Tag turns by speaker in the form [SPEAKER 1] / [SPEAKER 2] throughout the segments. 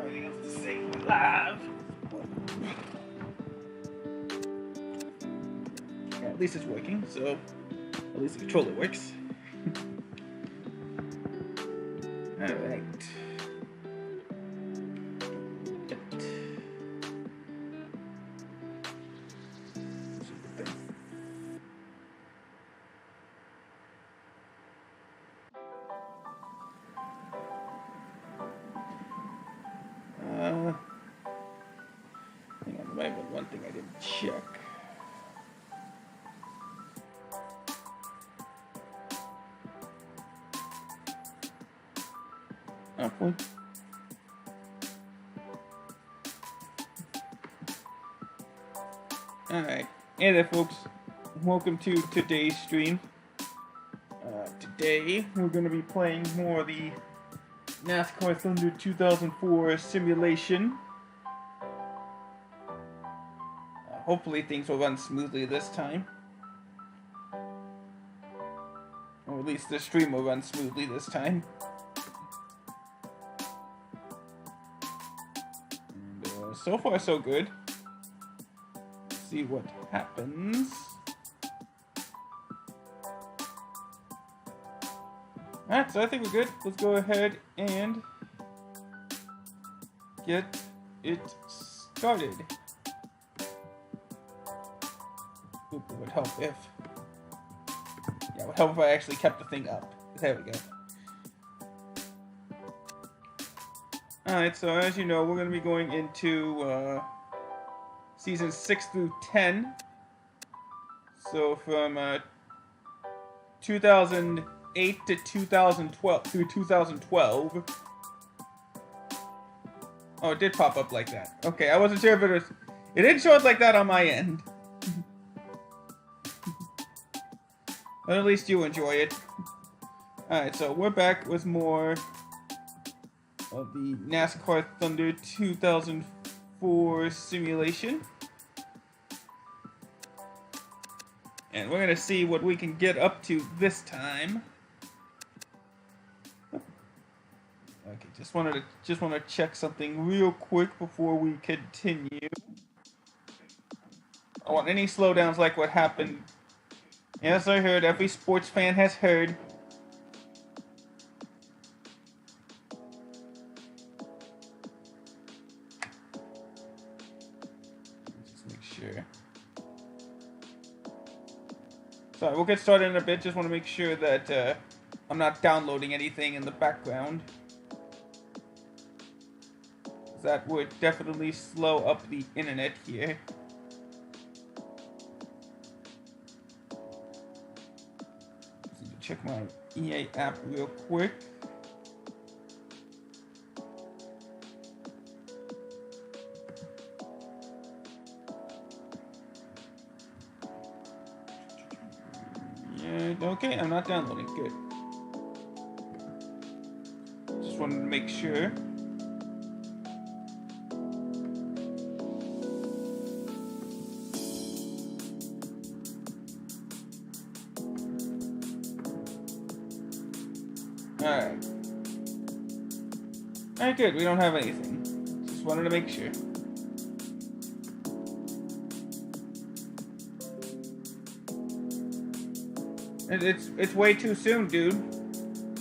[SPEAKER 1] anything else to say live. Yeah, at least it's working, so at least the controller works. Alright. Hang on, there might be one thing I didn't check. Oh, boy. Alright, hey there folks, welcome to today's stream. Today we're going to be playing more of the NASCAR Thunder 2004 simulation. Hopefully things will run smoothly this time. Or at least the stream will run smoothly this time. And, so far so good. Let's see what happens. Alright, so I think we're good. Let's go ahead and get it started. Oop, it would help if... Yeah, it would help if I actually kept the thing up. There we go. Alright, so as you know, we're going to be going into seasons 6 through 10. So from 2008 to 2012 through 2012. Oh, it did pop up like that. Okay, I wasn't sure if it was... It didn't show it like that on my end. But at least you enjoy it. Alright, so we're back with more of the NASCAR Thunder 2004 simulation. And we're gonna see what we can get up to this time. Okay, just want to check something real quick before we continue. I don't want any slowdowns like what happened. Yes, I heard. Every sports fan has heard. Just make sure. Sorry, we'll get started in a bit. Just want to make sure that I'm not downloading anything in the background. That would definitely slow up the internet here. Check my EA app real quick. Yeah, okay, I'm not downloading. Good. Just wanted to make sure. Alright. Alright, good. We don't have anything. Just wanted to make sure. It's way too soon, dude.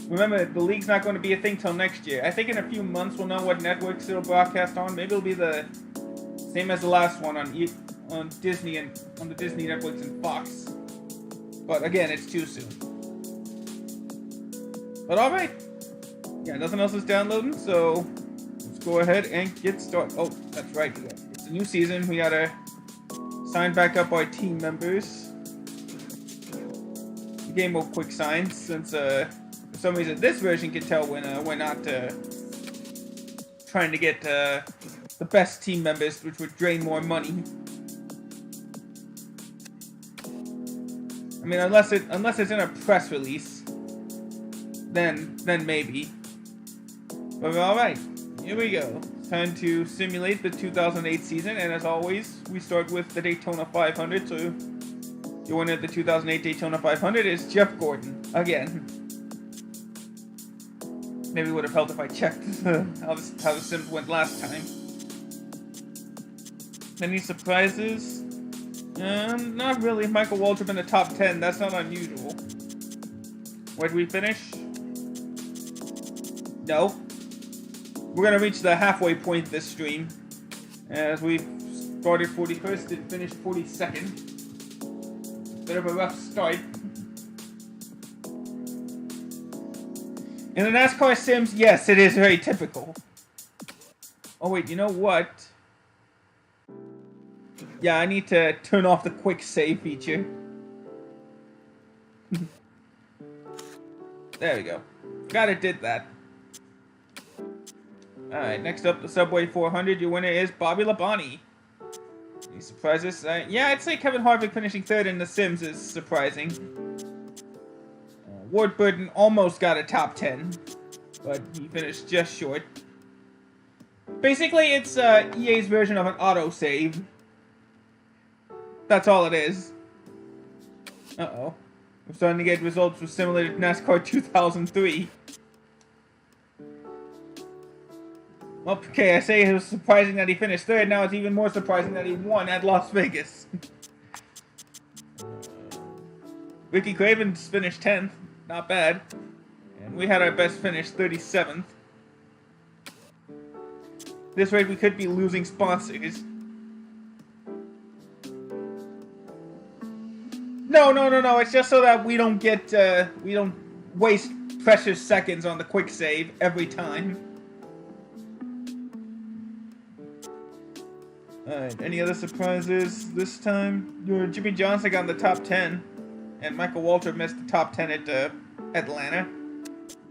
[SPEAKER 1] Remember, the league's not going to be a thing till next year. I think in a few months we'll know what networks it'll broadcast on. Maybe it'll be the same as the last one on Disney and on the Disney networks and Fox. But again, it's too soon. But alright. Yeah, nothing else is downloading, so let's go ahead and get started. Oh, that's right. It's a new season. We gotta sign back up our team members. The game will quick sign since for some reason this version can tell when we're not trying to get the best team members, which would drain more money. I mean, unless it's in a press release. Then maybe. But alright, here we go. It's time to simulate the 2008 season, and as always, we start with the Daytona 500, so the winner of the 2008 Daytona 500 is Jeff Gordon, again. Maybe it would have helped if I checked how the Sims went last time. Any surprises? Not really. Michael Waltrip in the top 10. That's not unusual. Where did we finish? No. We're gonna reach the halfway point this stream, as we started 41st and finished 42nd. Bit of a rough start. In the NASCAR Sims, yes, it is very typical. Oh wait, you know what? Yeah, I need to turn off the quick save feature. There we go. Glad it did that. Alright, next up, the Subway 400. Your winner is Bobby Labonte. Any surprises? Yeah, I'd say Kevin Harvick finishing third in The Sims is surprising. Ward Burton almost got a top 10, but he finished just short. Basically, it's EA's version of an autosave. That's all it is. Uh-oh. We're starting to get results for similar to NASCAR 2003. Okay, I say it was surprising that he finished third. Now it's even more surprising that he won at Las Vegas. Ricky Craven's finished 10th. Not bad. And we had our best finish, 37th. This rate, we could be losing sponsors. No. It's just so that we don't get, we don't waste precious seconds on the quick save every time. Alright, any other surprises this time? Jimmy Johnson got in the top 10. And Michael Waltrip missed the top 10 at Atlanta.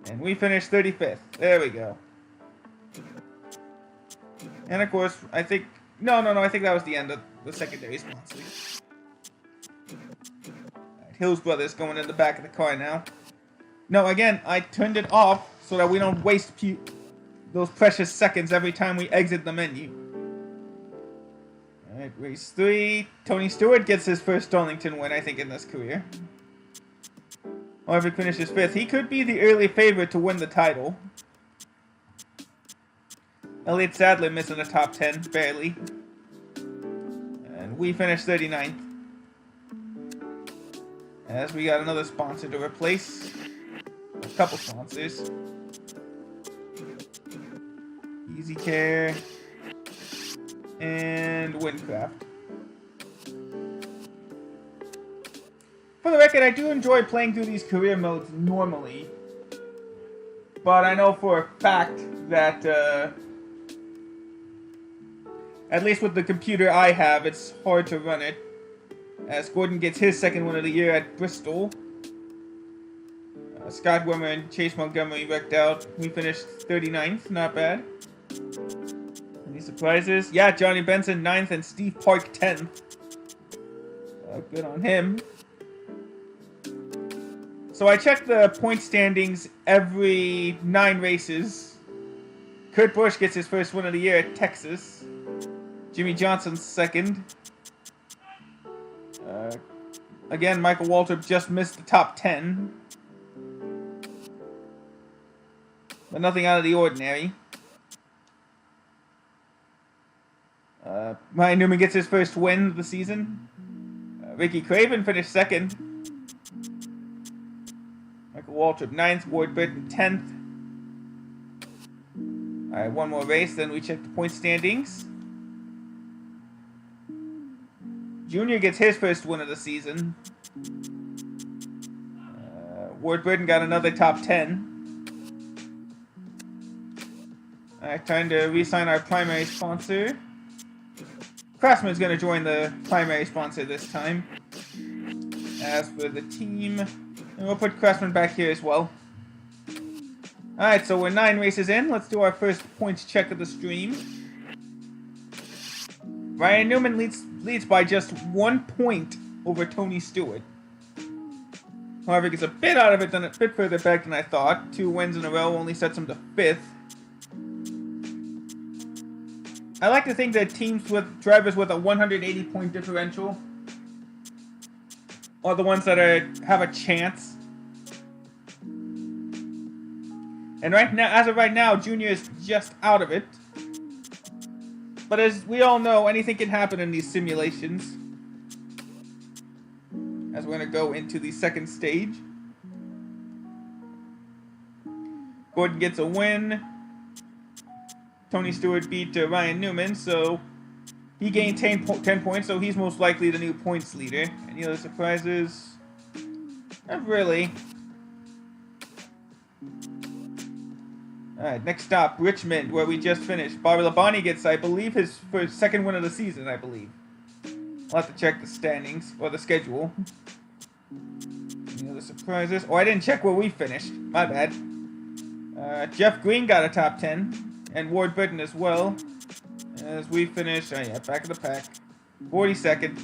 [SPEAKER 1] And we finished 35th. There we go. And of course, I think... No, I think that was the end of the secondary sponsors. Right, Hills Brothers going in the back of the car now. No, again, I turned it off so that we don't waste those precious seconds every time we exit the menu. Alright, race 3. Tony Stewart gets his first Darlington win, I think, in this career. Harvick finishes 5th. He could be the early favorite to win the title. Elliott Sadler missing the top 10, barely. And we finished 39th. As we got another sponsor to replace. A couple sponsors. Easy Care. And Windcraft. For the record, I do enjoy playing through these career modes normally. But I know for a fact that, at least with the computer I have, it's hard to run it. As Gordon gets his second win of the year at Bristol. Scott Wimmer and Chase Montgomery wrecked out. We finished 39th, not bad. Any surprises? Yeah, Johnny Benson 9th and Steve Park 10th. Good on him. So I check the point standings every 9 races. Kurt Busch gets his first win of the year at Texas. Jimmy Johnson's second. Again, Michael Waltrip just missed the top 10. But nothing out of the ordinary. Ryan Newman gets his first win of the season. Ricky Craven finished second. Michael Waltrip 9th. Ward Burton 10th. Alright, one more race, then we check the point standings. Junior gets his first win of the season. Ward Burton got another top 10. Alright, time to re-sign our primary sponsor. Craftsman's going to join the primary sponsor this time. As for the team, and we'll put Craftsman back here as well. Alright, so we're 9 races in. Let's do our first points check of the stream. Ryan Newman leads by just 1 point over Tony Stewart. However, gets a bit out of it, a bit further back than I thought. 2 wins in a row only sets him to 5th. I like to think that teams with drivers with a 180-point differential are the ones that have a chance. And right now, as of right now, Junior is just out of it. But as we all know, anything can happen in these simulations. As we're going to go into the second stage. Gordon gets a win. Tony Stewart beat Ryan Newman, so he gained 10 points, so he's most likely the new points leader. Any other surprises? Not really. Alright, next stop, Richmond, where we just finished. Bobby Labonte gets, I believe, his second win of the season, I believe. I'll have to check the standings, or the schedule. Any other surprises? Oh, I didn't check where we finished. My bad. Jeff Green got a top 10, and Ward Burton as well. As we finish, back of the pack. 42nd.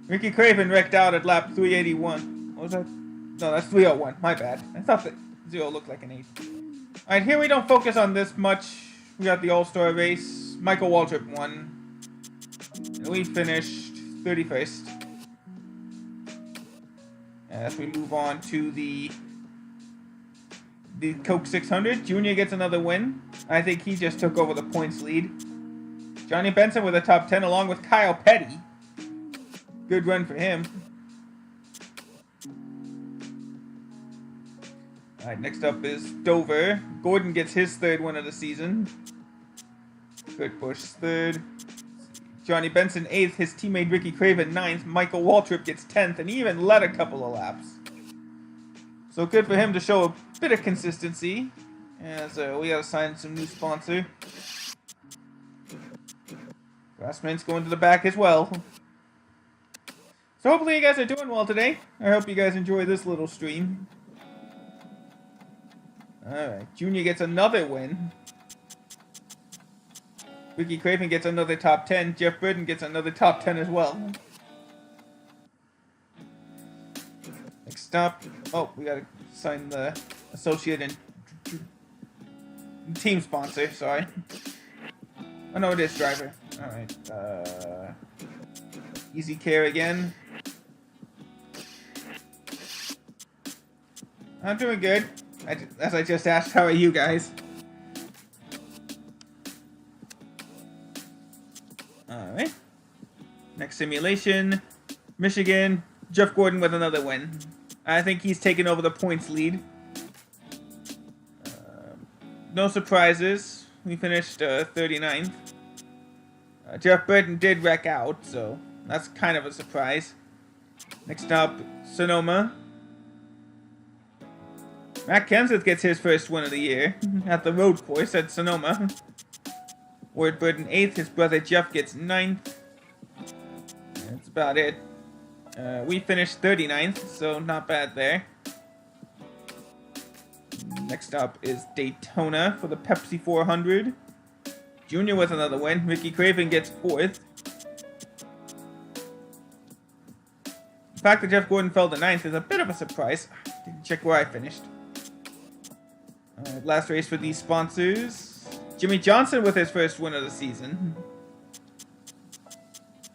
[SPEAKER 1] Ricky Craven wrecked out at lap 381. What was that? No, that's 301. My bad. I thought that 0 looked like an 8. Alright, here we don't focus on this much. We got the All-Star race. Michael Waltrip won. And we finished 31st. As we move on to the Coke 600, Junior gets another win. I think he just took over the points lead. Johnny Benson with a top 10 along with Kyle Petty. Good run for him. Alright, next up is Dover. Gordon gets his third win of the season. Kurt Busch third. Johnny Benson 8th. His teammate Ricky Craven 9th. Michael Waltrip gets 10th, and he even led a couple of laps. So good for him to show a bit of consistency. As we gotta sign some new sponsor. Grassman's going to the back as well. So hopefully you guys are doing well today. I hope you guys enjoy this little stream. Alright, Junior gets another win. Ricky Craven gets another top 10. Jeff Burton gets another top 10 as well. Next stop. Oh, we gotta sign the associate and team sponsor, sorry. Oh no, it is driver. Alright, Easy Care again. I'm doing good. As I just asked, how are you guys? Alright. Next simulation. Michigan. Jeff Gordon with another win. I think he's taken over the points lead. No surprises. We finished 39th. Jeff Burton did wreck out, so that's kind of a surprise. Next up, Sonoma. Matt Kenseth gets his first win of the year at the road course at Sonoma. Ward Burton 8th. His brother Jeff gets 9th. That's about it. We finished 39th, so not bad there. Next up is Daytona for the Pepsi 400. Junior with another win. Ricky Craven gets 4th. The fact that Jeff Gordon fell to 9th is a bit of a surprise. Didn't check where I finished. Last race for these sponsors. Jimmy Johnson with his first win of the season.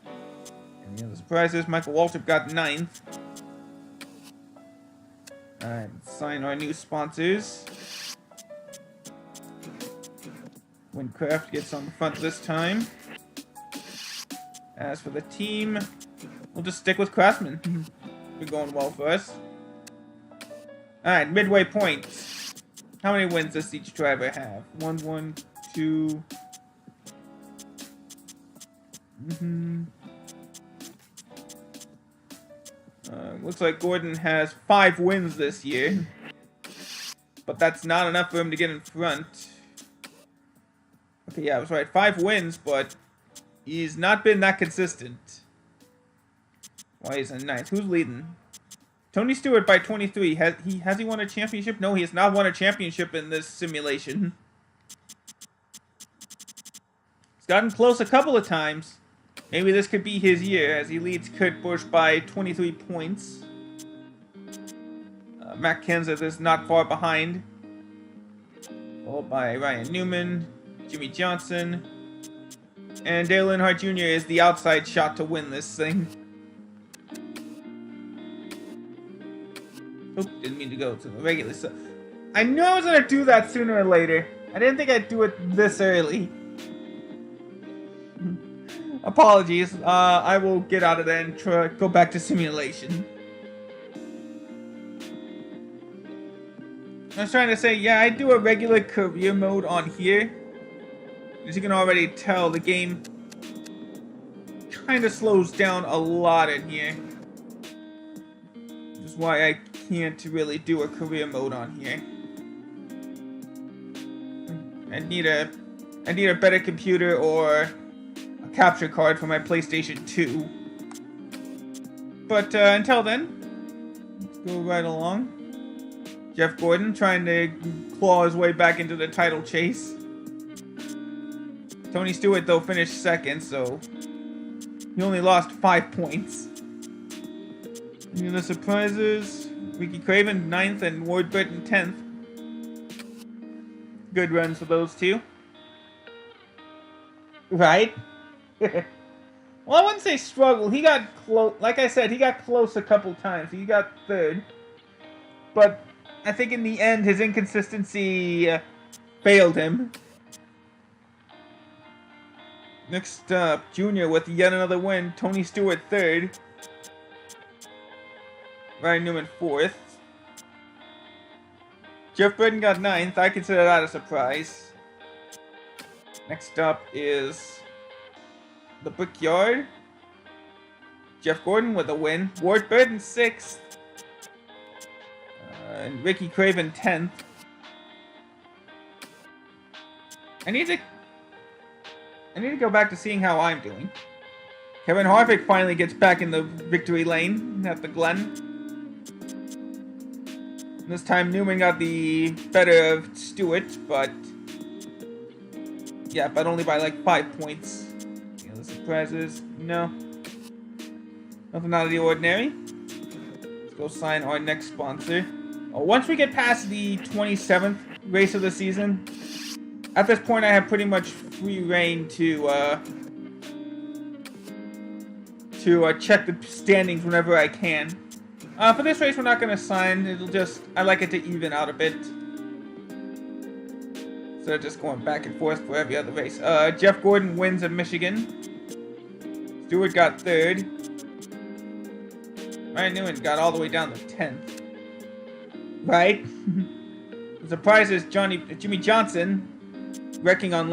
[SPEAKER 1] Any other surprises? Michael Waltrip got 9th. Alright, sign our new sponsors. Windcraft gets on the front this time. As for the team, we'll just stick with Craftsman. Been going well for us. Alright, midway points. How many wins does each driver have? 1, 2. Looks like Gordon has 5 wins this year. But that's not enough for him to get in front. Okay, yeah, I was right. 5 wins, but he's not been that consistent. Why is he in 9th? Who's leading? Tony Stewart by 23. Has he won a championship? No, he has not won a championship in this simulation. He's gotten close a couple of times. Maybe this could be his year as he leads Kurt Busch by 23 points. Matt Kenseth is not far behind. Followed by Ryan Newman, Jimmy Johnson, and Dale Earnhardt Jr. is the outside shot to win this thing. Oop, didn't mean to go to the regular stuff. I knew I was gonna do that sooner or later. I didn't think I'd do it this early. Apologies. I will get out of there and go back to simulation. I was trying to say, yeah, I do a regular career mode on here. As you can already tell, the game kind of slows down a lot in here. Which is why I can't really do a career mode on here. I need a better computer or a capture card for my PlayStation 2. But until then, let's go right along. Jeff Gordon trying to claw his way back into the title chase. Tony Stewart, though, finished second, so he only lost 5 points. Any other surprises? Ricky Craven, 9th, and Ward Burton, 10th. Good runs for those two. Right? Well, I wouldn't say struggle. He got close. Like I said, he got close a couple times. He got 3rd. But I think in the end, his inconsistency failed him. Next up, Junior with yet another win. Tony Stewart 3rd. Ryan Newman 4th. Jeff Burton got 9th. I consider that a surprise. Next up is the Brickyard. Jeff Gordon with a win. Ward Burton 6th. And Ricky Craven 10th. I need to go back to seeing how I'm doing. Kevin Harvick finally gets back in the victory lane at the Glen. This time Newman got the better of Stewart, but yeah, but only by like 5 points. Any other surprises? No. Nothing out of the ordinary. Let's go sign our next sponsor. Once we get past the 27th race of the season, at this point I have pretty much free reign to check the standings whenever I can. For this race, we're not going to sign. I like it to even out a bit. Instead of just going back and forth for every other race. Jeff Gordon wins at Michigan. Stewart got 3rd. Ryan Newman got all the way down to 10th. Right? The surprise is Jimmy Johnson wrecking on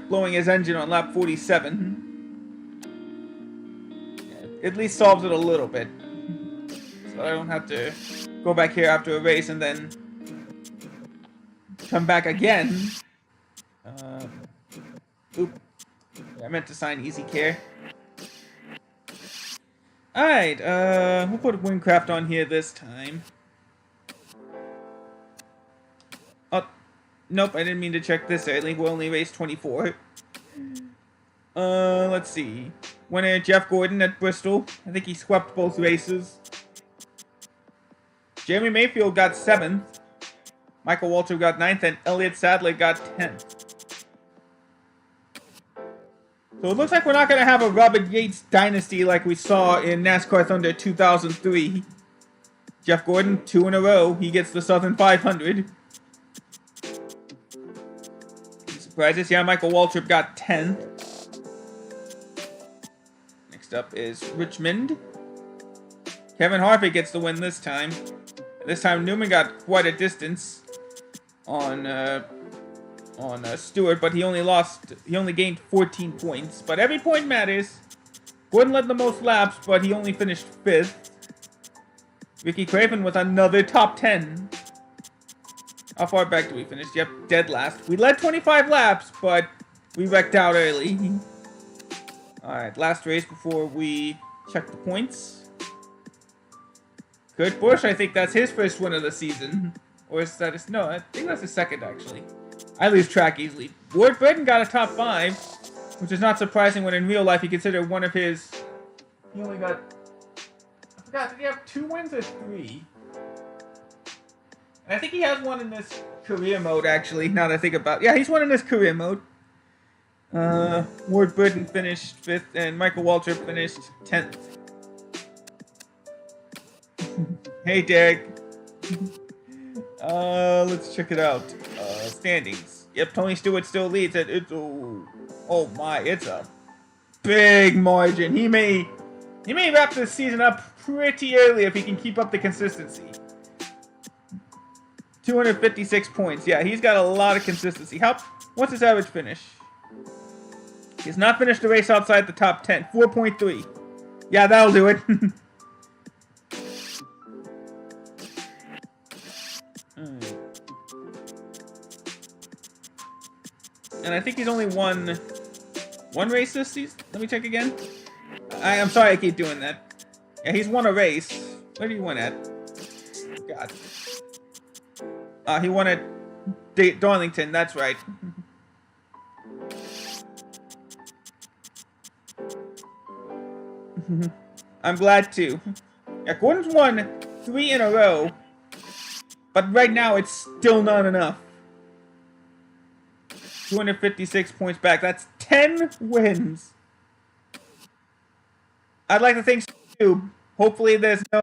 [SPEAKER 1] blowing his engine on lap 47. At least solves it a little bit. So I don't have to go back here after a race and then come back again. I meant to sign Easy Care. Alright, we'll put Windcraft on here this time. Oh, nope, I didn't mean to check this early. We'll only race 24. Let's see. Winner Jeff Gordon at Bristol. I think he swept both races. Jeremy Mayfield got 7th. Michael Waltrip got 9th, and Elliott Sadler got 10th. So it looks like we're not going to have a Robert Yates dynasty like we saw in NASCAR Thunder 2003. Jeff Gordon, 2 in a row. He gets the Southern 500. Surprises? Yeah, Michael Waltrip got 10th. Next up is Richmond. Kevin Harvick gets the win this time. This time Newman got quite a distance on Stewart, but he only gained 14 points. But every point matters. Gordon led the most laps, but he only finished 5th. Ricky Craven with another top 10. How far back do we finish? Yep, dead last. We led 25 laps, but we wrecked out early. Alright, last race before we check the points. Kurt Busch, I think that's his first win of the season. Or is that his... No, I think that's his second, actually. I lose track easily. Ward Burton got a top 5, which is not surprising when in real life you consider one of his... He only got... I forgot, did he have 2 wins or 3? I think he has one in this career mode, actually, now that I think about it. Yeah, he's one in this career mode. Ward Burton finished 5th, and Michael Waltrip finished 10th. Hey, Derek. Let's check it out. Standings. Yep, Tony Stewart still leads it. It's oh my, it's a big margin. He may wrap this season up pretty early if he can keep up the consistency. 256 points. Yeah, he's got a lot of consistency. What's his average finish? He's not finished the race outside the top 10. 4.3. Yeah, that'll do it. And I think he's only won one race this season. Let me check again. I'm sorry I keep doing that. Yeah, he's won a race. Where did he win at? God. He won at Darlington, that's right. I'm glad too. Yeah, Gordon's won 3 in a row. But right now, it's still not enough. 256 points back. That's 10 wins. I'd like to think so too. Hopefully there's no,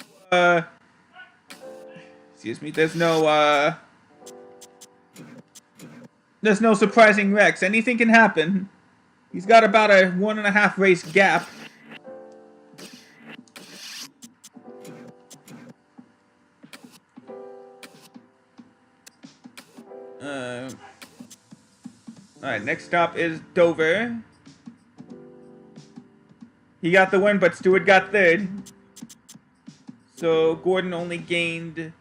[SPEAKER 1] excuse me, there's no surprising wrecks. Anything can happen. He's got about a 1.5 race gap. Alright, next stop is Dover. He got the win, but Stewart got third. So Gordon only gained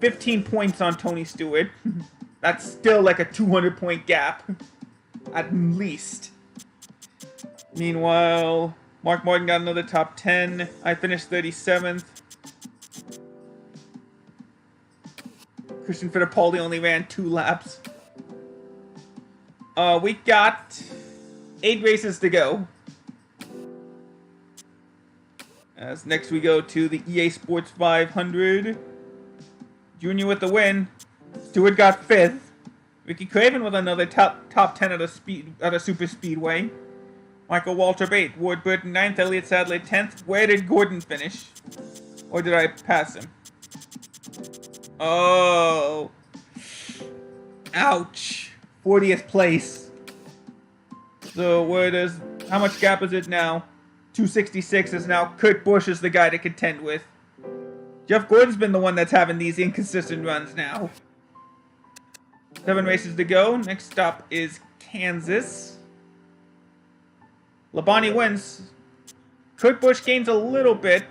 [SPEAKER 1] 15 points on Tony Stewart. That's still like a 200-point gap. At least. Meanwhile, Mark Martin got another top 10. I finished 37th. Christian Fittipaldi only ran 2 laps. We got 8 races to go. As next we go to the EA Sports 500. Junior with the win. Stewart got 5th. Ricky Craven with another top 10 at a super speedway. Michael Waltrip 8th. Ward Burton 9th. Elliott Sadler 10th. Where did Gordon finish? Or did I pass him? Oh. Ouch. 40th place. So how much gap is it now? 266 is now Kurt Busch is the guy to contend with. Jeff Gordon's been the one that's having these inconsistent runs now. 7 races to go. Next stop is Kansas. Labonte wins. Kurt Busch gains a little bit.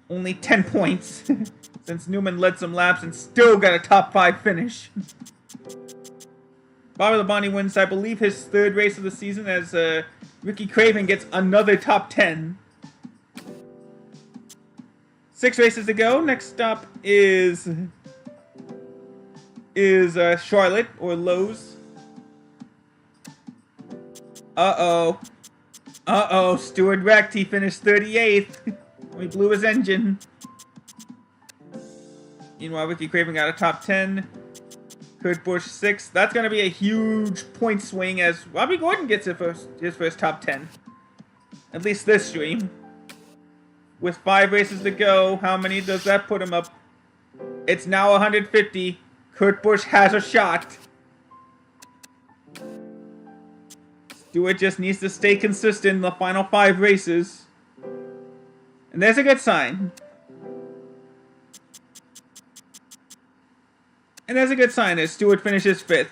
[SPEAKER 1] Only 10 points. Since Newman led some laps and still got a top 5 finish. Bobby Labonte wins, I believe, his 3rd race of the season as Ricky Craven gets another top 10. 6 races to go. Next stop is Charlotte or Lowe's. Uh-oh. Stewart wrecked. He finished 38th. He blew his engine. Meanwhile, Ricky Craven got a top 10. Kurt Busch 6th. That's going to be a huge point swing as Robbie Gordon gets his first top 10. At least this stream. With 5 races to go, how many does that put him up? It's now 150. Kurt Busch has a shot. Stewart just needs to stay consistent in the final 5 races. And there's a good sign. And there's a good sign as Stewart finishes 5th.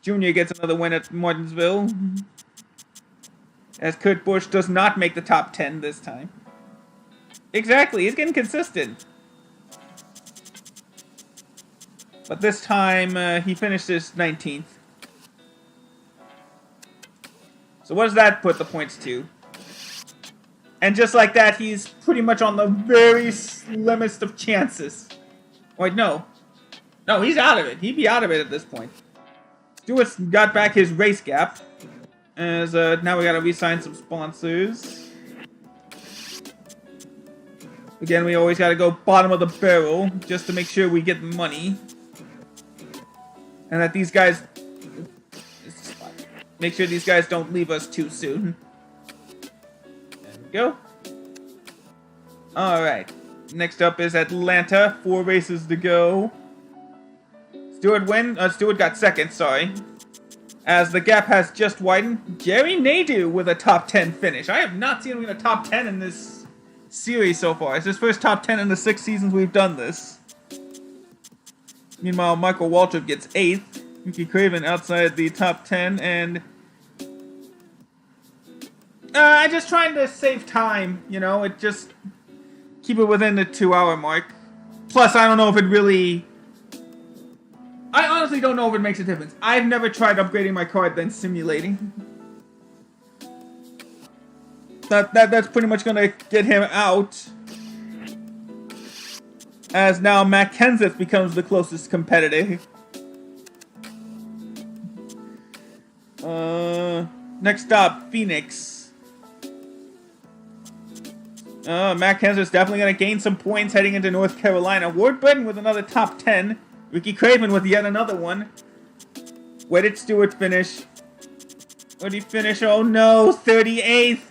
[SPEAKER 1] Junior gets another win at Martinsville. As Kurt Busch does not make the top 10 this time. Exactly, he's getting consistent. But this time, he finishes 19th. So what does that put the points to? And just like that, he's pretty much on the very slimmest of chances. Wait, no. No, he's out of it. He'd be out of it at this point. Stewart's got back his race gap. As now we gotta re-sign some sponsors. Again, we always gotta go bottom of the barrel just to make sure we get money. And that these guys... Make sure these guys don't leave us too soon. There we go. Alright. Next up is Atlanta. 4 races to go. Stewart got second, sorry. As the gap has just widened, Jerry Nadeau with a top 10 finish. I have not seen him in a top 10 in this series so far. It's his first top 10 in the 6 seasons we've done this. Meanwhile, Michael Waltrip gets 8th. Ricky Craven outside the top 10, and I'm just trying to save time, you know, it just keep it within the 2-hour mark. Plus, I don't know if it really... I honestly don't know if it makes a difference. I've never tried upgrading my car than simulating. That's pretty much gonna get him out. As now Matt Kenseth becomes the closest competitor. Next up, Phoenix. Matt Kenseth's definitely gonna gain some points heading into North Carolina. Ward Burton with another top 10. Ricky Craven with yet another one. Where did Stewart finish? Where did he finish? Oh no, 38th.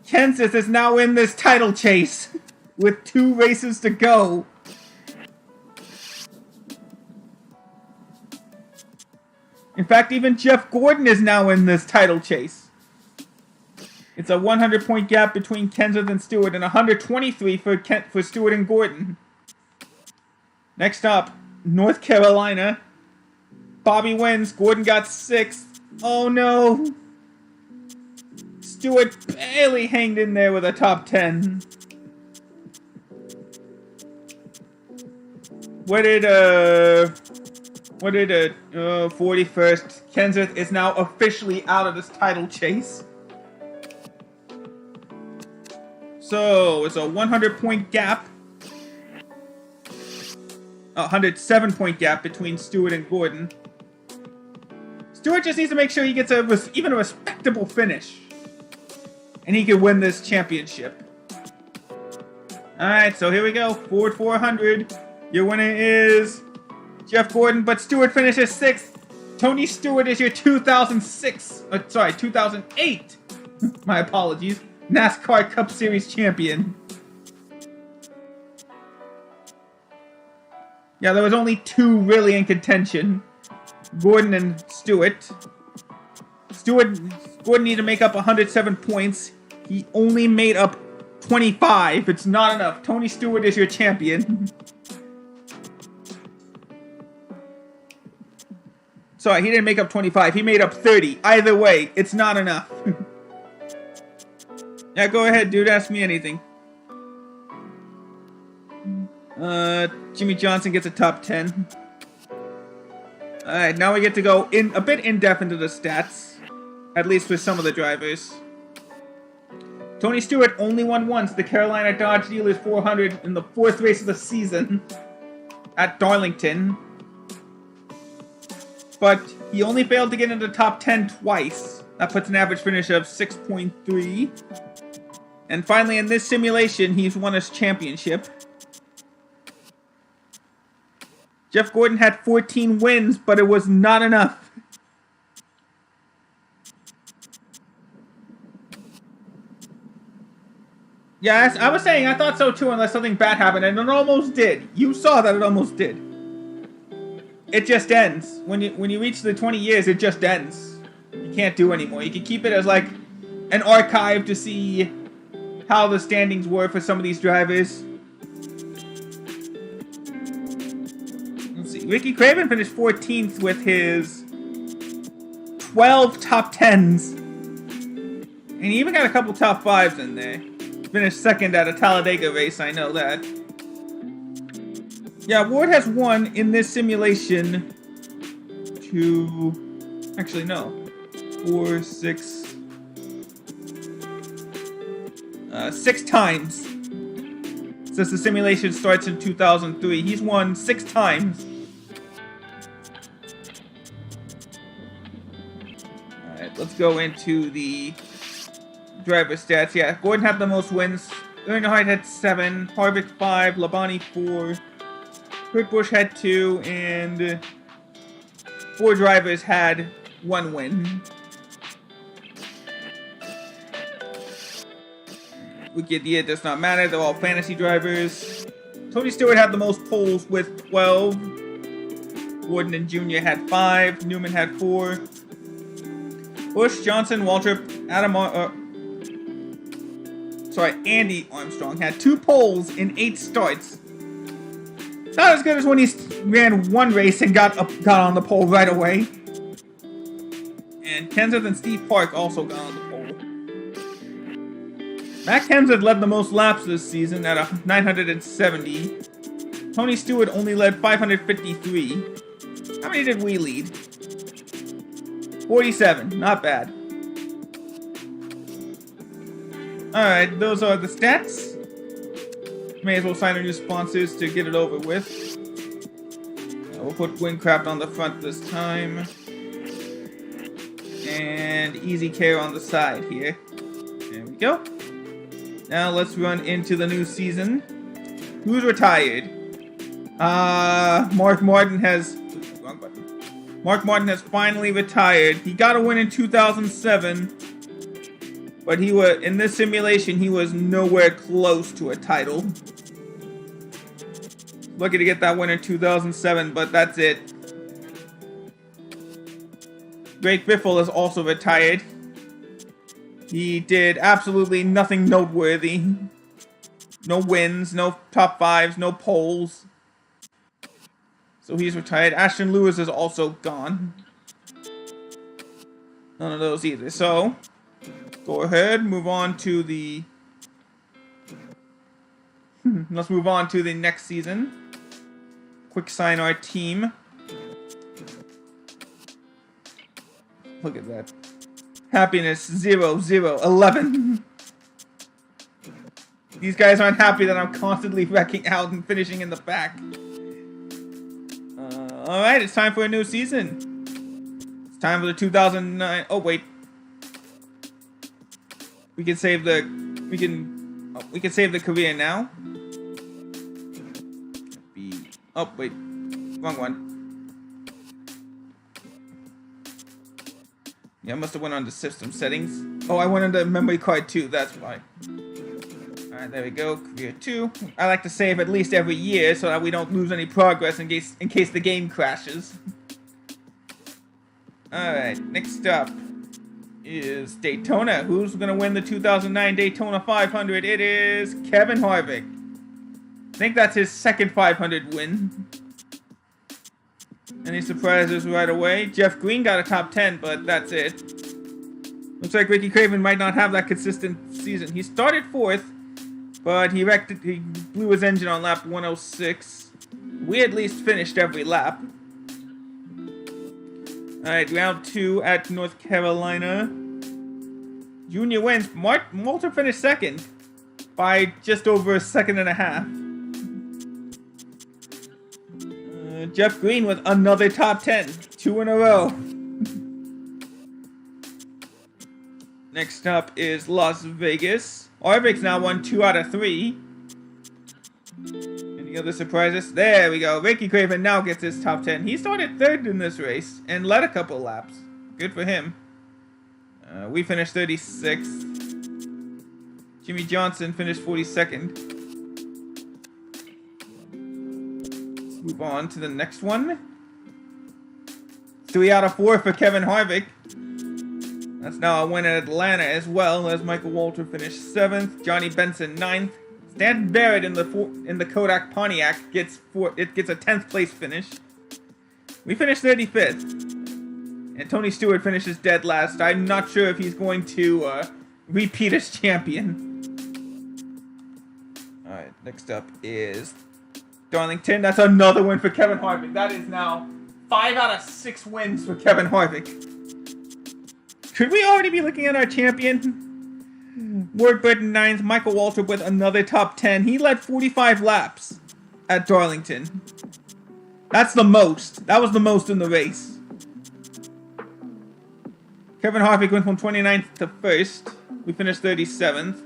[SPEAKER 1] Kenseth is now in this title chase with 2 races to go. In fact, even Jeff Gordon is now in this title chase. It's a 100-point gap between Kenseth and Stewart and 123 for Stewart and Gordon. Next up, North Carolina. Bobby wins. Gordon got 6th. Oh no. Stewart barely hanged in there with a top 10. What did 41st. Kenseth is now officially out of this title chase. So, it's a 100-point gap. 107-point gap between Stewart and Gordon. Stewart just needs to make sure he gets even a respectable finish. And he can win this championship. Alright, so here we go. Ford 400. Your winner is Jeff Gordon, but Stewart finishes 6th. Tony Stewart is your 2008. My apologies. NASCAR Cup Series champion. Yeah, there was only 2 really in contention. Gordon and Stewart. Gordon needed to make up 107 points. He only made up 25. It's not enough. Tony Stewart is your champion. Sorry, he didn't make up 25. He made up 30. Either way, it's not enough. Yeah, go ahead, dude. Ask me anything. Jimmy Johnson gets a top 10. Alright, now we get to go a bit in-depth into the stats. At least with some of the drivers. Tony Stewart only won once, the Carolina Dodge Dealers 400 in the 4th race of the season at Darlington. But he only failed to get into the top 10 twice. That puts an average finish of 6.3. And finally, in this simulation, he's won his championship. Jeff Gordon had 14 wins, but it was not enough. Yeah, I was saying, I thought so too, unless something bad happened, and it almost did. You saw that it almost did. It just ends. When you reach the 20 years, it just ends. You can't do anymore. You can keep it as like an archive to see how the standings were for some of these drivers. Let's see. Ricky Craven finished 14th with his 12 top 10s. And he even got a couple top 5s in there. Finished 2nd at a Talladega race, I know that. Yeah, Ward has won in this simulation actually, no. 4, 6... 6 times. Since the simulation starts in 2003. He's won 6 times. Alright, let's go into the driver stats. Yeah, Gordon had the most wins. Earnhardt had 7, Harvick 5, Labonte 4, Kurt Busch had 2, and 4 drivers had 1 win. Rookie of the Year does not matter. They're all fantasy drivers. Tony Stewart had the most poles with 12. Gordon and Jr. had 5. Newman had 4. Bush, Johnson, Waltrip, Andy Armstrong had 2 poles in 8 starts. Not as good as when he ran one race and got on the pole right away. And Kenseth and Steve Park also got on the pole. Matt Kenseth led the most laps this season at 970. Tony Stewart only led 553. How many did we lead? 47. Not bad. Alright, those are the stats. May as well sign our new sponsors to get it over with. We'll put Windcraft on the front this time. And Easy Care on the side here. There we go. Now let's run into the new season. Who's retired? Mark Martin has... Wrong button. Mark Martin has finally retired. He got a win in 2007. But in this simulation, he was nowhere close to a title. Lucky to get that win in 2007, but that's it. Greg Biffle is also retired. He did absolutely nothing noteworthy. No wins, no top 5s, no poles. So he's retired. Ashton Lewis is also gone. None of those either. So, go ahead, move on to the... Let's move on to the next season. Quick sign our team. Look at that. Happiness 0-0-11. These guys aren't happy that I'm constantly wrecking out and finishing in the back. Alright, it's time for a new season. It's time for the 2009... Oh, wait. We can save the... We can save the career now. Oh, wait. Wrong one. Yeah, I must have went on to system settings. Oh, I went into memory card 2, that's why. Alright, there we go. Career 2. I like to save at least every year so that we don't lose any progress in case the game crashes. Alright, next up is Daytona. Who's going to win the 2009 Daytona 500? It is Kevin Harvick. I think that's his second 500 win. Any surprises right away? Jeff Green got a top 10, but that's it. Looks like Ricky Craven might not have that consistent season. He started 4th, but he blew his engine on lap 106. We at least finished every lap. Alright, round 2 at North Carolina. Junior wins. Walter finished 2nd by just over a second and a half. Jeff Green with another top 10. 2 in a row. Next up is Las Vegas. Harvick's now won 2 out of 3. Any other surprises? There we go. Ricky Craven now gets his top 10. He started 3rd in this race and led a couple laps. Good for him. We finished 36th. Jimmy Johnson finished 42nd. Move on to the next one. 3 out of 4 for Kevin Harvick. That's now a win at Atlanta as well, as Michael Walter finished 7th. Johnny Benson 9th. Stan Barrett in the Kodak Pontiac gets a 10th place finish. We finished 35th. And Tony Stewart finishes dead last. I'm not sure if he's going to repeat as champion. Alright, next up is Darlington. That's another win for Kevin Harvick. That is now 5 out of 6 wins for Kevin Harvick. Could we already be looking at our champion? Ward Burton 9th. Michael Waltrip with another top 10. He led 45 laps at Darlington. That's the most. That was the most in the race. Kevin Harvick went from 29th to 1st. We finished 37th.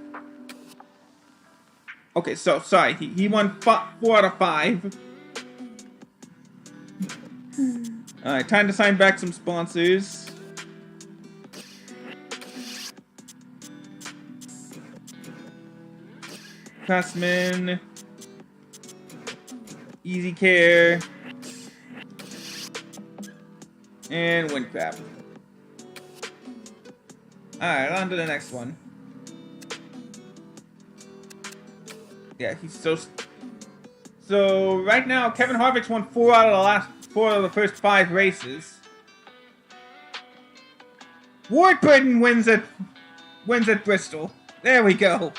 [SPEAKER 1] Okay, so, sorry. He won 4 out of 5. Alright, time to sign back some sponsors. Craftsman, Easy Care, and Windcraft. Alright, on to the next one. Yeah, he's so right now, Kevin Harvick's won 4 out of the first 5 races. Ward Burton wins at Bristol. There we go.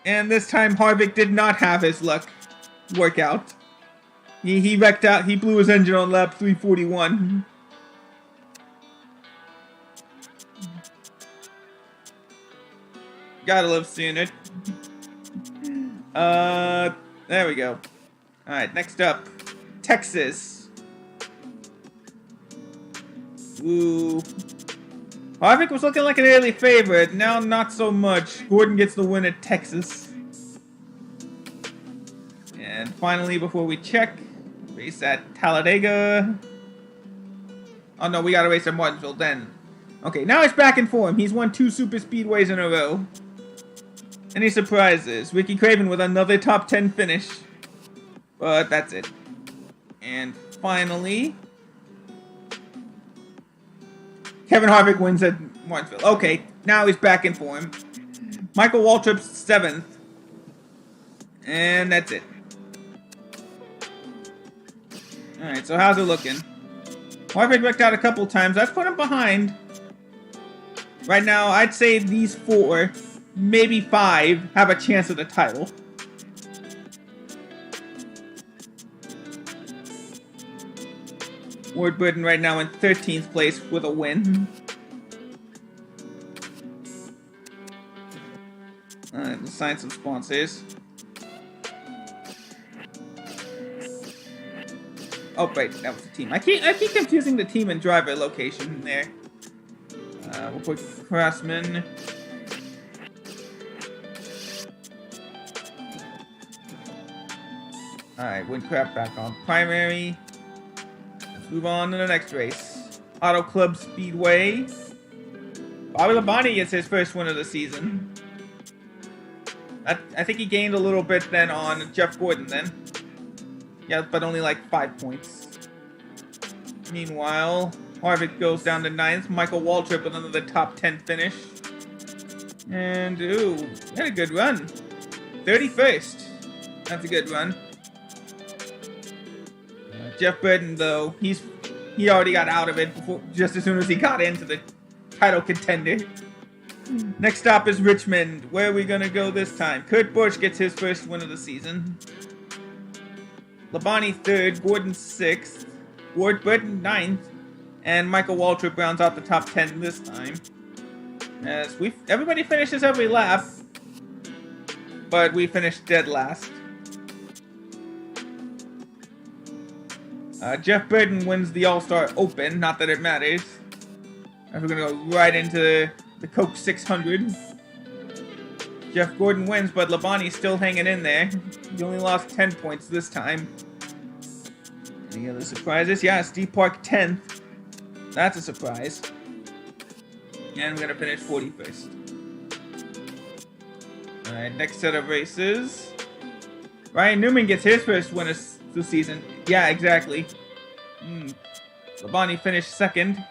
[SPEAKER 1] And this time Harvick did not have his luck work out. He wrecked out. He blew his engine on lap 341. Gotta love seeing it. There we go. Alright, next up. Texas. Ooh. Harvick was looking like an early favorite. Now not so much. Gordon gets the win at Texas. And finally, before we check, race at Talladega. Oh no, we gotta race at Martinsville then. Okay, now he's back in form. He's won 2 super speedways in a row. Any surprises? Ricky Craven with another top 10 finish. But that's it. And finally, Kevin Harvick wins at Martinsville. Okay, now he's back in form. Michael Waltrip's 7th. And that's it. Alright, so how's it looking? Harvick wrecked out a couple times. That's put him behind. Right now, I'd say these 4, maybe 5, have a chance at the title. Ward Burton right now in 13th place with a win. Alright, let's sign some sponsors. Oh, wait, that was the team. I keep confusing the team and driver location there. We'll put Craftsman. Alright, Windcraft back on primary. Let's move on to the next race. Auto Club Speedway. Bobby Labonte gets his first win of the season. I think he gained a little bit then on Jeff Gordon then. Yeah, but only like 5 points. Meanwhile, Harvick goes down to 9th. Michael Waltrip with another top 10 finish. And, ooh, he had a good run. 31st. That's a good run. Jeff Burton, though, he already got out of it just as soon as he got into the title contender. Next stop is Richmond. Where are we going to go this time? Kurt Busch gets his first win of the season. Labonte 3rd, Gordon 6th, Ward Burton 9th, and Michael Waltrip rounds out the top 10 this time. As everybody finishes every lap, but we finished dead last. Jeff Burton wins the All-Star Open, not that it matters. We're going to go right into the Coke 600. Jeff Gordon wins, but Labonte's still hanging in there. He only lost 10 points this time. Any other surprises? Yeah, Steve Park 10th. That's a surprise. And we're going to finish 41st. Alright, next set of races. Ryan Newman gets his first win of the season. Yeah, exactly. Labonte finished 2nd.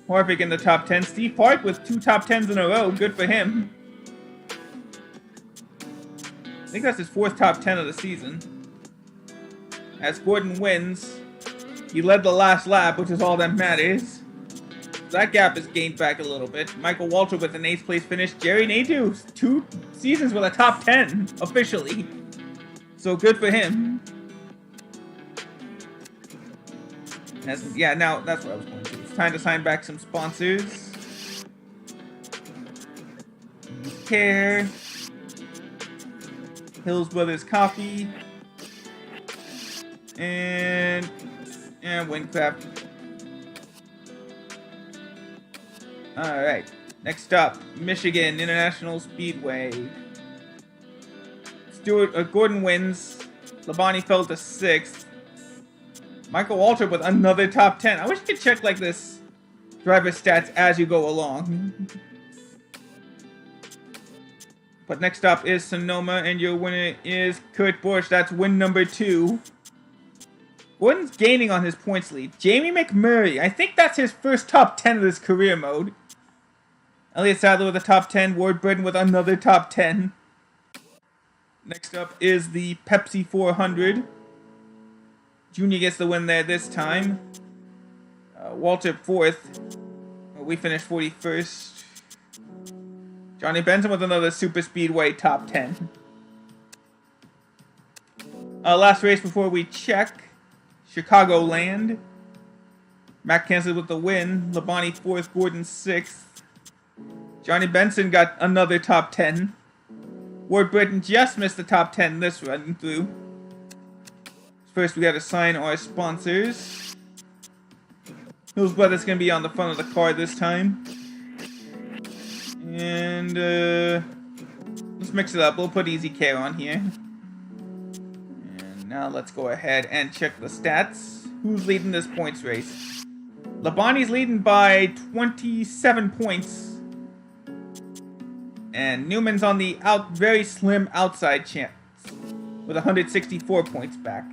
[SPEAKER 1] Harvick in the top 10. Steve Park with 2 top 10s in a row. Good for him. I think that's his 4th top 10 of the season. As Gordon wins, he led the last lap, which is all that matters. That gap is gained back a little bit. Michael Waltrip with an 8th place finish. Jerry Nadeau, 2 seasons with a top 10, officially. So good for him. Yeah, now that's what I was going to do. It's time to sign back some sponsors. Care. Hills Brothers Coffee. And Windcraft. Alright. Next up, Michigan International Speedway. Stewart, Gordon wins. Labonte fell to 6th. Michael Waltrip with another top 10. I wish you could check like this driver stats as you go along. But next up is Sonoma, and your winner is Kurt Busch. That's win number 2. Gordon's gaining on his points lead. Jamie McMurray, I think that's his first top 10 of his career mode. Elliott Sadler with a top 10. Ward Burton with another top 10. Next up is the Pepsi 400. Junior gets the win there this time. Walter 4th. We finished 41st. Johnny Benson with another Super Speedway top 10. Last race before we check. Chicagoland. Matt Kenseth with the win. Labonte 4th, Gordon 6th. Johnny Benson got another top 10. Ward Burton just missed the top 10 this run through. First, we got to sign our sponsors. Hills Brothers going to be on the front of the car this time. And let's mix it up. We'll put Easy Care on here. And now let's go ahead and check the stats. Who's leading this points race? Labonte's leading by 27 points. And Newman's on the very slim outside chance with 164 points back.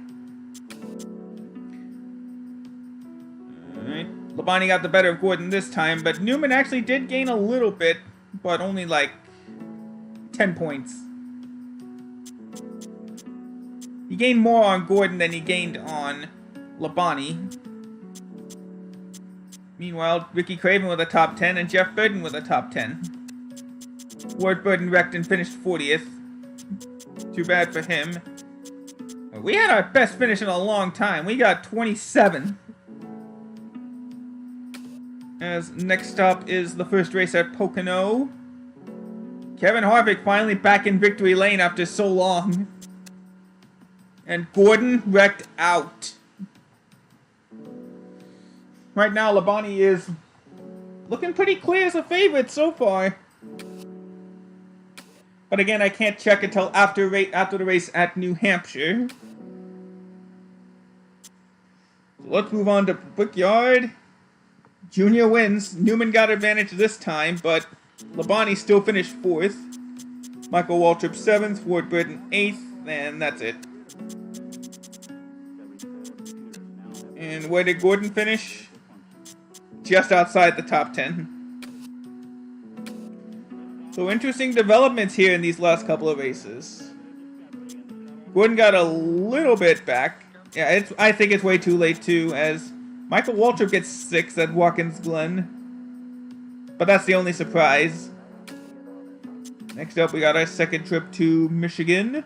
[SPEAKER 1] Alright. Labonte got the better of Gordon this time, but Newman actually did gain a little bit, but only like 10 points. He gained more on Gordon than he gained on Labonte. Meanwhile, Ricky Craven with a top 10 and Jeff Burton with a top 10. Ward Burton wrecked and finished 40th. Too bad for him. We had our best finish in a long time. We got 27. As next up is the first race at Pocono. Kevin Harvick finally back in victory lane after so long. And Gordon wrecked out. Right now, Labonte is looking pretty clear as a favorite so far. But again, I can't check until after the race at New Hampshire. So let's move on to Brickyard. Junior wins. Newman got advantage this time, but Labonte still finished 4th. Michael Waltrip 7th, Ward Burton 8th, and that's it. And where did Gordon finish? Just outside the top 10. So interesting developments here in these last couple of races. Gordon got a little bit back. Yeah, I think it's way too late too, as Michael Waltrip gets 6th at Watkins Glen. But that's the only surprise. Next up, we got our second trip to Michigan.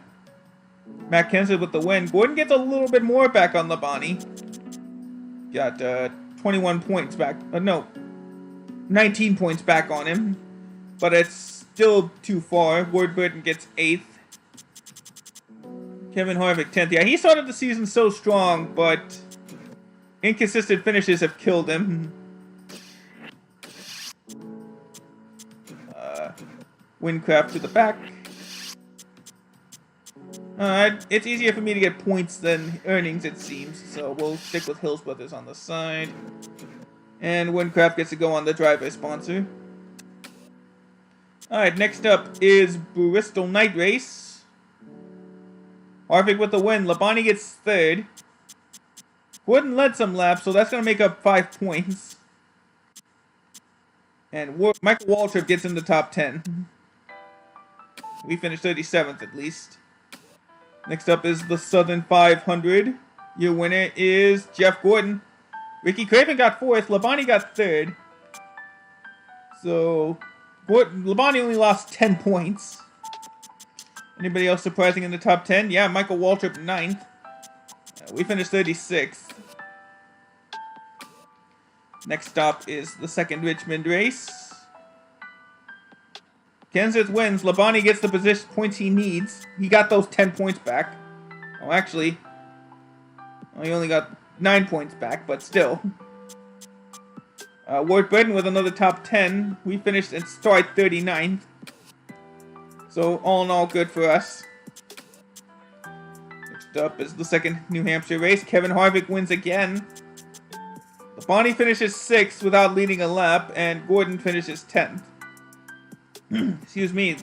[SPEAKER 1] Matt Kenseth with the win. Gordon gets a little bit more back on Labonte. Got 21 points back. No, 19 points back on him. But it's still too far. Ward Burton gets 8th. Kevin Harvick 10th. Yeah, he started the season so strong, but inconsistent finishes have killed him. Windcraft to the back. It's easier for me to get points than earnings, it seems. So we'll stick with Hills Brothers on the side. And Windcraft gets to go on the driver sponsor. Alright, next up is Bristol Night Race. Harvick with the win. Labonte gets 3rd. Gordon led some laps, so that's going to make up 5 points. And Michael Waltrip gets in the top 10. We finished 37th at least. Next up is the Southern 500. Your winner is Jeff Gordon. Ricky Craven got 4th. Labonte got 3rd. So Labonte only lost 10 points. Anybody else surprising in the top 10? Yeah, Michael Waltrip 9th. We finished 36th. Next stop is the second Richmond race. Kenseth wins. Labonte gets the position points he needs. He got those 10 points back. Oh, actually, he only got 9 points back, but still. Ward Burton with another top 10. We finished and started 39th. So, all in all, good for us. Next up is the second New Hampshire race. Kevin Harvick wins again. Labonte finishes 6th without leading a lap, and Gordon finishes 10th. Excuse me.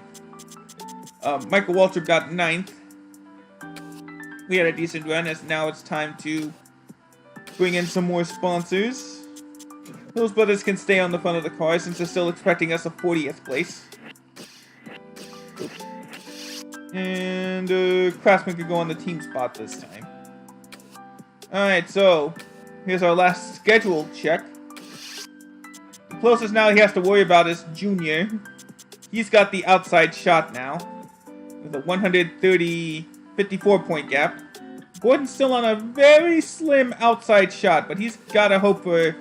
[SPEAKER 1] Michael Waltrip got 9th. We had a decent run, as now it's time to bring in some more sponsors. Those brothers can stay on the front of the car since they're still expecting us a 40th place. Oops. And Craftsman could go on the team spot this time. Alright, so here's our last scheduled check. The closest now he has to worry about is Junior. He's got the outside shot now with a 54 point gap. Gordon's still on a very slim outside shot, but he's got to hope for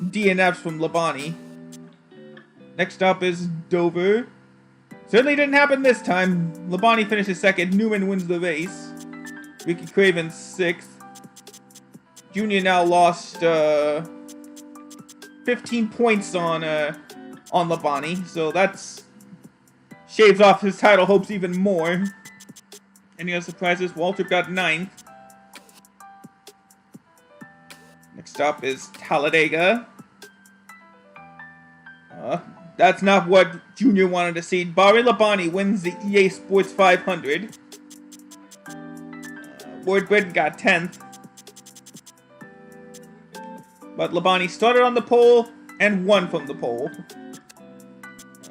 [SPEAKER 1] DNFs from Labonte. Next up is Dover. Certainly didn't happen this time. Labonte finishes 2nd. Newman wins the race. Ricky Craven 6th. Junior now lost 15 points on Labonte, so that's shaves off his title hopes even more. Any other surprises? Waltrip got 9th. Next up is Talladega. That's not what Junior wanted to see. Barry Labonte wins the EA Sports 500. Ward Britton got 10th. But Labonte started on the pole and won from the pole.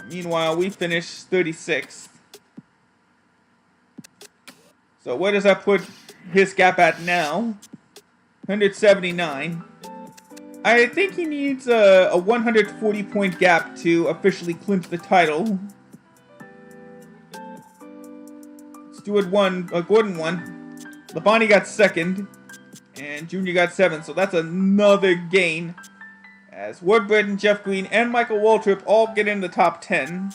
[SPEAKER 1] Meanwhile, we finished 36th. So where does that put his gap at now? 179. I think he needs a 140 point gap to officially clinch the title. Stewart won, Gordon won. Labonte got 2nd. And Junior got 7th, so that's another gain. As Ward Britton, Jeff Green, and Michael Waltrip all get in the top 10.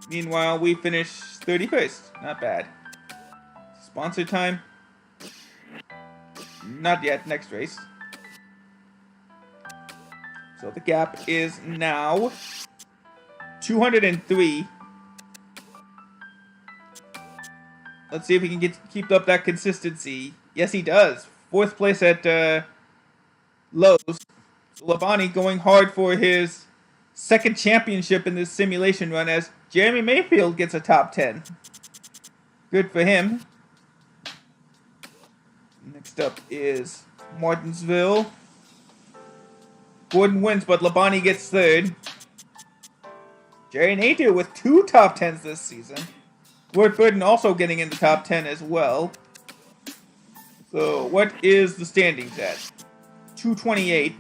[SPEAKER 1] Meanwhile, we finish 31st. Not bad. Sponsor time? Not yet. Next race. So the gap is now 203. Let's see if he can keep up that consistency. Yes, he does. 4th place at Lowe's. So Labonte going hard for his 2nd championship in this simulation run as Jeremy Mayfield gets a top 10. Good for him. Next up is Martinsville. Gordon wins, but Labonte gets 3rd. Jerry Nader with 2 top 10s this season. Ward Britton also getting in the top 10 as well. So what is the standings at? 228.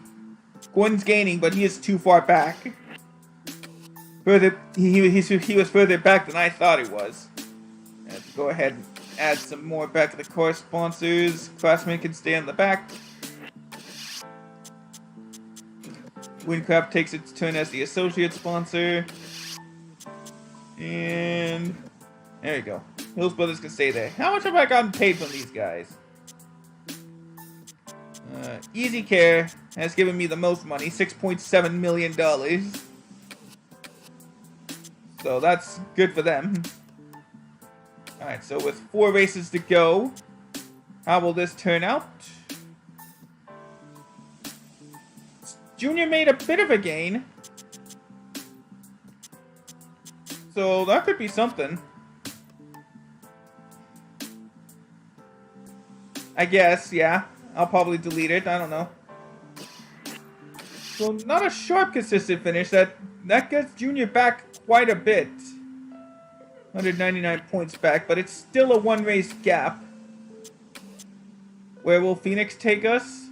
[SPEAKER 1] Gordon's gaining, but he is too far back. He was further back than I thought he was. Let's go ahead and add some more back to the car sponsors. Craftsman can stay in the back. Windcraft takes its turn as the associate sponsor. And there you go. Hills Brothers can stay there. How much have I gotten paid from these guys? Easy Care has given me the most money, $6.7 million. So that's good for them. Alright, so with 4 races to go, how will this turn out? Junior made a bit of a gain. So that could be something. I guess, yeah. I'll probably delete it. I don't know. So not a sharp, consistent finish. That gets Junior back quite a bit. 199 points back, but it's still a 1-race gap. Where will Phoenix take us?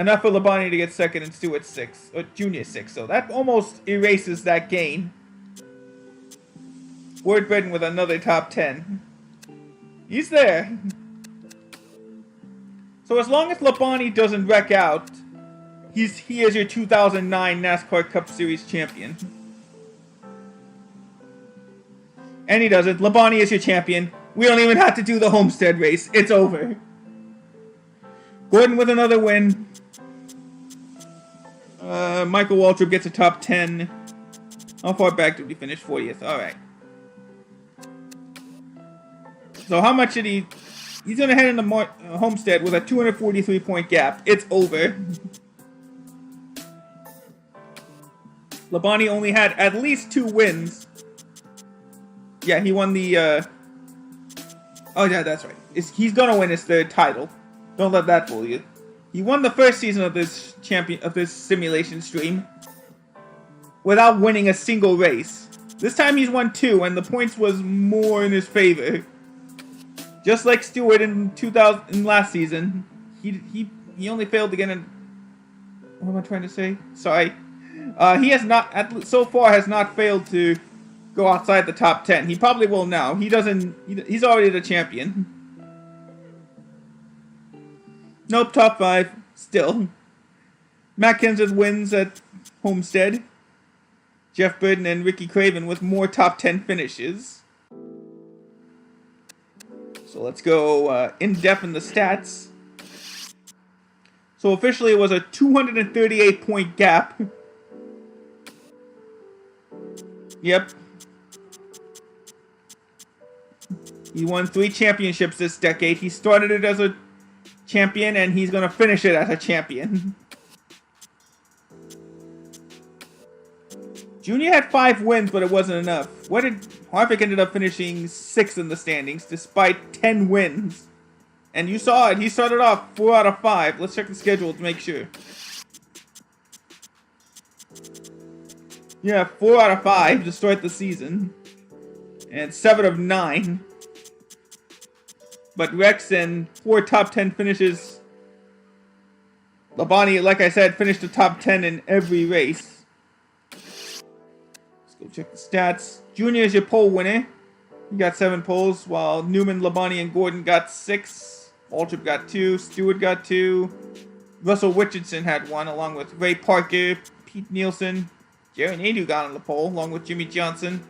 [SPEAKER 1] Enough for Labonte to get 2nd and Stewart 6th. Or Junior 6th. So that almost erases that gain. Ward Britton with another top 10. He's there. So as long as Labonte doesn't wreck out, he is your 2009 NASCAR Cup Series champion. And he doesn't. Labonte is your champion. We don't even have to do the Homestead race. It's over. Gordon with another win. Michael Waltrip gets a top 10. How far back did we finish? 40th. Alright. So how much did he... He's going to head into Homestead with a 243 point gap. It's over. Labonte only had at least 2 wins. Yeah, he won the, oh yeah, that's right. He's gonna win his third title. Don't let that fool you. He won the first season of this simulation stream without winning a single race. This time he's won 2, and the points was more in his favor. Just like Stewart in last season, he only failed to get in. What am I trying to say? Sorry. He has not, so far, has not failed to go outside the top 10. He probably will now. He's already the champion. Nope, top 5. Still. Matt Kenseth wins at Homestead. Jeff Burton and Ricky Craven with more top 10 finishes. So let's go in-depth in the stats. So officially it was a 238-point gap. Yep. He won 3 championships this decade. He started it as a champion, and he's going to finish it as a champion. Junior had 5 wins, but it wasn't enough. Harvick ended up finishing 6th in the standings, despite 10 wins. And you saw it. He started off 4 out of 5. Let's check the schedule to make sure. Yeah, 4 out of 5 to start the season. And 7 of 9. But Rex and 4 top 10 finishes. Labonte, like I said, finished the top 10 in every race. Let's go check the stats. Junior is your pole winner. He got 7 poles, while Newman, Labonte, and Gordon got 6. Waltrip got 2. Stewart got 2. Russell Richardson had 1, along with Ray Parker, Pete Nielsen. Jerry Nadeau got on the pole, along with Jimmy Johnson.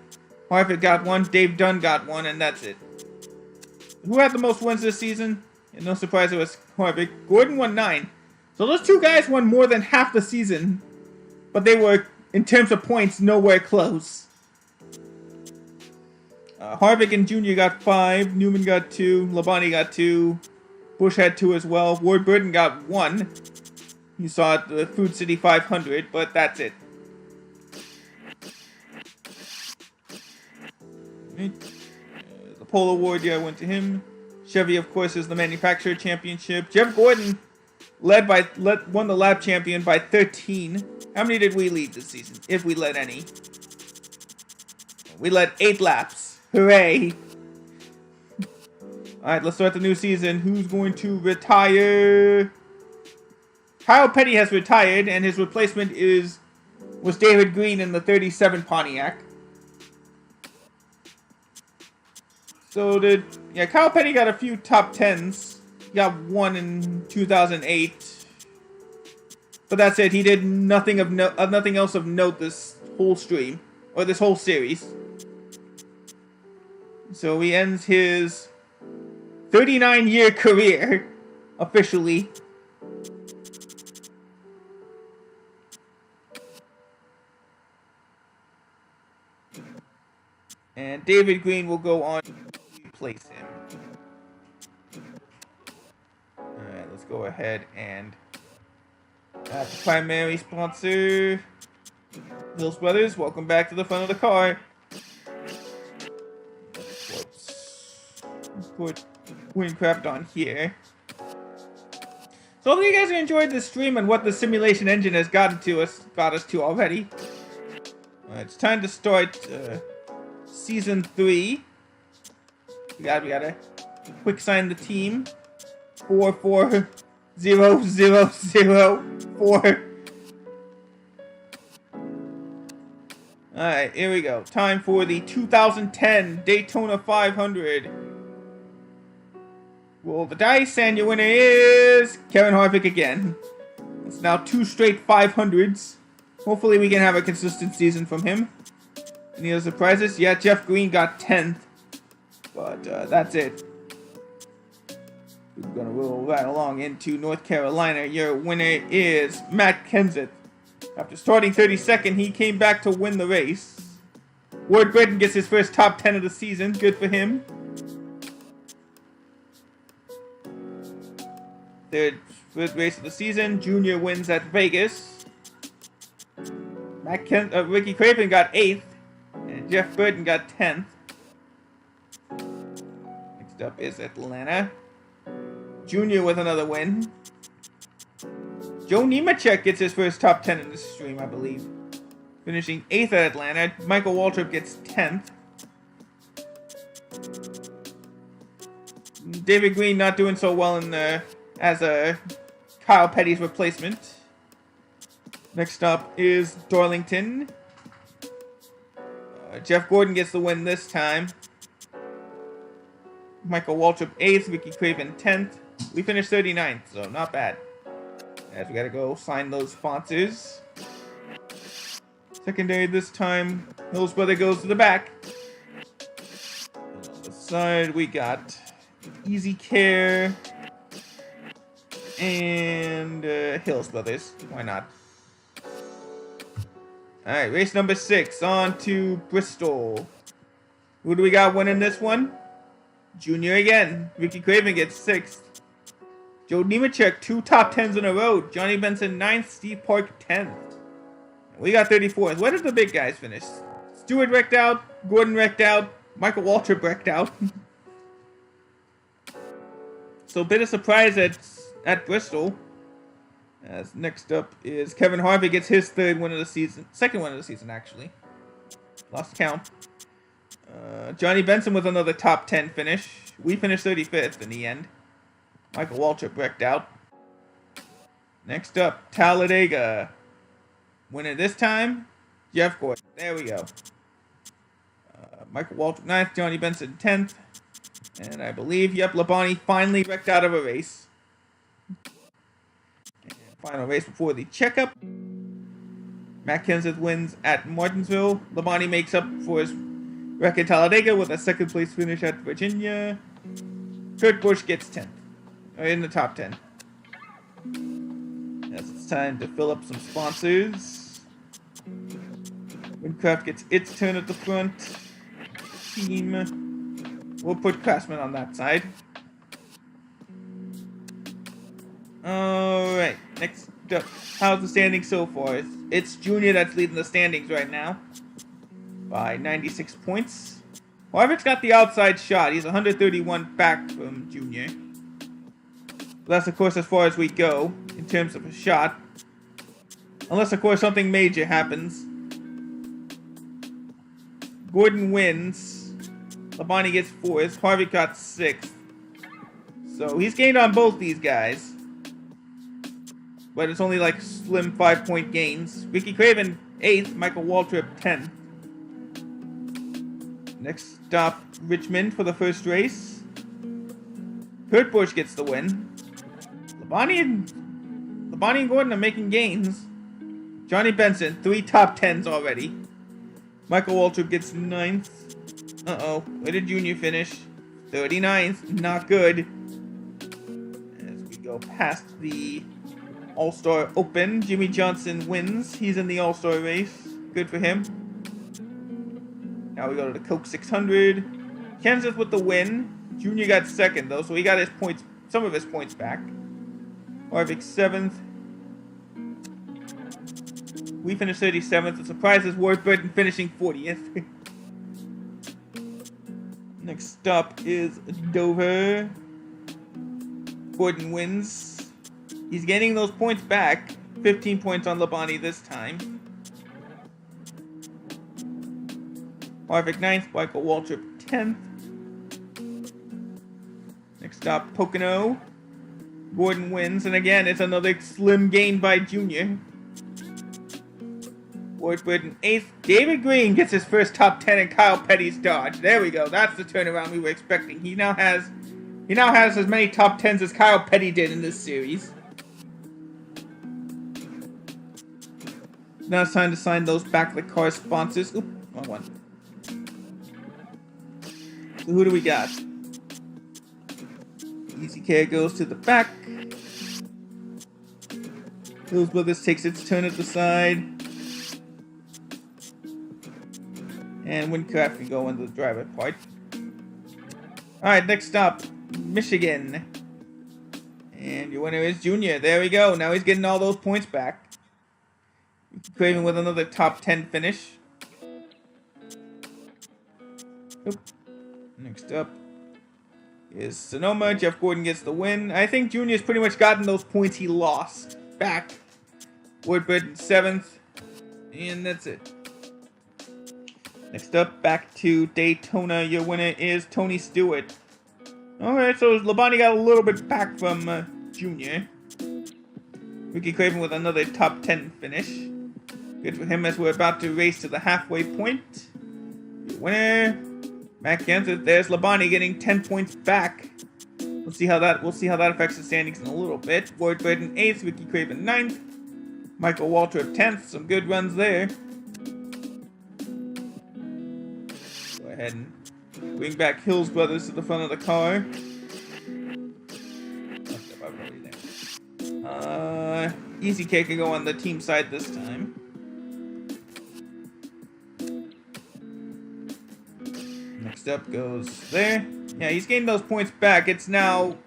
[SPEAKER 1] Harvick got 1. Dave Dunn got 1, and that's it. Who had the most wins this season? And no surprise, it was Harvick. Gordon won 9. So those 2 guys won more than half the season. But they were, in terms of points, nowhere close. Harvick and Junior got 5. Newman got 2. Labonte got 2. Busch had 2 as well. Ward Burton got 1. You saw it at the Food City 500, but that's it. The pole award, yeah, went to him. Chevy, of course, is the manufacturer championship. Jeff Gordon won the lap champion by 13. How many did we lead this season? If we led any. We led 8 laps. Hooray! Alright, let's start the new season. Who's going to retire? Kyle Petty has retired, and his replacement was David Green in the 37 Pontiac. So Kyle Petty got a few top 10s. He got 1 in 2008. But that's it. He did nothing else of note this whole stream, or this whole series. So he ends his 39-year career, officially. And David Green will go on to replace him. Alright, let's go ahead and add the primary sponsor, Mills Brothers. Welcome back to the front of the car. Put Windcraft on here. So hopefully you guys have enjoyed this stream and what the simulation engine has got us to already. It's time to start season 3. We gotta quick sign the team. 440004. Alright, here we go. Time for the 2010 Daytona 500. Roll the dice, and your winner is Kevin Harvick again. It's now 2 straight 500s. Hopefully we can have a consistent season from him. Any other surprises? Yeah, Jeff Green got 10th. But that's it. We're going to roll right along into North Carolina. Your winner is Matt Kenseth. After starting 32nd, he came back to win the race. Ward Burton gets his first top 10 of the season. Good for him. Third race of the season. Junior wins at Vegas. Ricky Craven got 8th. And Jeff Burton got 10th. Next up is Atlanta. Junior with another win. Joe Nemechek gets his first top 10 in this stream, I believe. Finishing 8th at Atlanta. Michael Waltrip gets 10th. David Green not doing so well in as a Kyle Petty's replacement. Next up is Darlington. Jeff Gordon gets the win this time. Michael Waltrip 8th, Ricky Craven 10th. We finished 39th, so not bad. As we gotta go sign those sponsors. Secondary this time, Mills Brother goes to the back. On the side we got Easy Care and Hills Brothers. Why not? Alright, race number 6. On to Bristol. Who do we got winning this one? Junior again. Ricky Craven gets 6th. Joe Nemechek, 2 top 10s in a row. Johnny Benson 9th. Steve Park 10th. We got 34th. Where did the big guys finish? Stewart wrecked out. Gordon wrecked out. Michael Waltrip wrecked out. So a bit of surprise at Bristol. As next up is Kevin Harvick gets his 3rd win of the season. 2nd win of the season, actually. Lost count. Johnny Benson with another top 10 finish. We finished 35th in the end. Michael Waltrip wrecked out. Next up, Talladega. Winner this time, Jeff Gordon. There we go. Michael Waltrip 9th, Johnny Benson 10th. And I believe, yep, Labonte finally wrecked out of a race. Final race before the checkup. Matt Kenseth wins at Martinsville. Labonte makes up for his wreck at Talladega with a 2nd place finish at Virginia. Kurt Busch gets 10th. In the top 10. As it's time to fill up some sponsors. Windcraft gets its turn at the front. Team. We'll put Craftsman on that side. Alright, next up. How's the standings so far? It's Junior that's leading the standings right now by 96 points. Harvick's got the outside shot. He's 131 back from Junior. That's, of course, as far as we go in terms of a shot. Unless, of course, something major happens. Gordon wins. Labonte gets 4th. Harvick got 6th. So he's gained on both these guys. But it's only like slim 5-point gains. Ricky Craven 8th. Michael Waltrip 10th. Next stop, Richmond for the first race. Kurt Busch gets the win. Labonte and Gordon are making gains. Johnny Benson, 3 top 10s already. Michael Waltrip gets 9th. Uh-oh, where did Junior finish? 39th, not good. As we go past the All-Star Open, Jimmy Johnson wins. He's in the All-Star race. Good for him. Now we go to the Coke 600. Kenseth with the win. Junior got 2nd, though, so he got his points, some of his points back. Harvick 7th. We finished 37th. The surprise is Warburton finishing 40th. Next up is Dover. Gordon wins. He's getting those points back. 15 points on Labonte this time. Harvick 9th. Michael Waltrip 10th. Next stop, Pocono. Gordon wins, and again, it's another slim gain by Junior. Warburton 8th. David Green gets his first top 10 in Kyle Petty's Dodge. There we go. That's the turnaround we were expecting. He now has as many top 10s as Kyle Petty did in this series. Now it's time to sign those backlit car sponsors. Oop, wrong one. So who do we got? Easy Care goes to the back. Hills Brothers takes its turn at the side. And Windcraft can go into the driver part. Alright, next stop, Michigan. And your winner is Junior. There we go. Now he's getting all those points back. Craven with another top 10 finish. Oop. Next up is Sonoma. Jeff Gordon gets the win. I think Junior's pretty much gotten those points he lost back. Woodbridge 7th. And that's it. Next up, back to Daytona. Your winner is Tony Stewart. Alright, so Labonte got a little bit back from Junior. Ricky Craven with another top 10 finish. Good for him as we're about to race to the halfway point. Your winner, Matt Genseth. There's Labonte getting 10 points back. We'll see how that affects the standings in a little bit. Ward Burton 8th, Ricky Craven 9th. Michael Waltrip 10th. Some good runs there. Go ahead and bring back Hills Brothers to the front of the car. Easy K can go on the team side this time. Next up goes there. Yeah, he's gained those points back. It's now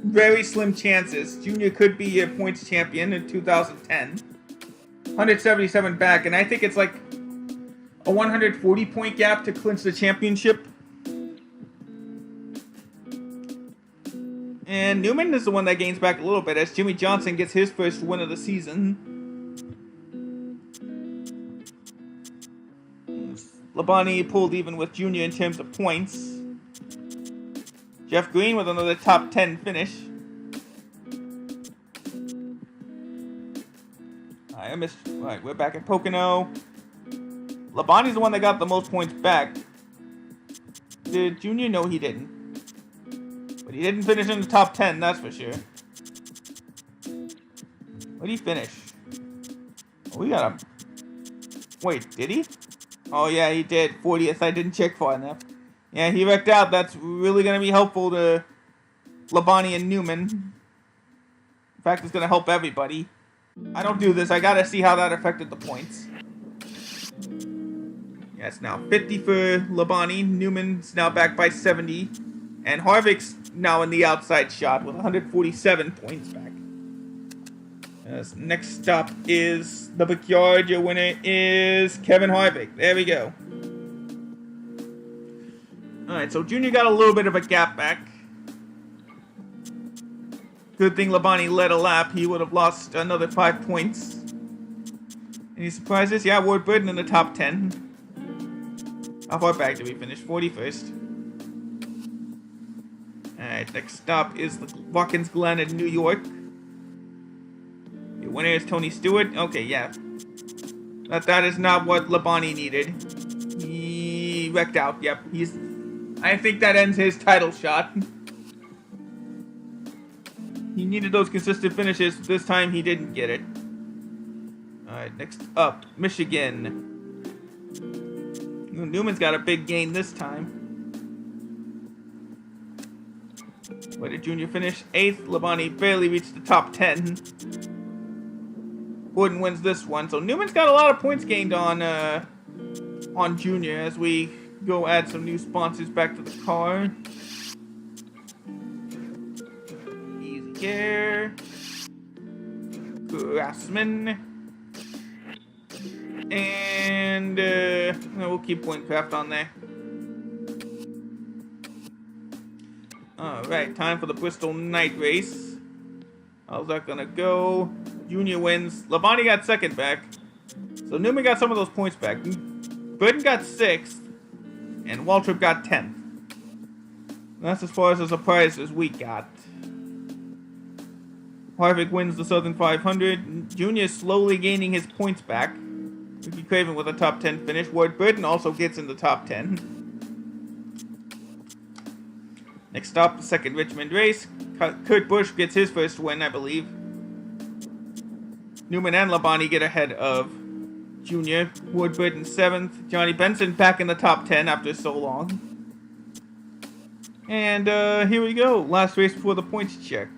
[SPEAKER 1] very slim chances. Junior could be a points champion in 2010. 177 back, and I think it's like a 140 point gap to clinch the championship. And Newman is the one that gains back a little bit as Jimmy Johnson gets his first win of the season. Labonte pulled even with Junior in terms of points. Jeff Green with another top 10 finish. Alright, we're back at Pocono. Labonte's the one that got the most points back. Did Junior? No, he didn't. But he didn't finish in the top 10, that's for sure. What did he finish? Oh, we got him. Wait, did he? Oh, yeah, he did. 40th. I didn't check far enough. Yeah, he wrecked out. That's really going to be helpful to Labonte and Newman. In fact, it's going to help everybody. I don't do this. I got to see how that affected the points. Yeah, it's now 50 for Labonte. Newman's now back by 70. And Harvick's now in the outside shot with 147 points back. Next stop is the Backyard. Your winner is Kevin Harvick. There we go. Alright, so Junior got a little bit of a gap back. Good thing Labonte led a lap. He would have lost another 5 points. Any surprises? Yeah, Ward Burton in the top 10. How far back did we finish? 41st. Alright, next stop is the Watkins Glen in New York. Your winner is Tony Stewart. Okay, yeah. That is not what Labonte needed. He wrecked out. Yep, I think that ends his title shot. He needed those consistent finishes. This time he didn't get it. Alright, next up, Michigan. Newman's got a big gain this time. Where did Junior finish? 8th. Labonte barely reached the top 10. Gordon wins this one. So Newman's got a lot of points gained on Junior as we go add some new sponsors back to the car. Easy Care. Grassman. And we'll keep Windcraft on there. Alright, time for the Bristol night race. How's that gonna go? Junior wins. Labonte got second back. So Newman got some of those points back. Burton got 6th. And Waltrip got 10th. That's as far as the surprises we got. Harvick wins the Southern 500. Junior slowly gaining his points back. Ricky Craven with a top 10 finish. Ward Burton also gets in the top 10. Next stop, the second Richmond race. Kurt Busch gets his first win, I believe. Newman and Labonte get ahead of Junior. Ward Burton 7th. Johnny Benson back in the top 10 after so long. And here we go. Last race before the points check.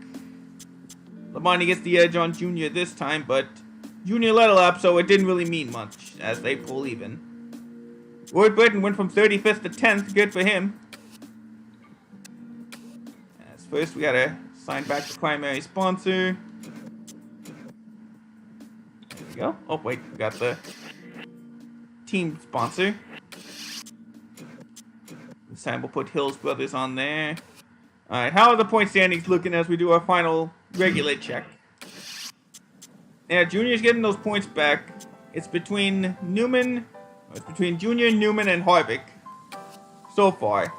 [SPEAKER 1] Labonte gets the edge on Junior this time, but Junior led a lap, so it didn't really mean much as they pull even. Ward Burton went from 35th to 10th. Good for him. First, we gotta sign back the primary sponsor. There we go. Oh, wait, we got the team sponsor. This time we'll put Hills Brothers on there. Alright, how are the point standings looking as we do our final regulate check? Yeah, Junior's getting those points back. It's between Junior, Newman, and Harvick so far.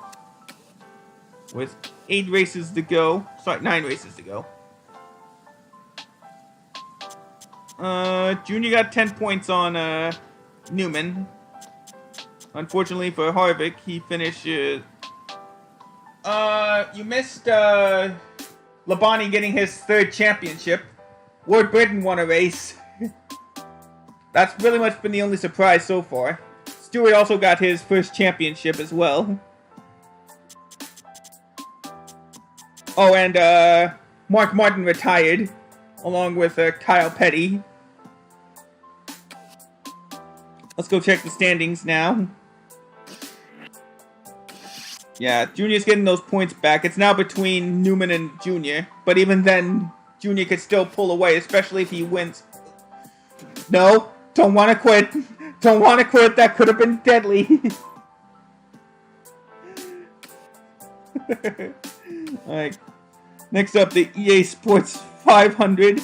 [SPEAKER 1] With 8 races to go. Sorry, 9 races to go. Junior got 10 points on Newman. Unfortunately for Harvick, he finished. You missed Labonte getting his 3rd championship. Ward Britton won a race. That's really much been the only surprise so far. Stewart also got his 1st championship as well. Oh, and Mark Martin retired, along with Kyle Petty. Let's go check the standings now. Yeah, Junior's getting those points back. It's now between Newman and Junior, but even then, Junior could still pull away, especially if he wins. No, don't want to quit. Don't want to quit. That could have been deadly. Alright. Next up, the EA Sports 500.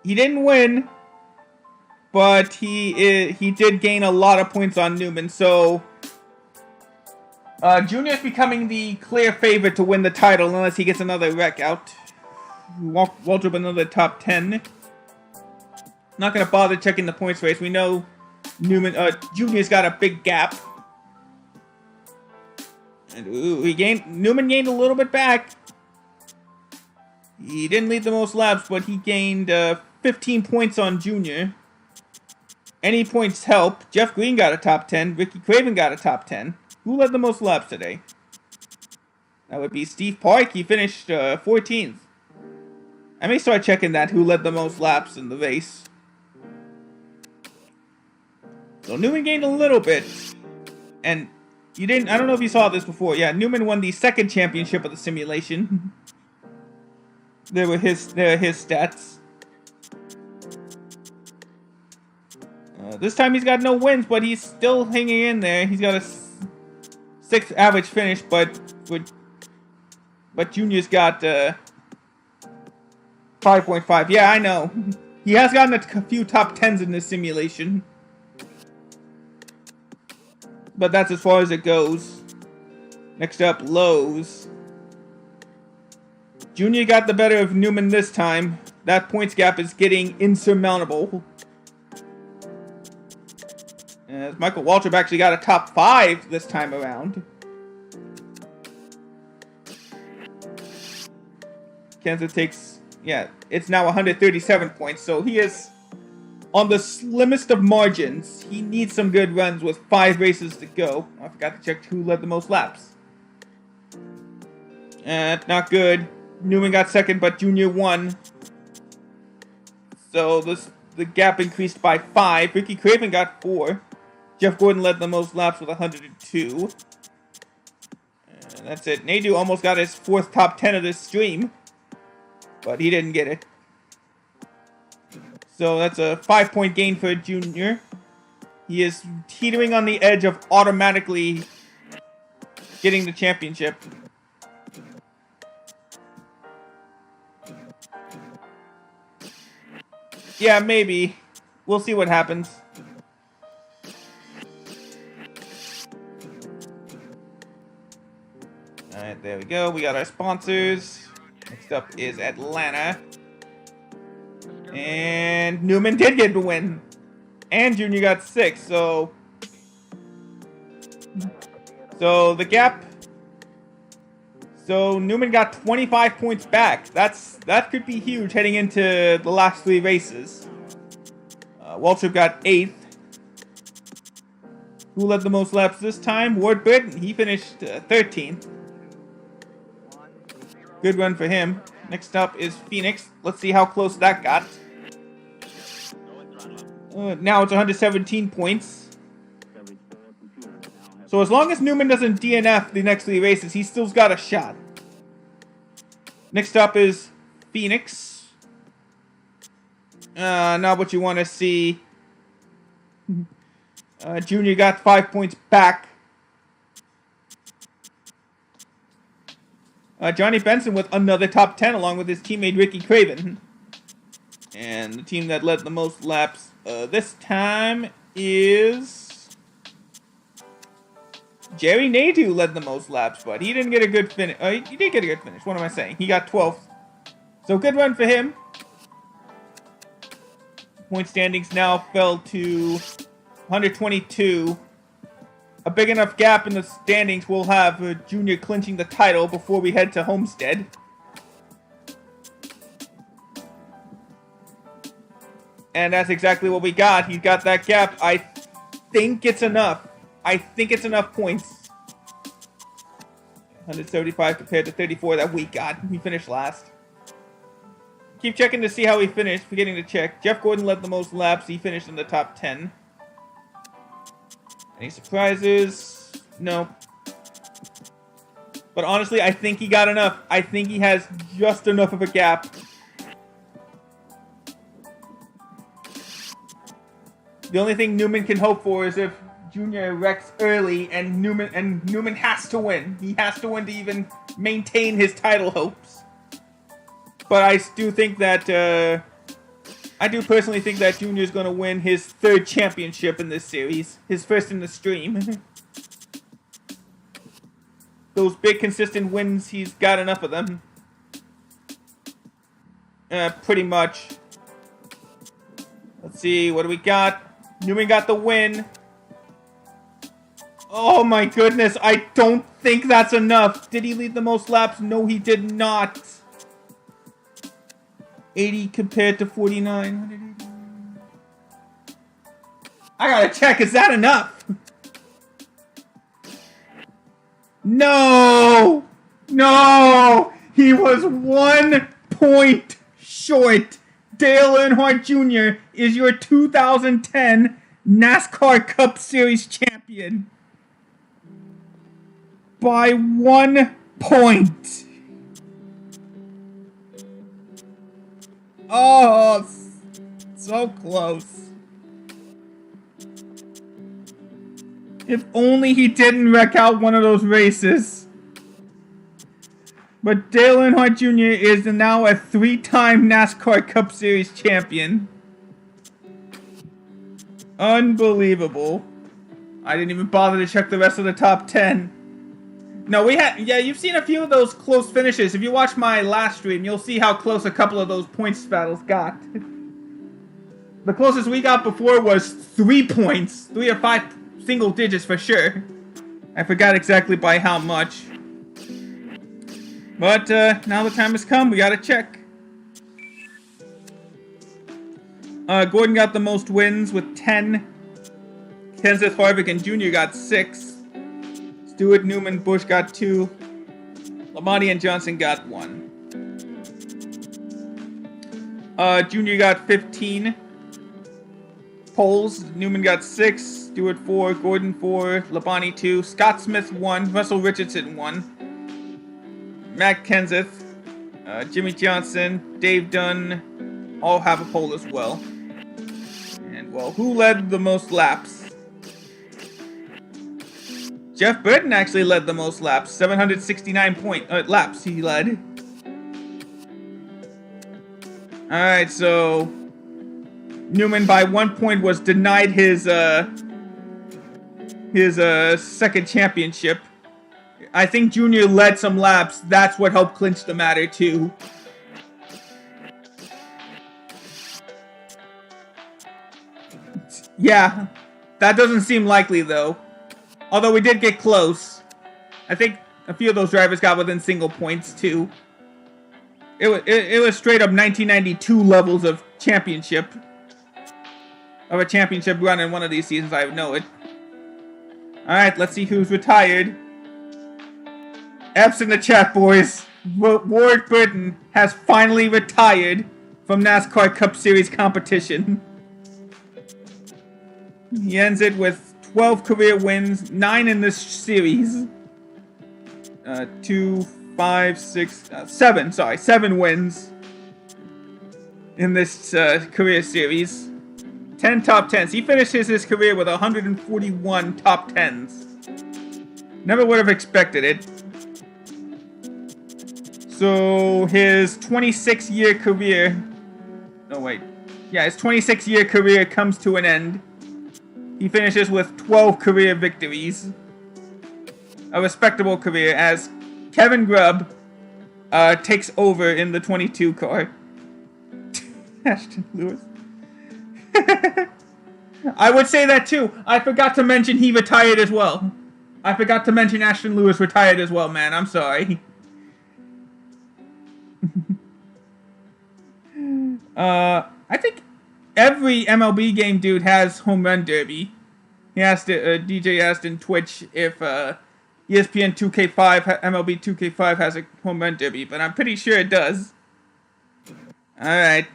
[SPEAKER 1] He didn't win, but he did gain a lot of points on Newman, so Junior's becoming the clear favorite to win the title unless he gets another wreck out. Walter up another top 10. Not gonna bother checking the points race. We know Junior's got a big gap. And Newman gained a little bit back. He didn't lead the most laps, but he gained 15 points on Junior. Any points help. Jeff Green got a top 10. Ricky Craven got a top 10. Who led the most laps today? That would be Steve Park. He finished 14th. I may start checking that, who led the most laps in the race. So Newman gained a little bit. And I don't know if you saw this before. Yeah, Newman won the 2nd championship of the simulation. There were his stats. This time he's got no wins, but he's still hanging in there. He's got a 6th average finish, but Junior's got 5.5. Yeah, I know. He has gotten a few top 10s in this simulation. But that's as far as it goes. Next up, Lowe's. Junior got the better of Newman this time. That points gap is getting insurmountable. As Michael Waltrip actually got a top 5 this time around. Kansas takes, it's now 137 points, so he is on the slimmest of margins. He needs some good runs with 5 races to go. I forgot to check who led the most laps. Not good. Newman got 2nd, but Junior won. So the gap increased by 5. Ricky Craven got 4. Jeff Gordon led the most laps with 102. And that's it. Nadu almost got his 4th top 10 of this stream, but he didn't get it. So that's a 5-point gain for Junior. He is teetering on the edge of automatically getting the championship. Yeah, maybe. We'll see what happens. Alright, there we go. We got our sponsors. Next up is Atlanta. And Newman did get the win. And Junior got 6, so the gap. So Newman got 25 points back. That could be huge heading into the last 3 races. Waltrip got 8th. Who led the most laps this time? Ward Britton. He finished 13th. Good run for him. Next up is Phoenix. Let's see how close that got. Now it's 117 points. So as long as Newman doesn't DNF the next 3 races, he still's got a shot. Next up is Phoenix. Not what you want to see. Junior got 5 points back. Johnny Benson with another top 10 along with his teammate Ricky Craven. And the team that led the most laps this time is Jerry Nadeau led the most laps, but he didn't get a good finish. He did get a good finish. What am I saying? He got 12th. So good run for him. Point standings now fell to 122. A big enough gap in the standings will have Junior clinching the title before we head to Homestead. And that's exactly what we got. He's got that gap. I think it's enough. I think it's enough points. 175 compared to 34 that we got. We finished last. Keep checking to see how he finished. Forgetting to check. Jeff Gordon led the most laps. He finished in the top 10. Any surprises? No. But honestly, I think he got enough. I think he has just enough of a gap. The only thing Newman can hope for is if Junior wrecks early and Newman has to win. He has to win to even maintain his title hopes. But I do think that I do personally think that Junior is going to win his third championship in this series, his first in the stream. Those big consistent wins, he's got enough of them. Pretty much. Let's see, what do we got? Newman got the win. Oh my goodness, I don't think that's enough. Did he lead the most laps? No, he did not. 80 compared to 49. I gotta check, is that enough? No! No! He was 1 point short. Dale Earnhardt Jr. is your 2010 NASCAR Cup Series champion. By 1 point. Oh, so close. If only he didn't wreck out one of those races. But Dale Earnhardt Jr. is now a 3-time NASCAR Cup Series champion. Unbelievable. I didn't even bother to check the rest of the top 10. No, yeah, you've seen a few of those close finishes. If you watch my last stream, you'll see how close a couple of those points battles got. The closest we got before was 3 points. 3 or 5 single digits for sure. I forgot exactly by how much. But now the time has come. We gotta check. Gordon got the most wins with 10. Kenseth, Harvick, and Jr. got 6. Stewart, Newman, Busch got 2. Lamont and Johnson got 1. Jr. got 15 poles. Newman got 6. Stewart 4. Gordon 4. Labonte 2. Scott Smith 1. Russell Richardson 1. Matt Kenseth, Jimmy Johnson, Dave Dunn, all have a pole as well. And, well, who led the most laps? Jeff Burton actually led the most laps. 769 laps he led. Alright, so Newman by 1 point was denied his second championship. I think Junior led some laps. That's what helped clinch the matter, too. Yeah, that doesn't seem likely, though. Although we did get close. I think a few of those drivers got within single points, too. It was straight up 1992 levels of championship. Of a championship run in one of these seasons, I know it. Alright, let's see who's retired. F's in the chat, boys. Ward Burton has finally retired from NASCAR Cup Series competition. He ends it with 12 career wins, 9 in this series. 7 wins in this career series. 10 top 10s. He finishes his career with 141 top 10s. Never would have expected it. So his 26-year career. No, wait. Yeah, his 26-year career comes to an end. He finishes with 12 career victories. A respectable career as Kevin Grubb takes over in the 22 car. Ashton Lewis. I would say that too. I forgot to mention he retired as well. I forgot to mention Ashton Lewis retired as well, man. I'm sorry. I think every MLB game dude has home run derby. He asked DJ asked in Twitch if ESPN 2K5 MLB 2K5 has a home run derby, but I'm pretty sure it does. All right.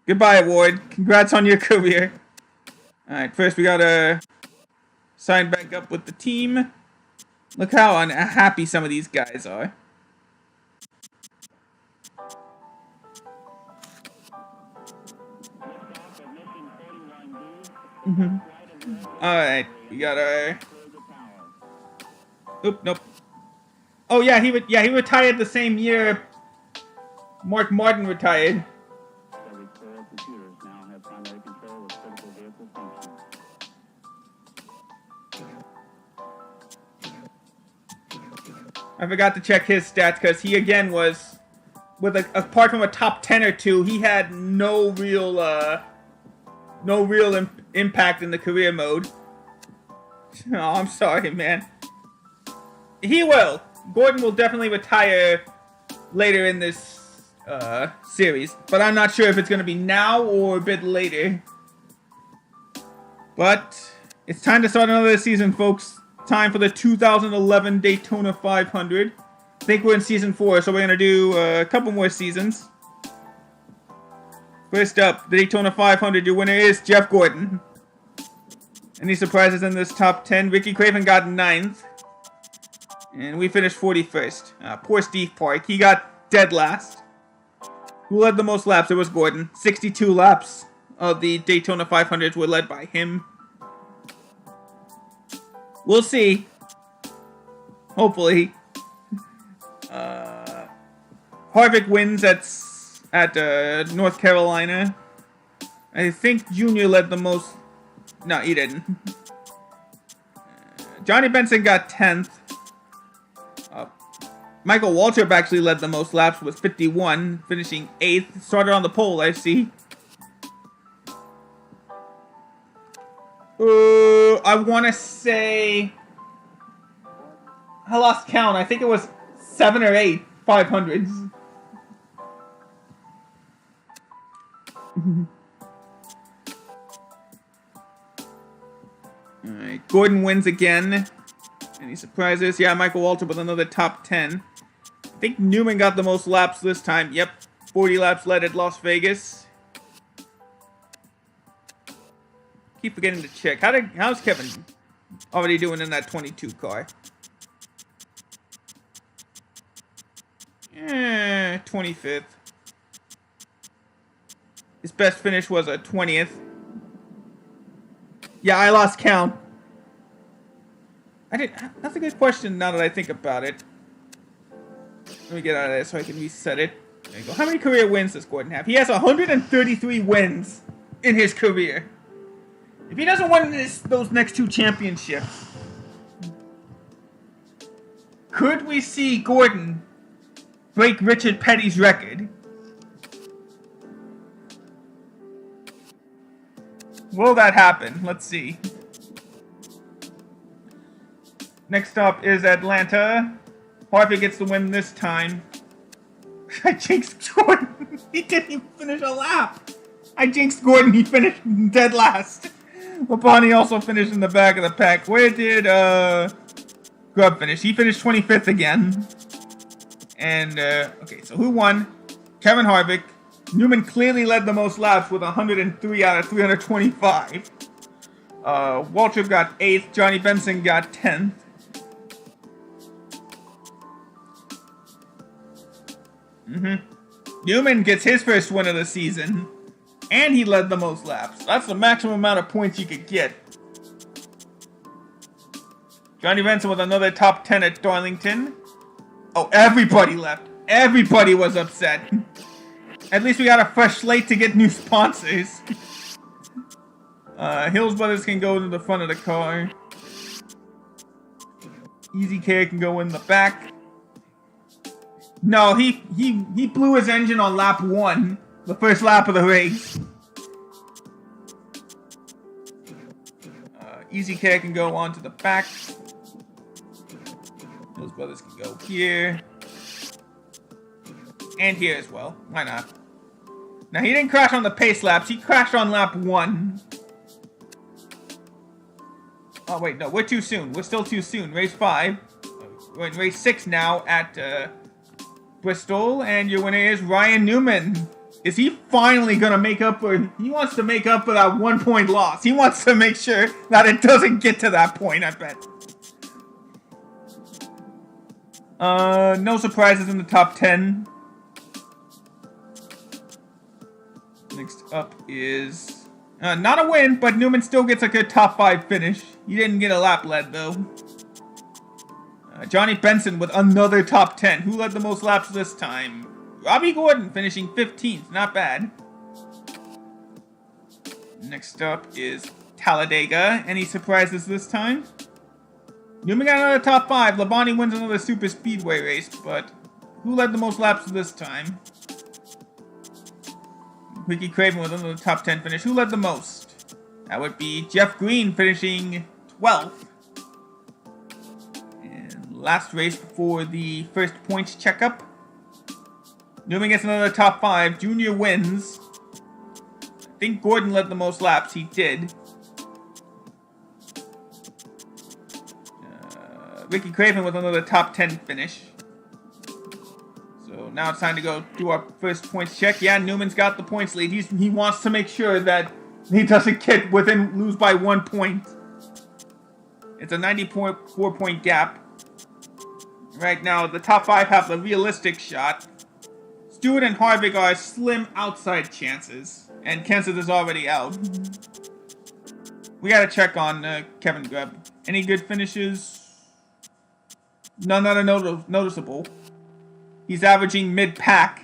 [SPEAKER 1] Goodbye, Ward. Congrats on your career. All right. First, we gotta sign back up with the team. Look how unhappy some of these guys are. Alright, we got our... Oop, nope. Oh yeah, he retired the same year Mark Martin retired. I forgot to check his stats because he again was, with apart from a top 10 or two, he had no real impact in the career mode. Oh, I'm sorry, man. He will. Gordon will definitely retire later in this series, but I'm not sure if it's going to be now or a bit later. But it's time to start another season, folks. Time for the 2011 Daytona 500. I think we're in season 4, so we're going to do a couple more seasons. First up, the Daytona 500. Your winner is Jeff Gordon. Any surprises in this top 10? Ricky Craven got 9th. And we finished 41st. Poor Steve Park. He got dead last. Who led the most laps? It was Gordon. 62 laps of the Daytona 500s were led by him. We'll see. Hopefully. Harvick wins at North Carolina. I think Junior led the most. No, he didn't. Johnny Benson got 10th. Michael Waltrip actually led the most laps with 51, finishing 8th. Started on the pole, I see. I want to say... I lost count. I think it was 7 or 8 500s. Alright, Gordon wins again. Any surprises? Yeah, Michael Waltrip with another top 10. I think Newman got the most laps this time. Yep, 40 laps led at Las Vegas. Keep forgetting to check. How's Kevin already doing in that 22 car? 25th. His best finish was a 20th. Yeah, I lost count. That's a good question now that I think about it. Let me get out of there so I can reset it. There you go. How many career wins does Gordon have? He has 133 wins in his career. If he doesn't win those next 2 championships, could we see Gordon break Richard Petty's record? Will that happen? Let's see. Next up is Atlanta. Harvey gets the win this time. I jinxed Gordon. He didn't even finish a lap. I jinxed Gordon. He finished dead last. Lapani also finished in the back of the pack. Where did Grubb finish? He finished 25th again. And, okay, so who won? Kevin Harvick. Newman clearly led the most laps with 103 out of 325. Waltrip got 8th. Johnny Benson got 10th. Newman gets his first win of the season. And he led the most laps. That's the maximum amount of points you could get. Johnny Benson with another top 10 at Darlington. Oh, everybody left. Everybody was upset. At least we got a fresh slate to get new sponsors. Hills Brothers can go into the front of the car. Easy Care can go in the back. No, he blew his engine on lap 1. The first lap of the race. Easy Care can go on to the back. Those brothers can go here. And here as well. Why not? Now, he didn't crash on the pace laps. He crashed on lap 1. Oh, wait, no. We're too soon. We're still too soon. Race 5. We're in race 6 now at Bristol. And your winner is Ryan Newman. Is he finally going to make up for... He wants to make up for that 1-point loss. He wants to make sure that it doesn't get to that point, I bet. No surprises in the top 10. Next up is... not a win, but Newman still gets a good top 5 finish. He didn't get a lap led, though. Johnny Benson with another top 10. Who led the most laps this time? Robbie Gordon finishing 15th. Not bad. Next up is Talladega. Any surprises this time? Newman got another top 5. Labonte wins another super speedway race, but who led the most laps this time? Ricky Craven with another top 10 finish. Who led the most? That would be Jeff Green finishing 12th. And last race before the first points checkup. Newman gets another top 5. Junior wins. I think Gordon led the most laps. He did. Ricky Craven with another top 10 finish. So now it's time to go do our first points check. Yeah, Newman's got the points lead. He wants to make sure that he doesn't get lose by 1 point. It's a 94-point gap. Right now, the top 5 have the realistic shot. Stewart and Harvick are slim outside chances. And Kenseth is already out. We gotta check on Kevin Grubb. Any good finishes? None that are noticeable. He's averaging mid-pack.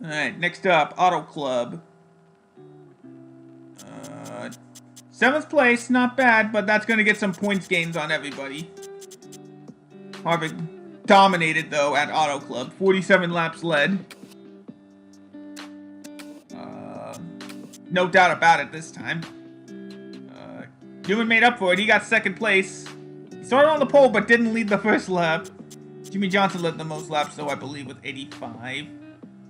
[SPEAKER 1] Alright, next up, Auto Club. 7th place, not bad, but that's going to get some points gains on everybody. Harvick dominated, though, at Auto Club. 47 laps led. No doubt about it this time. Newman made up for it. He got 2nd place. He started on the pole, but didn't lead the first lap. Jimmy Johnson led the most laps, though, I believe, with 85.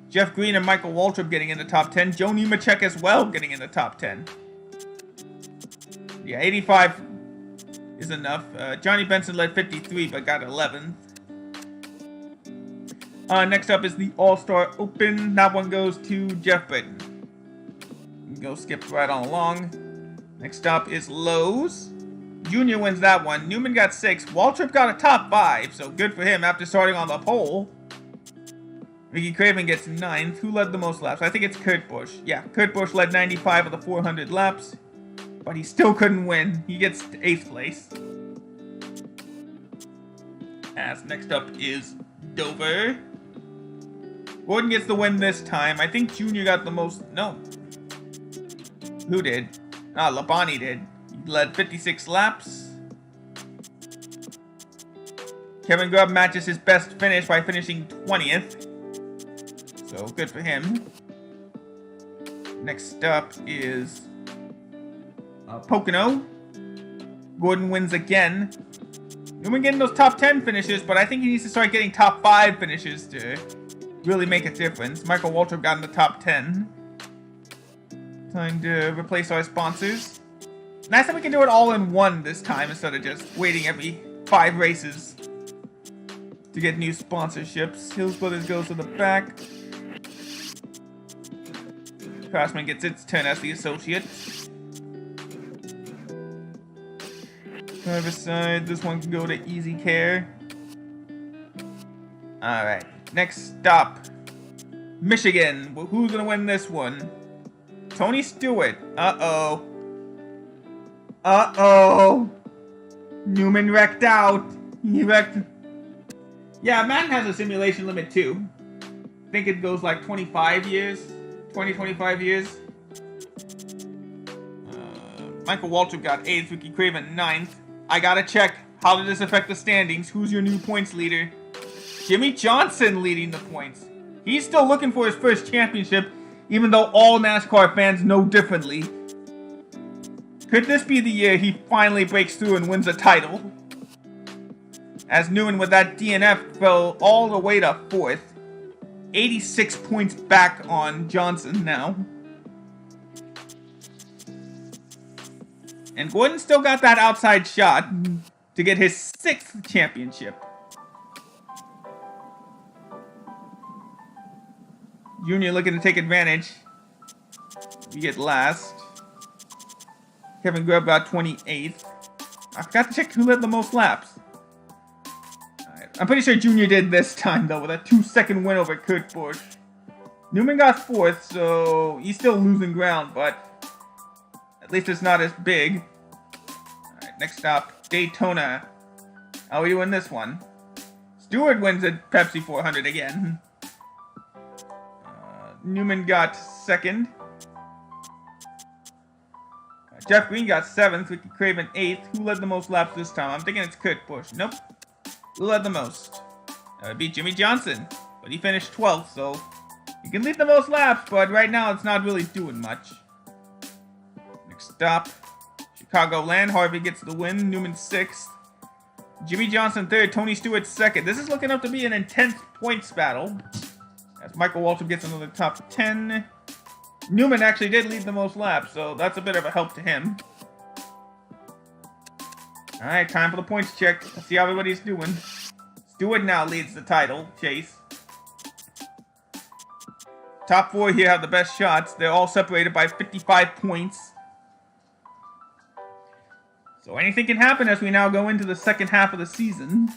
[SPEAKER 1] Jeff Green and Michael Waltrip getting in the top 10. Joe Nemechek as well getting in the top 10. Yeah, 85 is enough. Johnny Benson led 53, but got 11th. Next up is the All-Star Open. That one goes to Jeff Britton. Go skip right on along. Next up is Lowe's. Junior wins that one. Newman got 6. Waltrip got a top 5, so good for him after starting on the pole. Ricky Craven gets 9th. Who led the most laps? I think it's Kurt Busch. Yeah, Kurt Busch led 95 of the 400 laps, but he still couldn't win. He gets 8th place. As next up is Dover. Gordon gets the win this time. I think Junior got the most... No. Who did? Labonte did. He led 56 laps. Kevin Grubb matches his best finish by finishing 20th. So, good for him. Next up is Pocono. Gordon wins again. Newman getting those top 10 finishes, but I think he needs to start getting top 5 finishes to really make a difference. Michael Waltrip got in the top 10. Time to replace our sponsors. Nice that we can do it all in one this time instead of just waiting every 5 races to get new sponsorships. Hills Brothers goes to the back. Craftsman gets its turn as the associate. Driver's side, this one can go to Easy Care. Alright, next stop. Michigan. Well, who's gonna win this one? Tony Stewart. Uh-oh. Uh-oh. Newman wrecked out. He wrecked. Yeah, Madden has a simulation limit too. I think it goes like 25 years. 25 years. Michael Waltrip got 8th. Ricky Craven 9th. I gotta check. How did this affect the standings? Who's your new points leader? Jimmy Johnson leading the points. He's still looking for his first championship, even though all NASCAR fans know differently. Could this be the year he finally breaks through and wins a title? As Newman with that DNF fell all the way to 4th. 86 points back on Johnson now. And Gordon still got that outside shot to get his 6th championship. Junior looking to take advantage. You get last. Kevin Grubb got 28th. I forgot to check who led the most laps. Right. I'm pretty sure Junior did this time, though, with a 2-second win over Kurt Busch. Newman got 4th, so he's still losing ground, but at least it's not as big. Alright, next up, Daytona. How are you in this one? Stewart wins at Pepsi 400 again. Newman got 2nd. Jeff Green got 7th. Ricky Craven 8th. Who led the most laps this time? I'm thinking it's Kurt Busch. Nope. Who led the most? That would be Jimmy Johnson. But he finished 12th, so he can lead the most laps, but right now it's not really doing much. Next up, Chicagoland. Harvey gets the win. Newman 6th. Jimmy Johnson 3rd. Tony Stewart 2nd. This is looking up to be an intense points battle. As Michael Waltrip gets another top 10. Newman actually did lead the most laps, so that's a bit of a help to him. Alright, time for the points check. Let's see how everybody's doing. Stewart now leads the title chase. Top 4 here have the best shots. They're all separated by 55 points. So anything can happen as we now go into the second half of the season.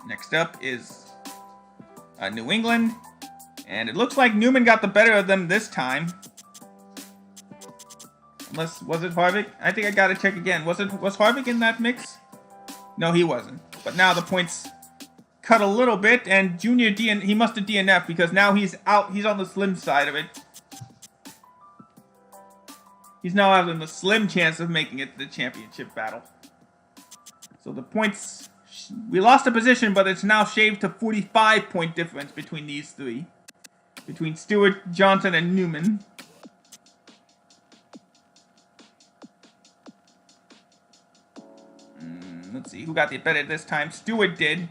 [SPEAKER 1] Next up is New England. And it looks like Newman got the better of them this time. Unless, was it Harvick? I think I gotta check again. Was Harvick in that mix? No, he wasn't. But now the points cut a little bit, and Junior he must have DNF'd because now he's out. He's on the slim side of it. He's now having a slim chance of making it to the championship battle. So the points, we lost a position, but it's now shaved to 45-point difference between these three. Between Stewart, Johnson, and Newman. Let's see, who got the better this time? Stewart did.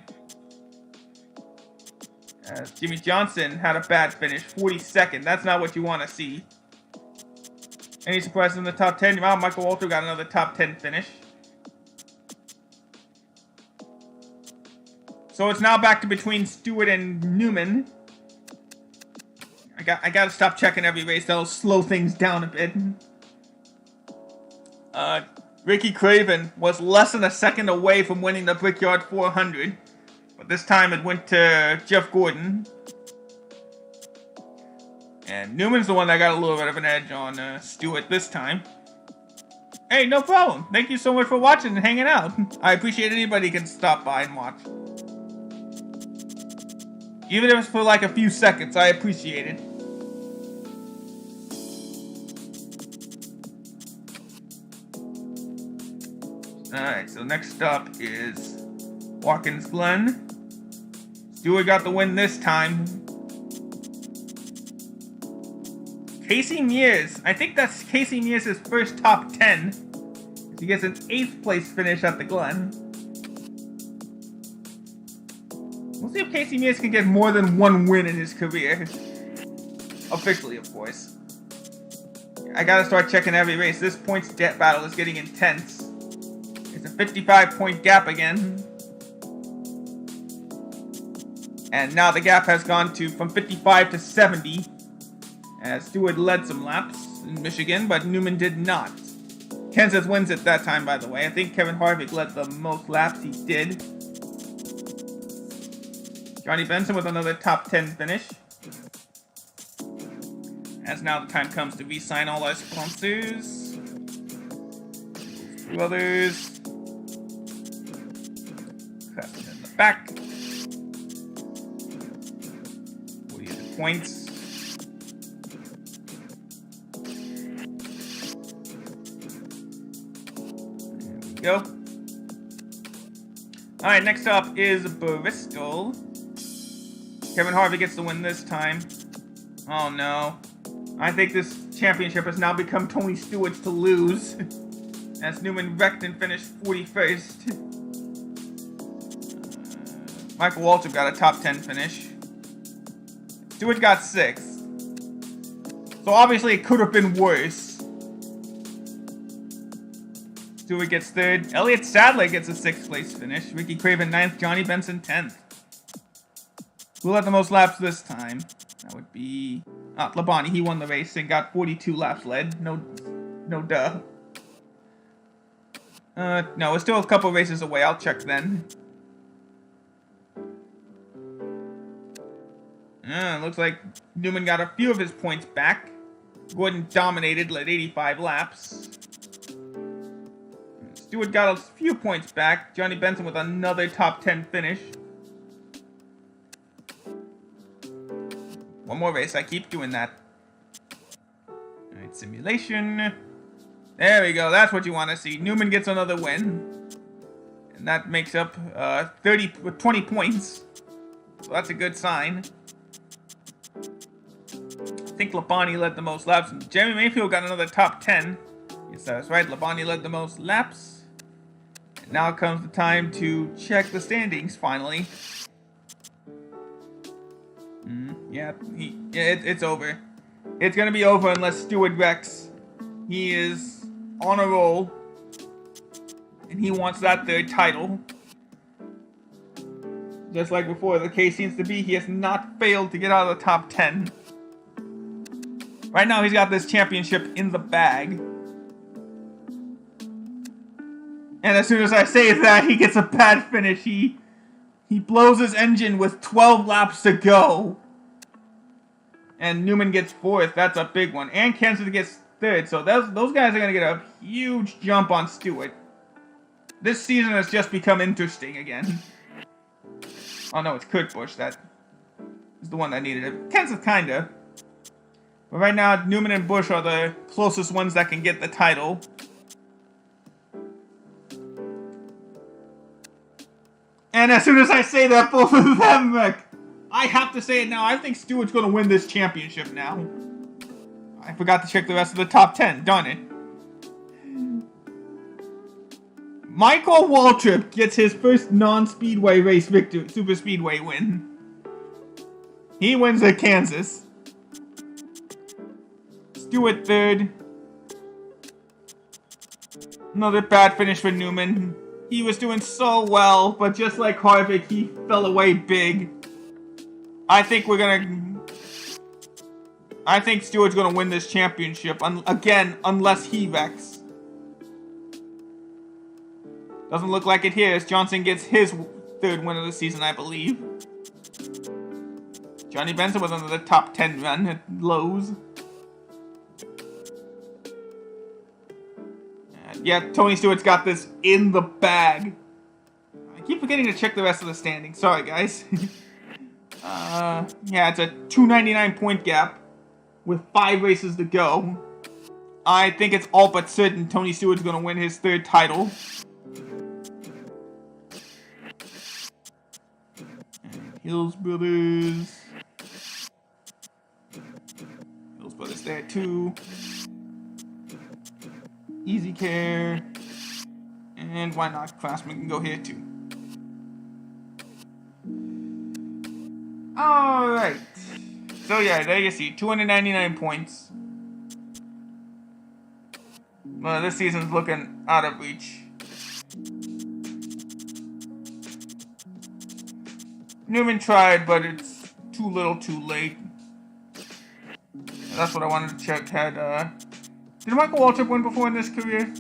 [SPEAKER 1] Jimmy Johnson had a bad finish, 42nd. That's not what you want to see. Any surprises in the top 10? Wow, Michael Waltrip got another top 10 finish. So it's now back to between Stewart and Newman. I gotta stop checking every race. That'll slow things down a bit. Ricky Craven was less than a second away from winning the Brickyard 400. But this time it went to Jeff Gordon. And Newman's the one that got a little bit of an edge on Stewart this time. Hey, no problem. Thank you so much for watching and hanging out. I appreciate anybody who can stop by and watch. Even if it's for like a few seconds, I appreciate it. Alright, so next up is Watkins Glen. Stewart got the win this time. Casey Mears. I think that's Casey Mears' first top 10. He gets an 8th place finish at the Glen. We'll see if Casey Mears can get more than one win in his career. Officially, of course. I gotta start checking every race. This points battle is getting intense. It's a 55-point gap again. And now the gap has gone from 55 to 70. As Stewart led some laps in Michigan, but Newman did not. Kansas wins it that time, by the way. I think Kevin Harvick led the most laps. He did. Johnny Benson with another top 10 finish. As now the time comes to re-sign all our sponsors. Two others. Crafton in the back. 48 points. There we go. Alright, next up is Bristol. Kevin Harvick gets the win this time. Oh no. I think this championship has now become Tony Stewart's to lose. As Newman wrecked and finished 41st. Michael Waltrip got a top 10 finish. Stewart got 6th. So obviously it could have been worse. Stewart gets 3rd. Elliott Sadler gets a 6th place finish. Ricky Craven 9th. Johnny Benson 10th. Who led the most laps this time? That would be... Labonte. He won the race and got 42 laps led. No duh. No, we're still a couple races away. I'll check then. Looks like Newman got a few of his points back. Gordon dominated, led 85 laps. Stewart got a few points back. Johnny Benson with another top 10 finish. One more race. I keep doing that. Alright, simulation. There we go. That's what you want to see. Newman gets another win. And that makes up 20 points. So that's a good sign. I think Labonte led the most laps. Jeremy Mayfield got another top 10. Yes, that's right. Labonte led the most laps. And now comes the time to check the standings, finally. It's over. It's going to be over unless Stewart wrecks. He is on a roll. And he wants that 3rd title. Just like before, the case seems to be he has not failed to get out of the top 10. Right now, he's got this championship in the bag. And as soon as I say that, he gets a bad finish. He blows his engine with 12 laps to go. And Newman gets 4th. That's a big one. And Kansas gets 3rd. So those guys are going to get a huge jump on Stewart. This season has just become interesting again. Oh no, it's Kurt Busch. That is the one that needed it. Kansas kinda. But right now, Newman and Busch are the closest ones that can get the title. And as soon as I say that, both of them, I have to say it now. I think Stewart's going to win this championship now. I forgot to check the rest of the top 10. Darn it. Michael Waltrip gets his first non-Speedway race victory, Super Speedway win. He wins at Kansas. Stewart 3rd. Another bad finish for Newman. He was doing so well, but just like Harvick, he fell away big. I think Stewart's gonna win this championship again, unless he wrecks. Doesn't look like it here as Johnson gets his 3rd win of the season, I believe. Johnny Benson with another top 10 run at Lowe's. Yeah, Tony Stewart's got this in the bag. I keep forgetting to check the rest of the standings. Sorry, guys. Yeah, it's a 299 point gap with 5 races to go. I think it's all but certain Tony Stewart's going to win his 3rd title. And Hills Brothers. Hills Brothers there too. Easy Care. And why not? Classman can go here too. Alright. So yeah, there you see. 299 points. Well, this season's looking out of reach. Newman tried, but it's too little too late. That's what I wanted to check. Did Michael Waltrip win before in this career?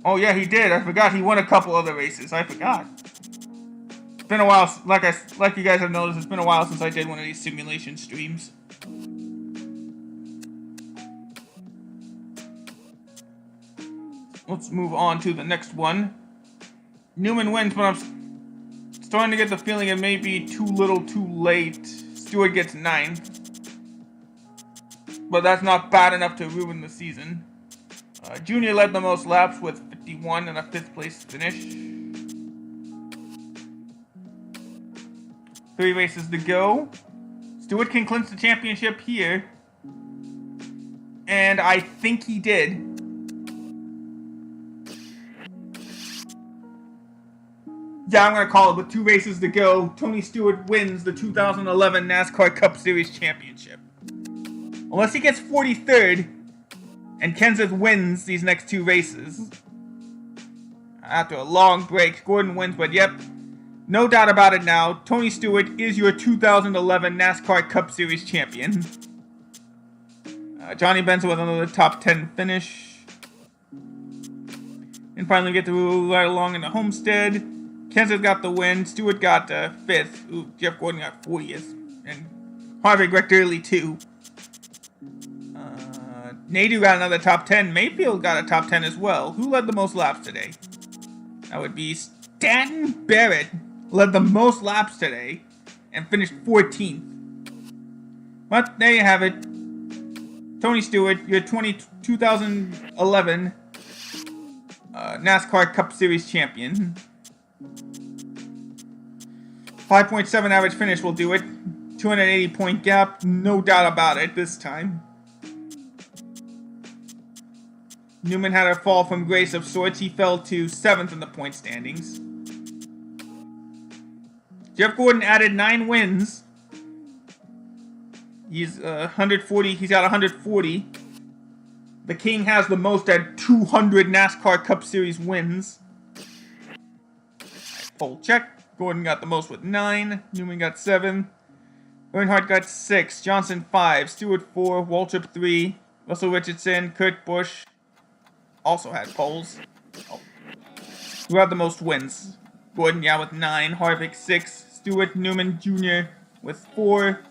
[SPEAKER 1] Oh yeah, he did. I forgot he won a couple other races. I forgot. It's been a while. Like you guys have noticed, it's been a while since I did one of these simulation streams. let's move on to the next one. Newman wins, but I'm starting to get the feeling it may be too little too late. Stewart gets 9. But that's not bad enough to ruin the season. Junior led the most laps with 51 and a 5th place finish. 3 races to go. Stewart can clinch the championship here. And I think he did. Yeah, I'm going to call it with 2 races to go. Tony Stewart wins the 2011 NASCAR Cup Series Championship. Unless he gets 43rd and Kenseth wins these next 2 races. After a long break, Gordon wins, but yep, no doubt about it now. Tony Stewart is your 2011 NASCAR Cup Series champion. Johnny Benson with another top 10 finish. And finally get to ride along in the Homestead. Kenseth got the win. Stewart got 5th. Ooh, Jeff Gordon got 40th. And Harvick wrecked early too. Nadeau got another top 10. Mayfield got a top 10 as well. Who led the most laps today? That would be Stanton Barrett. Led the most laps today and finished 14th. But there you have it. Tony Stewart, your 2011 NASCAR Cup Series champion. 5.7 average finish will do it. 280 point gap, no doubt about it this time. Newman had a fall from grace of sorts. He fell to 7th in the point standings. Jeff Gordon added 9 wins. He's 140. He's got 140. The King has the most at 200 NASCAR Cup Series wins. Full check. Gordon got the most with 9. Newman got 7. Earnhardt got 6. Johnson 5. Stewart 4. Waltrip 3. Russell Richardson, Kurt Busch also had poles. Oh. Who had the most wins? Gordon, yeah, with 9. Harvick 6. Stewart, Newman Jr. with 4.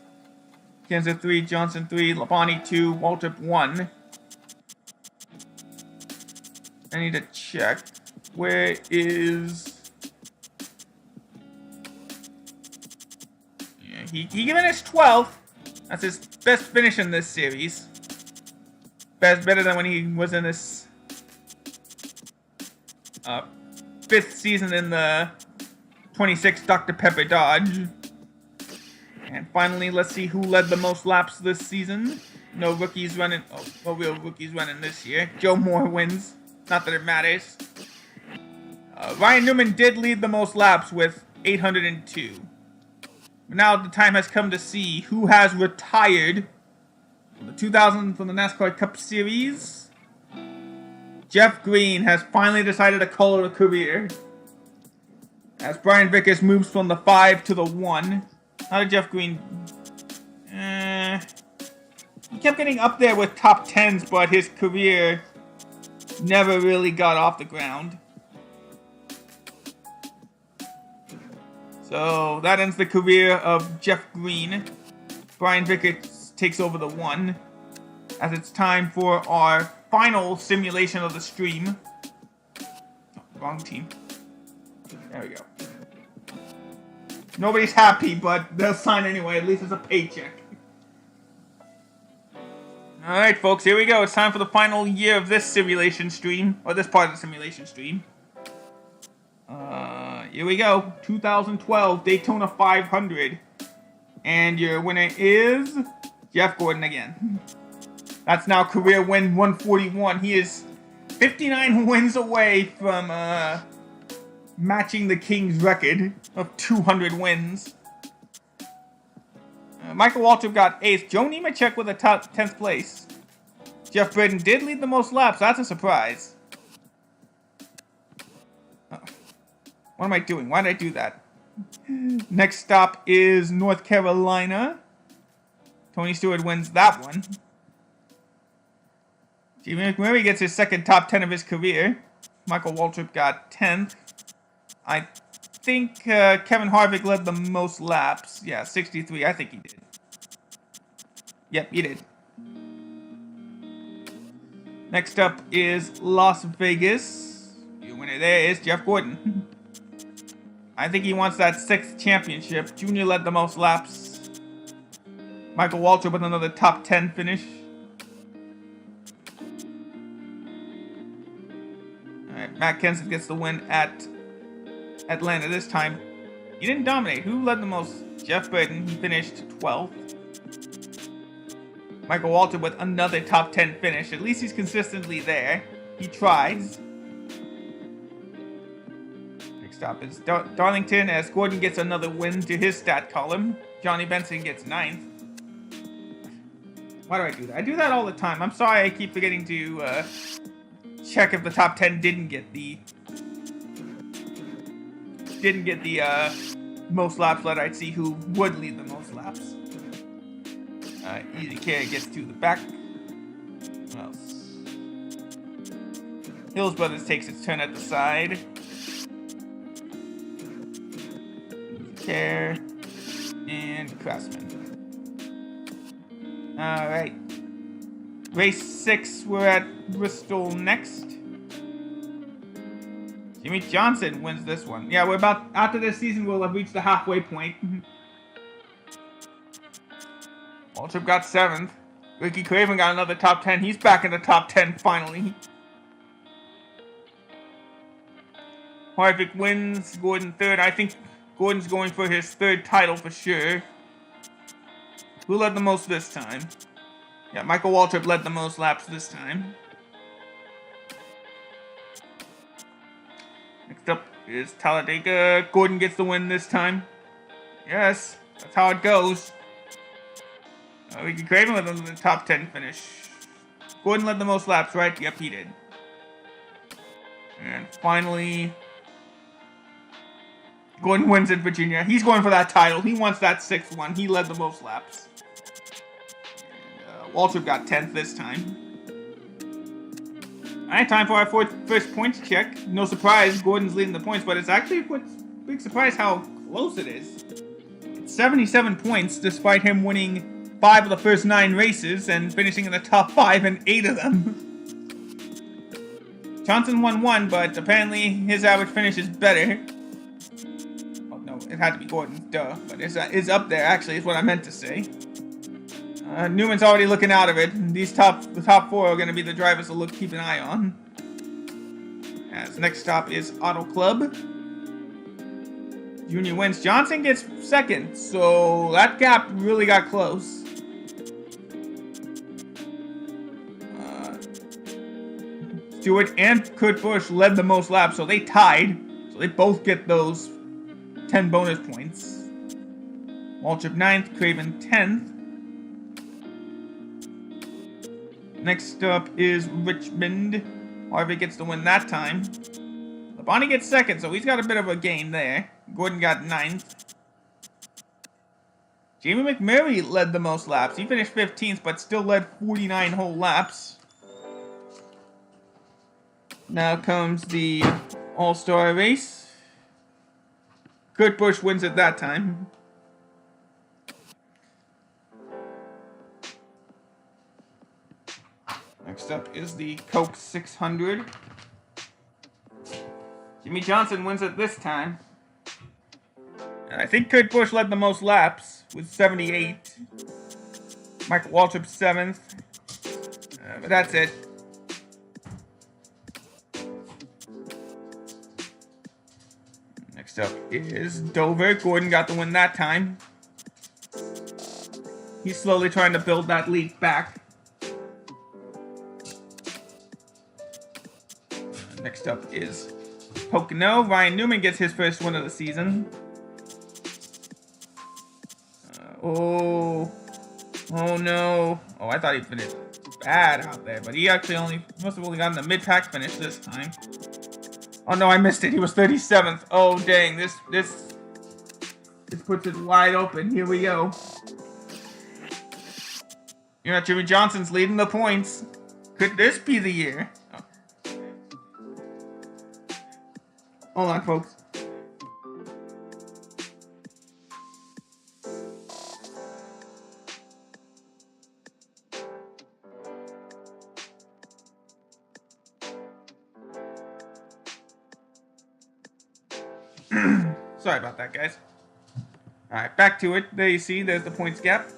[SPEAKER 1] Kenseth 3. Johnson 3. Labonte 2. Waltrip 1. I need to check. Where is... Yeah, he finished 12th. That's his best finish in this series. Better than when he was in this 5th season in the 26 Dr. Pepper Dodge. And finally, let's see who led the most laps this season. No rookies running. Oh, no real rookies running this year. Joe Moore wins. Not that it matters. Ryan Newman did lead the most laps with 802. But now the time has come to see who has retired from the 2000 from the NASCAR Cup Series. Jeff Green has finally decided to call it a career. As Brian Vickers moves from the 5 to the 1. How did Jeff Green... he kept getting up there with top 10s, but his career never really got off the ground. So that ends the career of Jeff Green. Brian Vickers takes over the 1. As it's time for our final simulation of the stream. Oh, wrong team. There we go. Nobody's happy, but they'll sign anyway. At least it's a paycheck. Alright, folks, here we go. It's time for the final year of this simulation stream. Or this part of the simulation stream. Here we go. 2012 Daytona 500. And your winner is Jeff Gordon again. That's now career win 141. He is 59 wins away from matching the King's record of 200 wins. Michael Waltrip got 8th. Joe Nemechek with a top 10th place. Jeff Britton did lead the most laps. That's a surprise. What am I doing? Why did I do that? Next stop is North Carolina. Tony Stewart wins that one. Jimmy McMurray gets his second top 10 of his career. Michael Waltrip got 10th. I think Kevin Harvick led the most laps. Yeah, 63. I think he did. Yep, he did. Next up is Las Vegas. Your winner there is Jeff Gordon. I think he wants that 6th championship. Junior led the most laps. Michael Waltrip with another top 10 finish. Alright, Matt Kenseth gets the win at Atlanta this time. He didn't dominate. Who led the most? Jeff Burton. He finished 12th. Michael Waltrip with another top 10 finish. At least he's consistently there. He tries. Next stop is Darlington as Gordon gets another win to his stat column. Johnny Benson gets 9th. Why do I do that? I do that all the time. I'm sorry I keep forgetting to check if the top 10 didn't get the most laps led. I'd see who would lead the most laps. Easy Care gets to the back. What else? Hills Brothers takes its turn at the side. Easy Care and Craftsman. Alright. Race 6, we're at Bristol next. Jimmy Johnson wins this one. Yeah, we're about, after this season, we'll have reached the halfway point. Waltrip got 7th. Ricky Craven got another top 10. He's back in the top 10 finally. Harvick wins. Gordon 3rd. I think Gordon's going for his 3rd title for sure. Who led the most this time? Yeah, Michael Waltrip led the most laps this time. Next up is Talladega. Gordon gets the win this time. Yes, that's how it goes. Ricky Craven led the top 10 finish. Gordon led the most laps, right? Yep, he did. And finally, Gordon wins in Virginia. He's going for that title. He wants that 6th one. He led the most laps. Waltrip got 10th this time. Alright, time for our first points check. No surprise, Gordon's leading the points, but it's actually a big surprise how close it is. It's 77 points, despite him winning 5 of the first 9 races and finishing in the top 5 in 8 of them. Johnson won 1, but apparently his average finish is better. Oh no, it had to be Gordon, duh. But it's up there, actually, is what I meant to say. Newman's already looking out of it. The top 4 are going to be the drivers to keep an eye on. As next stop is Auto Club. Junior wins. Johnson gets 2nd, so that gap really got close. Stewart and Kurt Busch led the most laps, so they tied. So they both get those 10 bonus points. Waltrip 9th, Craven 10th. Next up is Richmond. Harvey gets the win that time. Labonte gets 2nd, so he's got a bit of a gain there. Gordon got 9th. Jamie McMurray led the most laps. He finished 15th, but still led 49 whole laps. Now comes the All-Star race. Kurt Busch wins it that time. Next up is the Coke 600. Jimmy Johnson wins it this time. And I think Kurt Busch led the most laps with 78. Michael Waltrip 7th. But that's it. Next up is Dover. Gordon got the win that time. He's slowly trying to build that lead back. Next up is Pocono. Ryan Newman gets his first win of the season. Oh no. Oh, I thought he finished bad out there, but he actually must have only gotten the mid-pack finish this time. Oh no, I missed it. He was 37th. Oh dang, this puts it wide open. Here we go. You know, Jimmy Johnson's leading the points. Could this be the year? Oh. Hold on, folks. Sorry about that, guys. Alright, back to it. There you see, there's the points gap.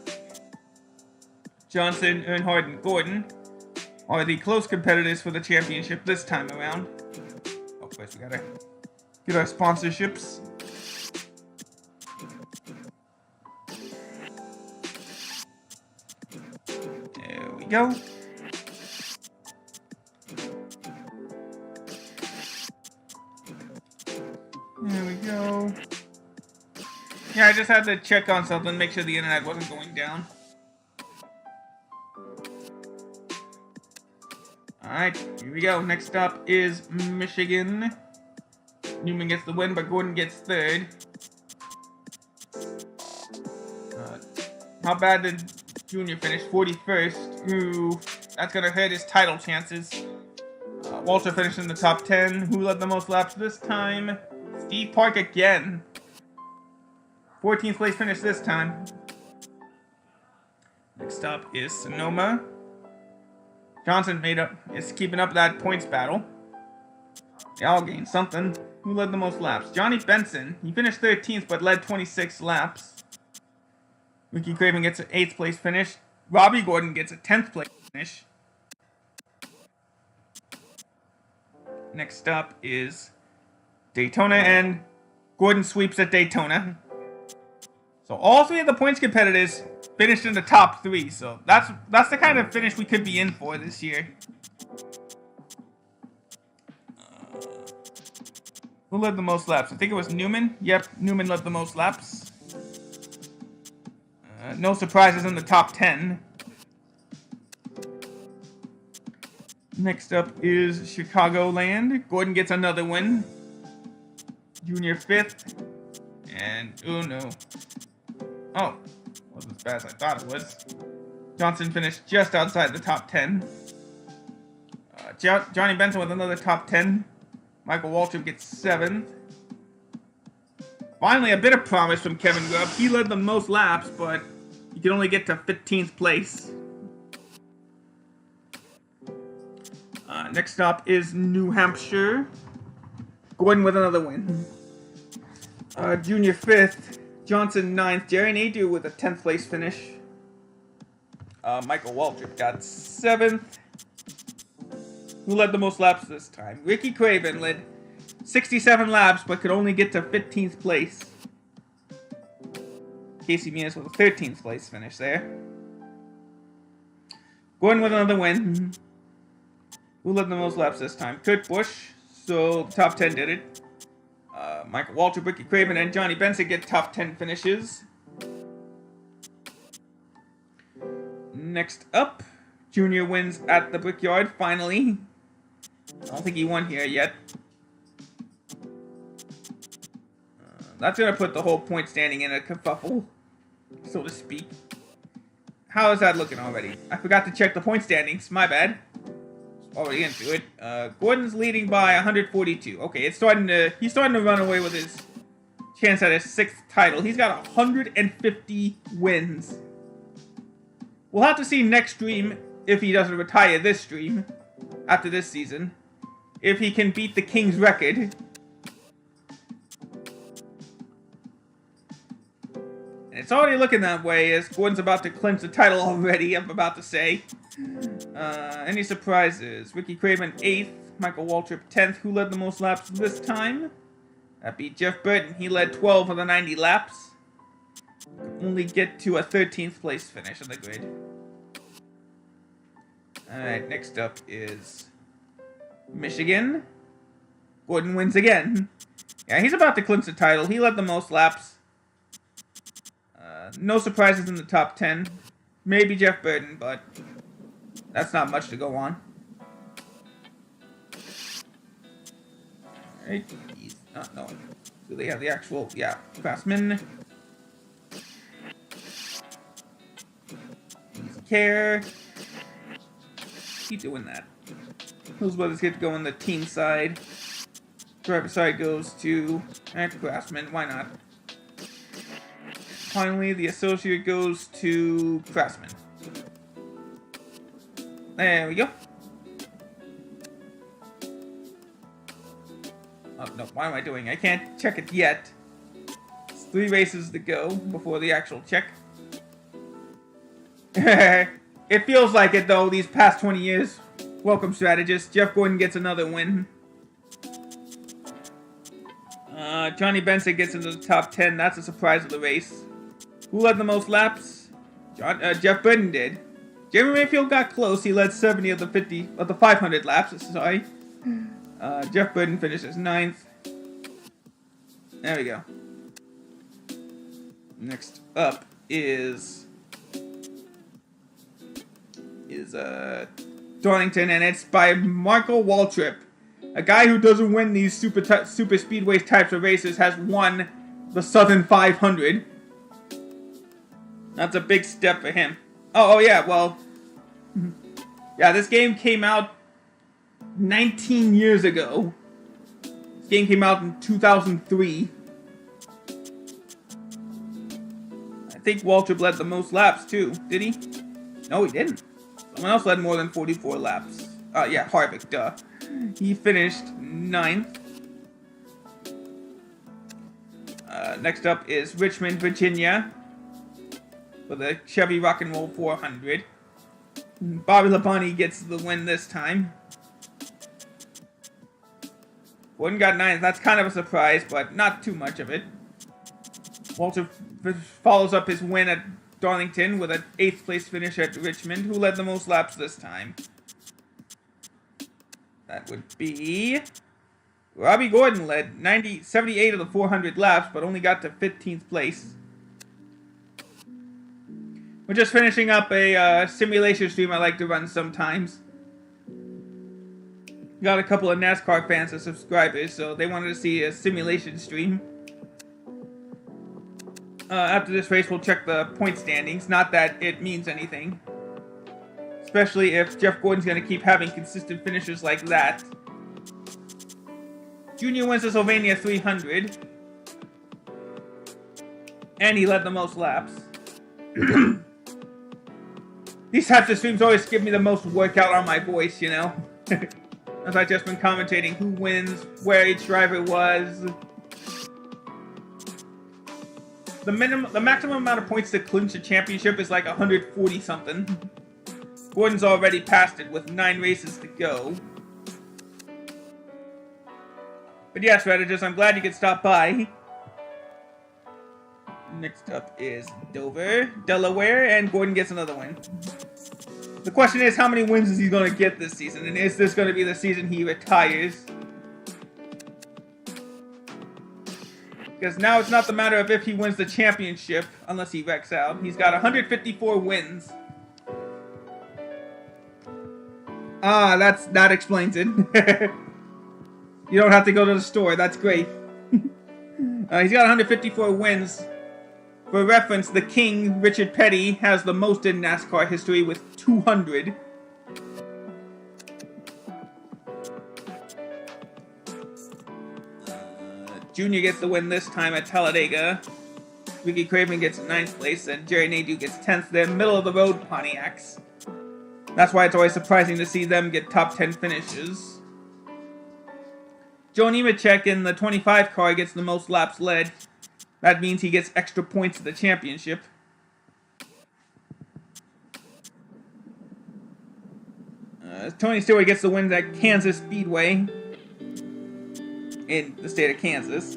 [SPEAKER 1] Johnson, Earnhardt, and Gordon are the close competitors for the championship this time around. Oh, of course, we gotta get our sponsorships. There we go. There we go. Yeah, I just had to check on something, make sure the internet wasn't going down. Alright, here we go. Next up is Michigan. Newman gets the win, but Gordon gets third. How bad did Junior finish? 41st. Ooh, that's going to hurt his title chances. Walter finished in the top 10. Who led the most laps this time? Steve Park again. 14th place finish this time. Next up is Sonoma. Johnson is keeping up that points battle. They all gained something. Who led the most laps? Johnny Benson. He finished 13th but led 26 laps. Ricky Craven gets an 8th place finish. Robbie Gordon gets a 10th place finish. Next up is Daytona, and Gordon sweeps at Daytona. So all three of the points competitors finished in the top 3. So that's the kind of finish we could be in for this year. Who led the most laps? I think it was Newman. Yep, Newman led the most laps. No surprises in the top 10. Next up is Chicagoland. Gordon gets another win. Junior 5th. And, oh no. Oh, wasn't as bad as I thought it was. Johnson finished just outside the top 10. Johnny Benson with another top 10. Michael Waltrip gets 7th. Finally, a bit of promise from Kevin Grubb. He led the most laps, but he could only get to 15th place. Next up is New Hampshire. Gordon with another win. Junior 5th. Johnson 9th. Jerry Nadeau with a 10th place finish. Michael Waltrip got 7th. Who led the most laps this time? Ricky Craven led 67 laps, but could only get to 15th place. Casey Mears with a 13th place finish there. Gordon with another win. Who led the most laps this time? Kurt Busch. So the top 10 did it. Michael Waltrip, Ricky Craven, and Johnny Benson get top 10 finishes. Next up, Junior wins at the Brickyard, finally. I don't think he won here yet. That's going to put the whole point standing in a kerfuffle, so to speak. How is that looking already? I forgot to check the point standings. My bad. Already into it. Gordon's leading by 142. Okay, he's starting to run away with his chance at his 6th title. He's got 150 wins. We'll have to see next stream if he doesn't retire this stream after this season. If he can beat the King's record. And it's already looking that way as Gordon's about to clinch the title already, I'm about to say. Any surprises? Ricky Craven 8th, Michael Waltrip 10th. Who led the most laps this time? That beat Jeff Burton. He led 12 of the 90 laps. Only get to a 13th place finish on the grid. Alright, next up is Michigan. Gordon wins again. Yeah, he's about to clinch the title. He led the most laps. No surprises in the top 10. Maybe Jeff Burton, but that's not much to go on. Alright, he's not knowing. Do they have the actual, yeah, Craftsman. Easy care. Keep doing that. Those brothers get to go on the team side. Driver side goes to Craftsman. Why not? Finally, the associate goes to Craftsman. There we go. Oh, no, What am I doing? I can't check it yet. It's 3 races to go before the actual check. It feels like it, though, these past 20 years. Welcome, strategist. Jeff Gordon gets another win. Johnny Benson gets into the top 10. That's a surprise of the race. Who led the most laps? Jeff Britton did. Jeremy Mayfield got close. He led 70 of the 500 laps. Sorry. Jeff Britton finishes 9th. There we go. Next up is Darlington, and it's by Marco Waltrip. A guy who doesn't win these super speedway types of races has won the Southern 500. That's a big step for him. Oh yeah, well, yeah, this game came out 19 years ago. This game came out in 2003. I think Waltrip led the most laps too. Did he? No, he didn't. Someone else led more than 44 laps. Yeah, Harvick, duh. He finished 9th. Next up is Richmond, Virginia, with a Chevy Rock and Roll 400. Bobby Labonte gets the win this time. Gordon got 9th. That's kind of a surprise, but not too much of it. Walter follows up his win at Darlington with an 8th place finish at Richmond. Who led the most laps this time? That would be Robbie Gordon. Led 78 of the 400 laps, but only got to 15th place. We're just finishing up a simulation stream I like to run sometimes. Got a couple of NASCAR fans as subscribers, so they wanted to see a simulation stream. After this race, we'll check the point standings. Not that it means anything. Especially if Jeff Gordon's going to keep having consistent finishes like that. Junior wins the Sylvania 300. And he led the most laps. These types of streams always give me the most workout on my voice, you know? As I've just been commentating who wins, where each driver was. The maximum amount of points to clinch a championship is like 140 something. Gordon's already passed it with 9 races to go. But yeah, strategists, I'm glad you could stop by. Next up is Dover, Delaware, and Gordon gets another win. The question is, how many wins is he going to get this season? And is this going to be the season he retires? Because now it's not the matter of if he wins the championship, unless he wrecks out. He's got 154 wins. That explains it. You don't have to go to the store. That's great. He's got 154 wins. For reference, the King, Richard Petty, has the most in NASCAR history with 200. Junior gets the win this time at Talladega. Ricky Craven gets 9th place, and Jerry Nadeau gets 10th. They're middle-of-the-road Pontiacs. That's why it's always surprising to see them get top 10 finishes. Joe Nemechek in the 25 car gets the most laps led. That means he gets extra points at the championship. Tony Stewart gets the win at Kansas Speedway in the state of Kansas.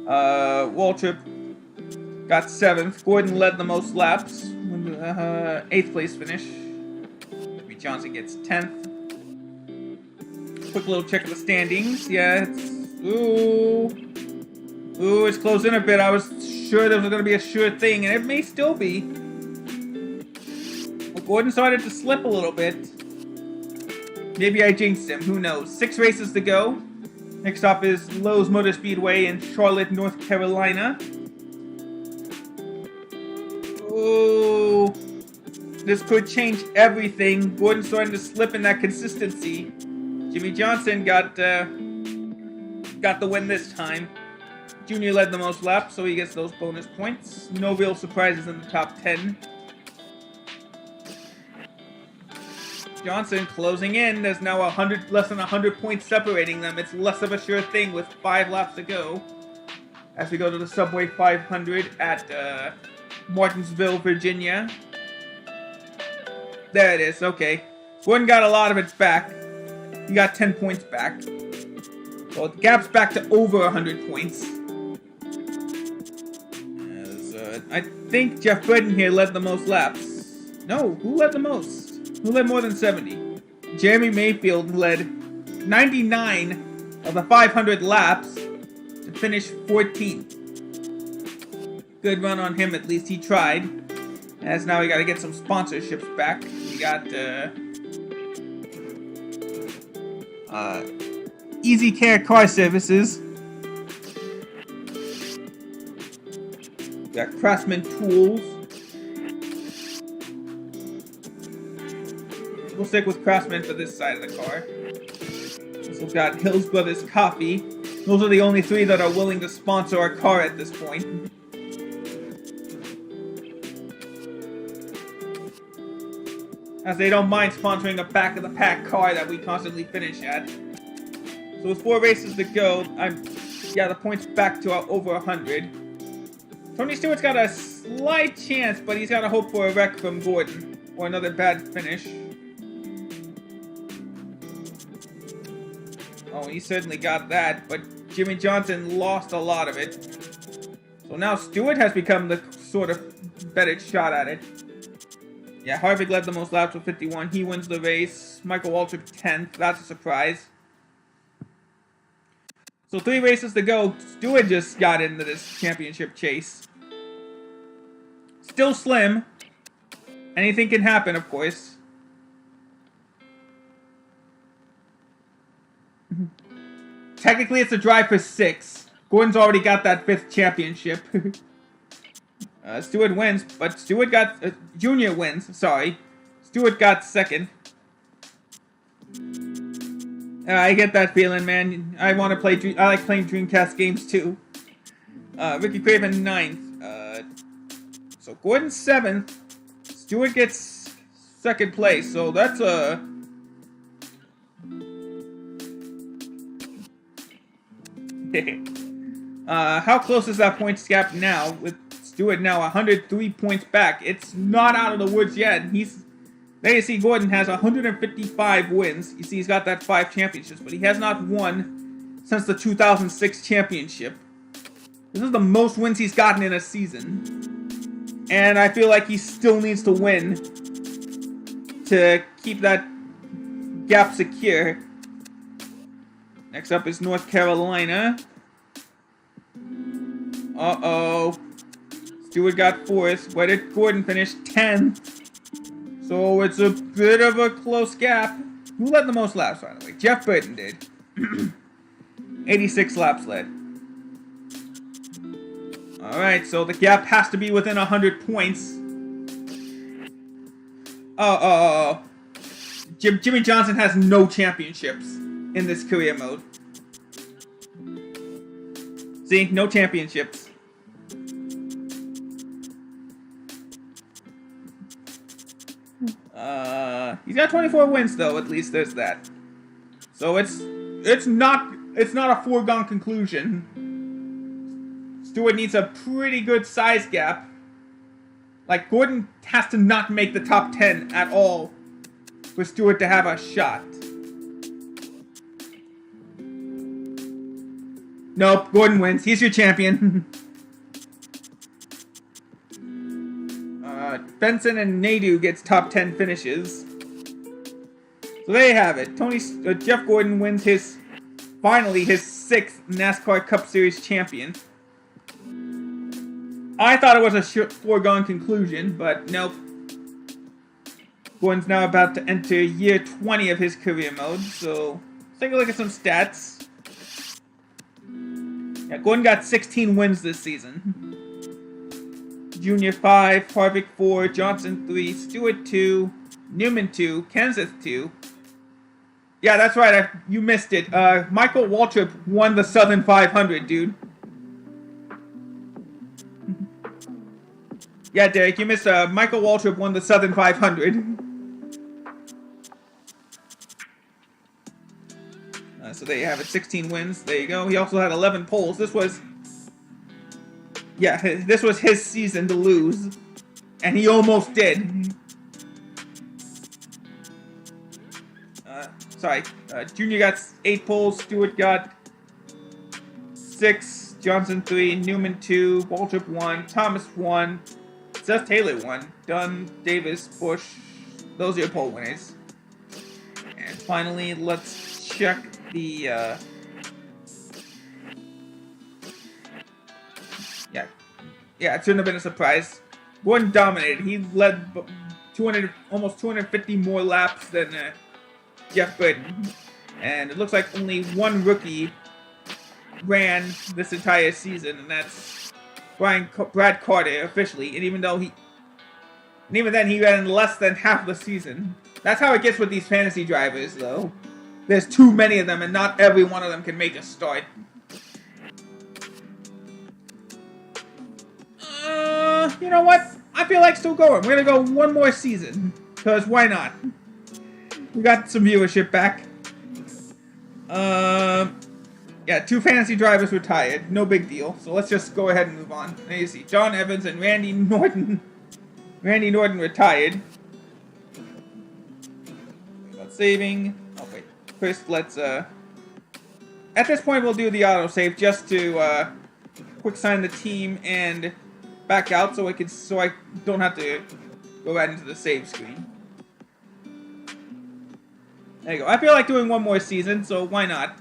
[SPEAKER 1] Waltrip got 7th. Gordon led the most laps. 8th place finish. Jimmy Johnson gets 10th. Quick little check of the standings. Yeah, it's... Ooh, it's closing a bit. I was sure there was going to be a sure thing, and it may still be. Well, Gordon started to slip a little bit. Maybe I jinxed him. Who knows? 6 races to go. Next up is Lowe's Motor Speedway in Charlotte, North Carolina. Ooh, this could change everything. Gordon's starting to slip in that consistency. Jimmy Johnson got the win this time. Junior led the most laps, so he gets those bonus points. No real surprises in the top 10. Johnson closing in. There's now less than 100 points separating them. It's less of a sure thing with 5 laps to go. As we go to the Subway 500 at Martinsville, Virginia. There it is. Okay. Gordon got a lot of it back. He got 10 points back. So the gap's back to over 100 points. I think Jeff Britton here led the most laps. No, who led the most? Who led more than 70? Jeremy Mayfield led 99 of the 500 laps to finish 14th. Good run on him, at least he tried. As now we got to get some sponsorships back. We got Easy Care Car Services. We got Craftsman Tools. We'll stick with Craftsman for this side of the car. Also got Hills Brothers Coffee. Those are the only 3 that are willing to sponsor our car at this point. As they don't mind sponsoring a back-of-the-pack car that we constantly finish at. So with 4 races to go, the points back to over 100. Tony Stewart's got a slight chance, but he's got to hope for a wreck from Gordon. Or another bad finish. Oh, he certainly got that, but Jimmy Johnson lost a lot of it. So now Stewart has become the sort of better shot at it. Yeah, Harvick led the most laps with 51. He wins the race. Michael Waltrip 10th. That's a surprise. So 3 races to go. Stewart just got into this championship chase. Still slim. Anything can happen, of course. Technically, it's a drive for 6. Gordon's already got that 5th championship. Stewart wins, but Stewart got... Junior wins, sorry. Stewart got 2nd. I get that feeling, man. I want to play... I like playing Dreamcast games, too. Ricky Craven 9th. So Gordon's 7th. Stewart gets 2nd place, so that's a... how close is that points gap now? With Stewart now 103 points back. It's not out of the woods yet. There you see Gordon has 155 wins. You see he's got that 5 championships, but he has not won since the 2006 championship. This is the most wins he's gotten in a season. And I feel like he still needs to win to keep that gap secure. Next up is North Carolina. Uh-oh. Stewart got 4th. Where did Gordon finish? 10th. So it's a bit of a close gap. Who led the most laps, by the way? Jeff Burton did. 86 laps led. Alright, so the gap has to be within 100 points. Jimmy Johnson has no championships in this career mode. See, no championships. He's got 24 wins though, at least there's that. So it's not a foregone conclusion. Stewart needs a pretty good size gap. Like, Gordon has to not make the top 10 at all for Stewart to have a shot. Nope, Gordon wins. He's your champion. Benson and Nadeau gets top 10 finishes. So there you have it. Jeff Gordon wins finally his 6th NASCAR Cup Series champion. I thought it was a foregone conclusion, but nope. Gordon's now about to enter year 20 of his career mode, so let's take a look at some stats. Yeah, Gordon got 16 wins this season. Junior 5, Harvick 4, Johnson 3, Stewart 2, Newman 2, Kenseth 2. Yeah, that's right, you missed it. Michael Waltrip won the Southern 500, dude. Yeah, Derek, you missed. Michael Waltrip won the Southern 500. there you have it, 16 wins. There you go. He also had 11 poles. This was his season to lose, and he almost did. Junior got 8 poles. Stewart got 6. Johnson 3. Newman 2. Waltrip 1. Thomas 1. Seth Taylor 1. Dunn, Davis, Bush. Those are your pole winners. And finally, let's check the yeah, it shouldn't have been a surprise. Gordon dominated. He led almost 250 more laps than Jeff Burton. And it looks like only one rookie ran this entire season, and that's Brad Carter officially. And even then, he ran less than half the season. That's how it gets with these fantasy drivers, though. There's too many of them, and not every one of them can make a start. You know what? I feel like still going. We're gonna go one more season, because why not? We got some viewership back. Yeah, 2 fantasy drivers retired. No big deal. So let's just go ahead and move on. There you see John Evans and Randy Norton. Randy Norton retired. About saving. Oh wait. First, let's at this point we'll do the autosave just to quick sign the team and back out so I don't have to go right into the save screen. There you go. I feel like doing one more season, so why not?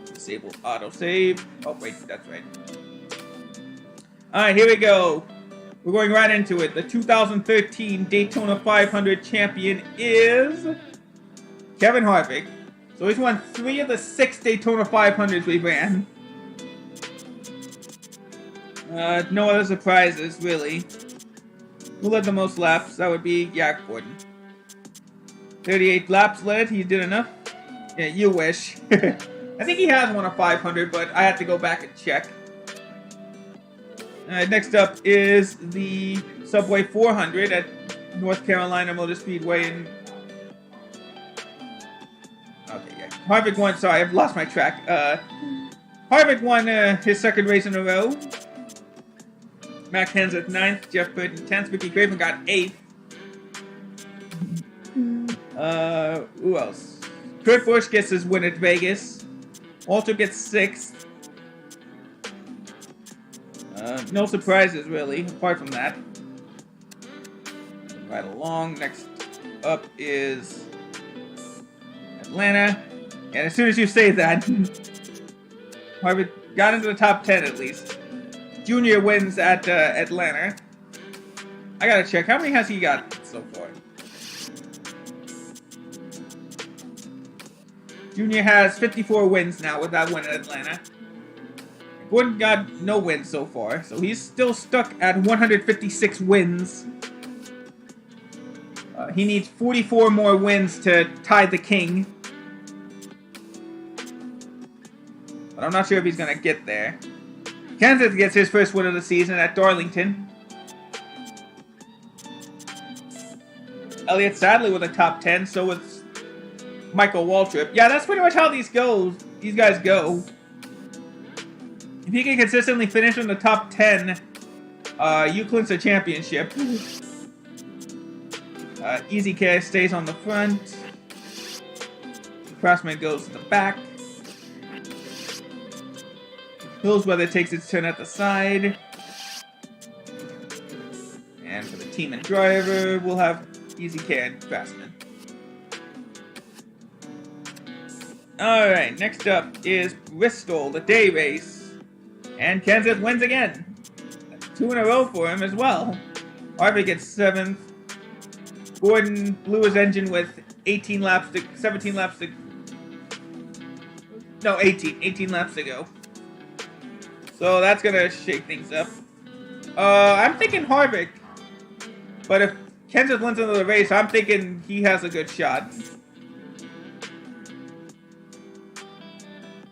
[SPEAKER 1] Disable autosave. Oh wait, that's right. Alright, here we go. We're going right into it. The 2013 Daytona 500 champion is Kevin Harvick. So he's won 3 of the 6 Daytona 500s we ran. No other surprises, really. Who led the most laps? That would be Gordon. 38 laps led. He did enough. Yeah, you wish. I think he has won a 500, but I have to go back and check. Next up is the Subway 400 at North Carolina Motor Speedway. Okay, yeah. Harvick won. Sorry, I've lost my track. Harvick won his 2nd race in a row. Max Kenseth 9th, Jeff Burton 10th, Ricky Craven got 8th. Who else? Kurt Busch gets his win at Vegas. Walter gets 6th. No surprises, really, apart from that. Right along. Next up is Atlanta. And as soon as you say that, Harvick got into the top 10 at least. Junior wins at Atlanta. I gotta check. How many has he got so far? Junior has 54 wins now with that win at Atlanta. Gordon got no wins so far, so he's still stuck at 156 wins. He needs 44 more wins to tie the king. But I'm not sure if he's gonna get there. Kenseth gets his first win of the season at Darlington. Elliott Sadler with a top 10, so with Michael Waltrip. Yeah, that's pretty much how these guys go. If he can consistently finish in the top 10, you clinch the championship. Easy Care stays on the front. Crossman goes to the back. Hillsweather takes its turn at the side. And for the team and driver, we'll have Easy Care and Craftsman. Alright, next up is Bristol the Day Race. And Kenseth wins again. That's 2 in a row for him as well. Harvick gets 7th. Gordon blew his engine with 18 laps to go. So that's gonna shake things up. I'm thinking Harvick. But if Kenseth wins another race, I'm thinking he has a good shot.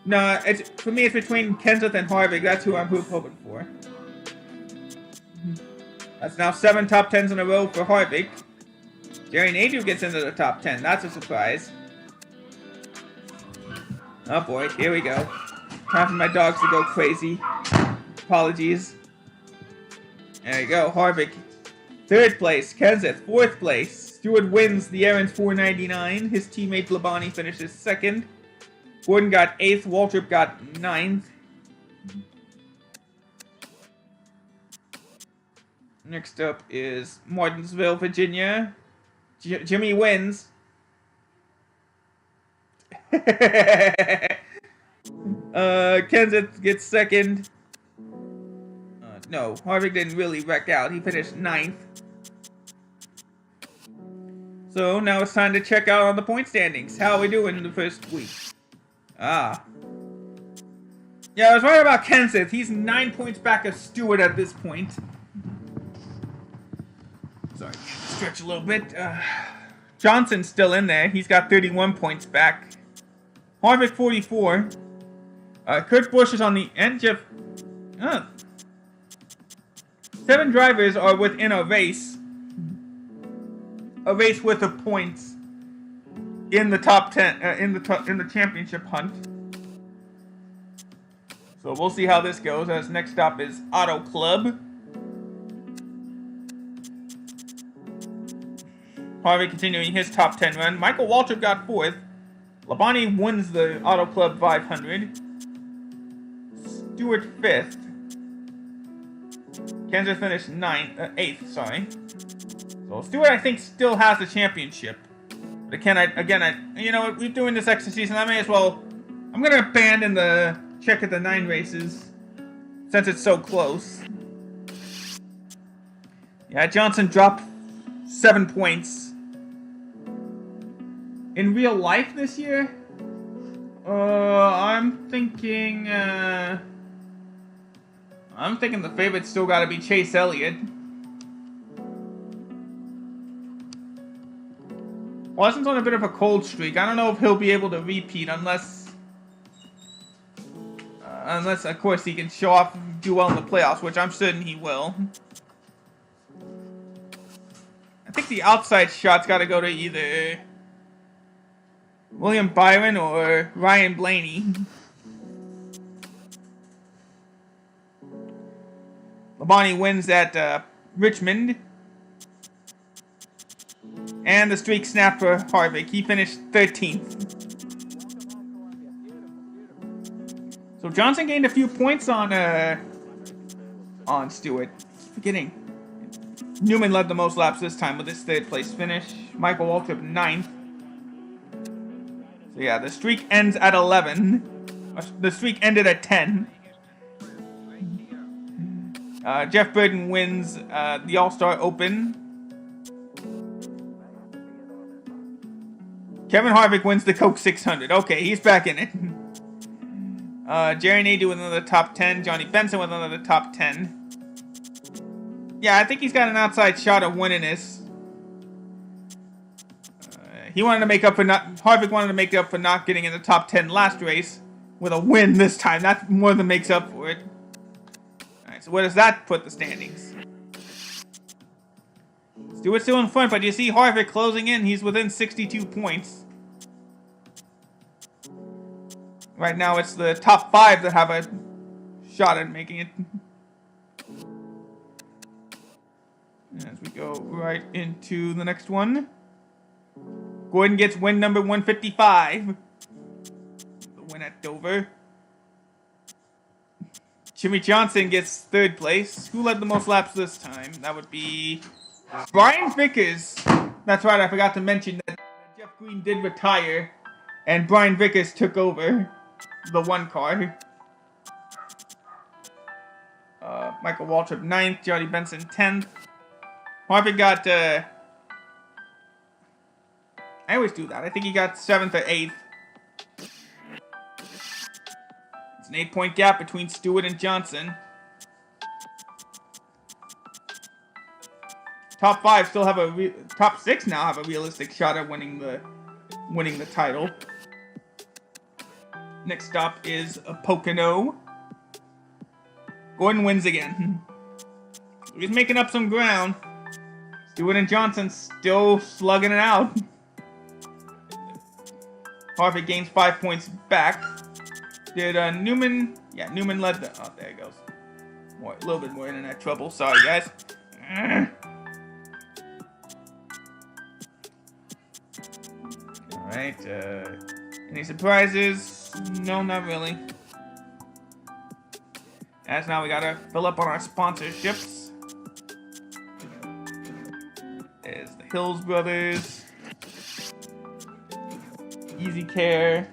[SPEAKER 1] No, for me it's between Kenseth and Harvick. That's who I'm hoping for. That's now 7 top 10s in a row for Harvick. Jerry Nadeau gets into the top 10. That's a surprise. Oh boy, here we go. Time for my dogs to go crazy. Apologies. There you go, Harvick. 3rd place, Kenseth. 4th place, Stewart wins the Aaron's 499. His teammate Labonte finishes 2nd. Gordon got 8th. Waltrip got 9th. Next up is Martinsville, Virginia. Jimmy wins. Kenseth gets 2nd. No, Harvick didn't really wreck out. He finished 9th. So now it's time to check out on the point standings. How are we doing in the first week? Yeah, I was right about Kenseth. He's 9 points back of Stewart at this point. Sorry, stretch a little bit. Johnson's still in there. He's got 31 points back. Harvick 44. Kurt Busch is on the end. 7 drivers are within a race. A race worth of points in the top 10 in the championship hunt. So we'll see how this goes. As next stop is Auto Club. Harvick continuing his top 10 run. Michael Waltrip got 4th. Labonte wins the Auto Club 500. Stewart 5th. Kenseth finished 8th. Sorry. So Stewart, I think, still has the championship. But you know what? We're doing this extra season. I may as well. I'm gonna abandon the check at the 9 races since it's so close. Yeah, Johnson dropped 7 points. In real life this year, I'm thinking the favorite's still got to be Chase Elliott. Watson's on a bit of a cold streak. I don't know if he'll be able to repeat unless of course he can show off and do well in the playoffs, which I'm certain he will. I think the outside shot's got to go to either William Byron or Ryan Blaney. Labonte wins at Richmond. And the streak snapped for Harvick. He finished 13th. So Johnson gained a few points on Stewart. Forgetting. Newman led the most laps this time with his 3rd place finish. Michael Waltrip 9th. So yeah, the streak ends at 11. The streak ended at 10. Jeff Burton wins the All-Star Open. Kevin Harvick wins the Coke 600. Okay, he's back in it. Jerry Nadeau with another top 10. Johnny Benson with another top 10. Yeah, I think he's got an outside shot of winning this. Harvick wanted to make up for not getting in the top 10 last race with a win this time. That more than makes up for it. Alright, so where does that put the standings? Stewart's still in front, but you see Harvick closing in. He's within 62 points. Right now, it's the top 5 that have a shot at making it. As we go right into the next one. Gordon gets win number 155. The win at Dover. Jimmy Johnson gets 3rd place. Who led the most laps this time? That would be Brian Vickers. That's right, I forgot to mention that Jeff Green did retire. And Brian Vickers took over the 1 car. Michael Waltrip 9th. Johnny Benson 10th. Harvick got, I always do that. I think he got 7th or 8th. It's an 8-point gap between Stewart and Johnson. Top 5 still have top 6 now have a realistic shot at winning the title. Next stop is Pocono. Gordon wins again. He's making up some ground. Stewart and Johnson still slugging it out. Harvick gains 5 points back. Did Newman? Yeah, Newman led the. Oh, there it goes. A little bit more internet trouble. Sorry, guys. All right. Any surprises? No, not really. As now we gotta fill up on our sponsorships. There's the Hills Brothers, Easy Care.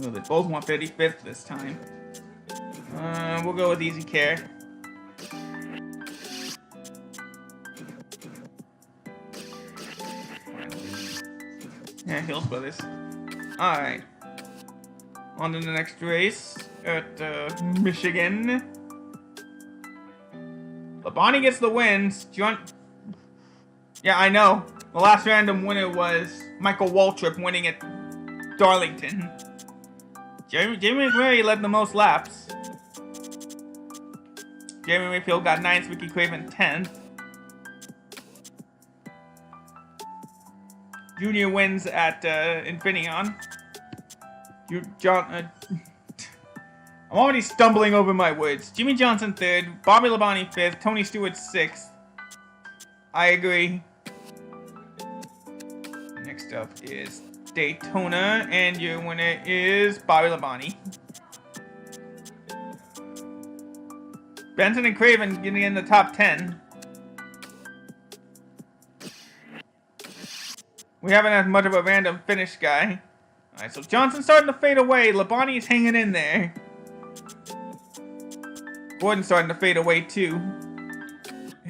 [SPEAKER 1] Oh, they both want 35th this time. We'll go with Easy Care. Yeah, Hills Brothers. Alright. On to the next race at Michigan. Labonte gets the wins. Yeah, I know. The last random winner was Michael Waltrip winning at Darlington. Jamie McMurray led the most laps. Jeremy Mayfield got 9th, Ricky Craven 10th. Junior wins at Infineon. I'm already stumbling over my words. Jimmy Johnson 3rd, Bobby Labonte 5th, Tony Stewart 6th. I agree. Next up is Daytona, and your winner is Bobby Labonte. Benson and Craven getting in the top 10. We haven't had much of a random finish guy. Alright, so Johnson's starting to fade away. Labonte's hanging in there. Gordon's starting to fade away too.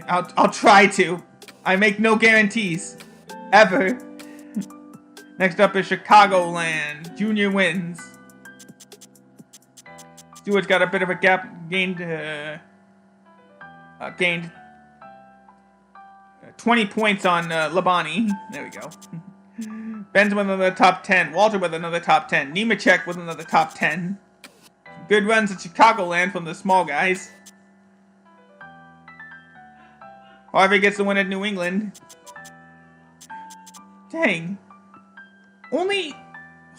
[SPEAKER 1] I'll try to. I make no guarantees. Ever. Next up is Chicagoland. Junior wins. Stewart's got a bit of a gap. Gained 20 points on Labonte. There we go. Ben's with another top 10. Walter with another top 10. Nemechek with another top 10. Good runs at Chicagoland from the small guys. Harvey gets the win at New England. Dang. Only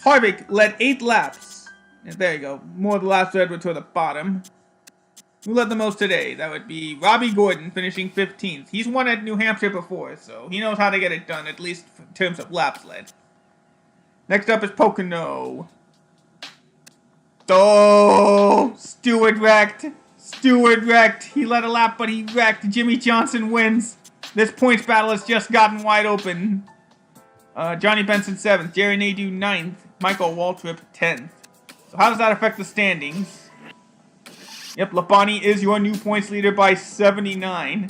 [SPEAKER 1] Harvick led 8 laps. And there you go. More of the laps led were toward the bottom. Who led the most today? That would be Robbie Gordon, finishing 15th. He's won at New Hampshire before, so he knows how to get it done, at least in terms of laps led. Next up is Pocono. Oh, Stewart wrecked. Stewart wrecked. He led a lap, but he wrecked. Jimmy Johnson wins. This points battle has just gotten wide open. Johnny Benson 7th. Jerry Nadeau 9th. Michael Waltrip 10th. So how does that affect the standings? Yep, Labonte is your new points leader by 79.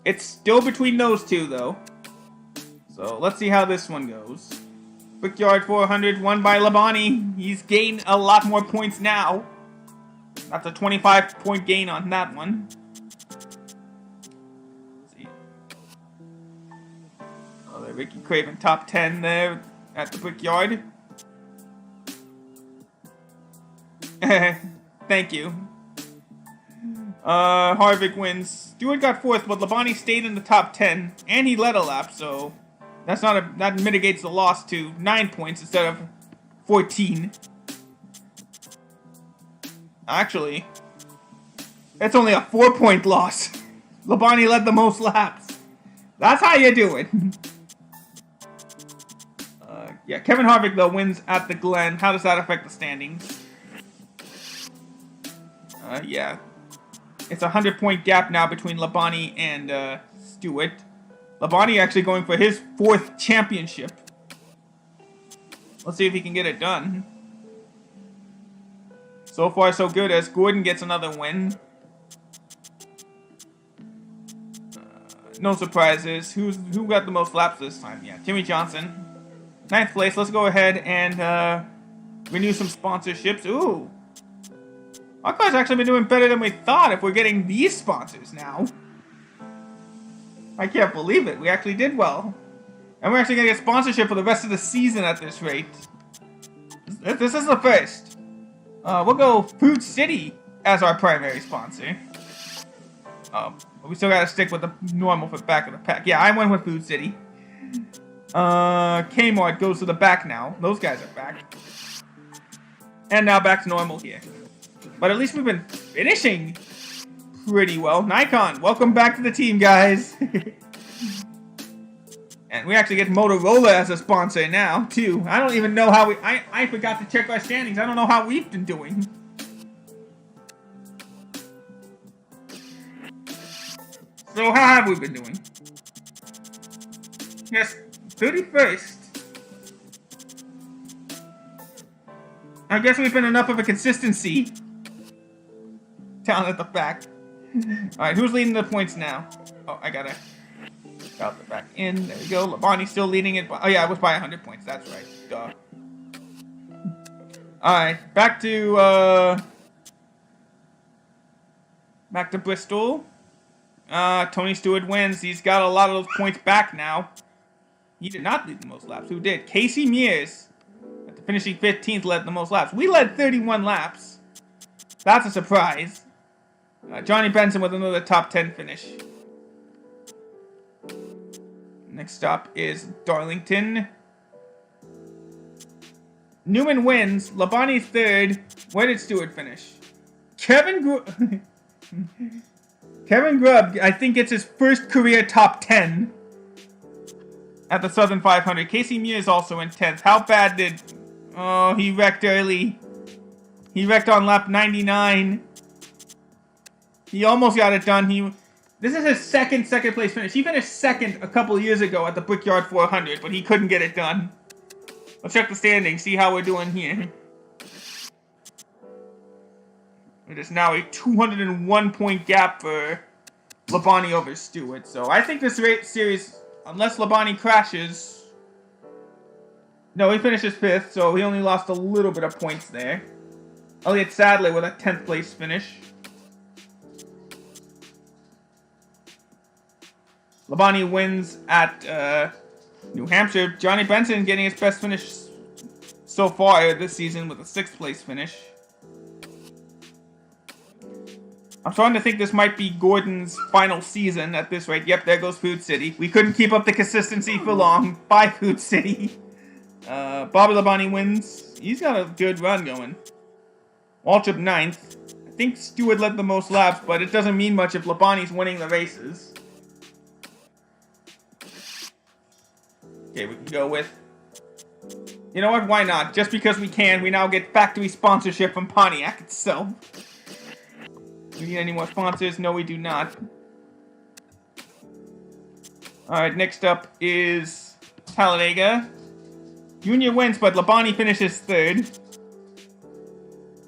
[SPEAKER 1] It's still between those two, though. So let's see how this one goes. Brickyard 400 won by Labonte. He's gained a lot more points now. That's a 25-point gain on that one. Let's see. Oh, there, Ricky Craven top 10 there at the Brickyard. Thank you. Harvick wins. Stewart got 4th, but Labonte stayed in the top 10, and he led a lap, so that mitigates the loss to 9 points instead of 14. Actually, it's only a 4-point loss. Labonte led the most laps. That's how you do it. Yeah, Kevin Harvick, though, wins at the Glen. How does that affect the standings? Yeah. It's a 100-point gap now between Labonte and Stewart. Labonte actually going for his 4th championship. Let's see if he can get it done. So far, so good, as Gordon gets another win. No surprises. Who got the most laps this time? Yeah, Jimmy Johnson. 9th place. Let's go ahead and renew some sponsorships. Ooh. Our car's actually been doing better than we thought if we're getting these sponsors now. I can't believe it. We actually did well. And we're actually going to get sponsorship for the rest of the season at this rate. This is the first. We'll go Food City as our primary sponsor. But we still got to stick with the normal for the back of the pack. Yeah, I went with Food City. Kmart goes to the back now. Those guys are back. And now back to normal here. But at least we've been finishing pretty well. Nikon, welcome back to the team, guys. And we actually get Motorola as a sponsor now, too. I don't even know how I forgot to check our standings. I don't know how we've been doing. So how have we been doing? Yes, 31st. I guess we've been enough of a consistency. Down at the back. Alright, who's leading the points now? Oh, I gotta out the back in. There we go. Labonte's still leading it. Oh yeah, it was by 100 points. That's right. Duh. Alright, back to Bristol. Tony Stewart wins. He's got a lot of those points back now. He did not lead the most laps. Who did? Casey Mears, at the finishing 15th, led the most laps. We led 31 laps. That's a surprise. Johnny Benson with another top 10 finish. Next up is Darlington. Newman wins. Labonte's third. Where did Stewart finish? Kevin Grubb, I think it's his first career top 10 at the Southern 500. Casey Mears is also in 10th. How bad did... Oh, he wrecked early. He wrecked on lap 99. He almost got it done. This is his second place finish. He finished second a couple years ago at the Brickyard 400, but he couldn't get it done. Let's check the standings, see how we're doing here. It is now a 201-point gap for Labonte over Stewart. So I think this series, unless Labonte crashes... No, he finishes 5th, so he only lost a little bit of points there. Elliott Sadler with a 10th place finish. Labonte wins at New Hampshire. Johnny Benson getting his best finish so far this season with a 6th place finish. I'm starting to think this might be Gordon's final season at this rate. Yep, there goes Food City. We couldn't keep up the consistency for long. Bye, Food City. Bobby Labonte wins. He's got a good run going. Waltrip 9th. I think Stewart led the most laps, but it doesn't mean much if Labonte's winning the races. Okay, we can go with... You know what? Why not? Just because we can, we now get factory sponsorship from Pontiac itself. Do we need any more sponsors? No, we do not. Alright, next up is Talladega. Junior wins, but Labonte finishes 3rd.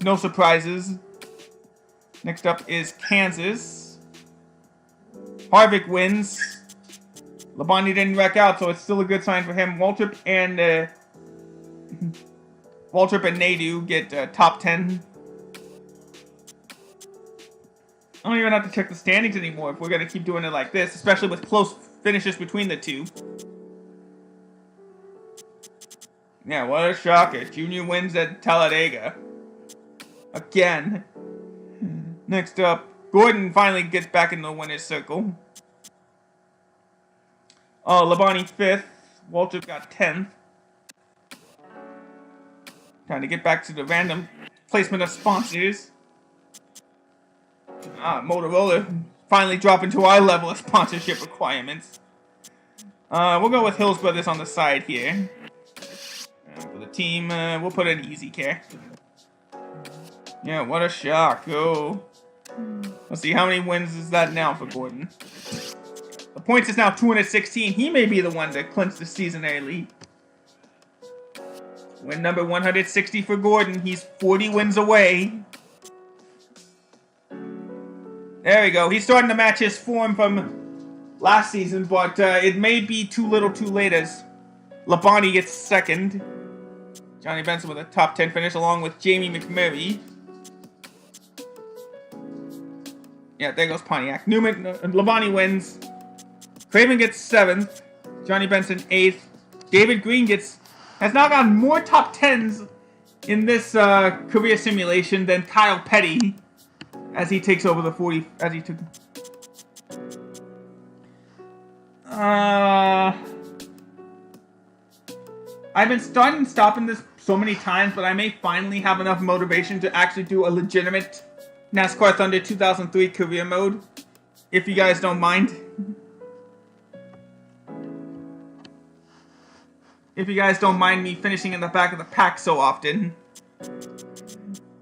[SPEAKER 1] No surprises. Next up is Kansas. Harvick wins. Labonte didn't wreck out, so it's still a good sign for him. Waltrip and Nadu get top 10. I don't even have to check the standings anymore if we're going to keep doing it like this, especially with close finishes between the two. Yeah, what a shocker. Junior wins at Talladega. Again. Next up, Gordon finally gets back in the winner's circle. Oh, Labonte 5th. Waltrip got 10th. Trying to get back to the random placement of sponsors. Motorola finally dropping to our level of sponsorship requirements. We'll go with Hills Brothers on the side here. For the team, we'll put an easy care. Yeah, what a shock. Oh. Let's see, how many wins is that now for Gordon? The points is now 216. He may be the one to clinch the season early. Win number 160 for Gordon. He's 40 wins away. There we go. He's starting to match his form from last season, but it may be too little too late as Labonte gets 2nd. Johnny Benson with a top 10 finish along with Jamie McMurray. Yeah, there goes Pontiac. Labonte wins. Craven gets 7th. Johnny Benson 8th. David Green has now gotten more top 10s in this career simulation than Kyle Petty as he takes over the 40. As he took. I've been starting and stopping this so many times, but I may finally have enough motivation to actually do a legitimate NASCAR Thunder 2003 career mode, if you guys don't mind. If you guys don't mind me finishing in the back of the pack so often.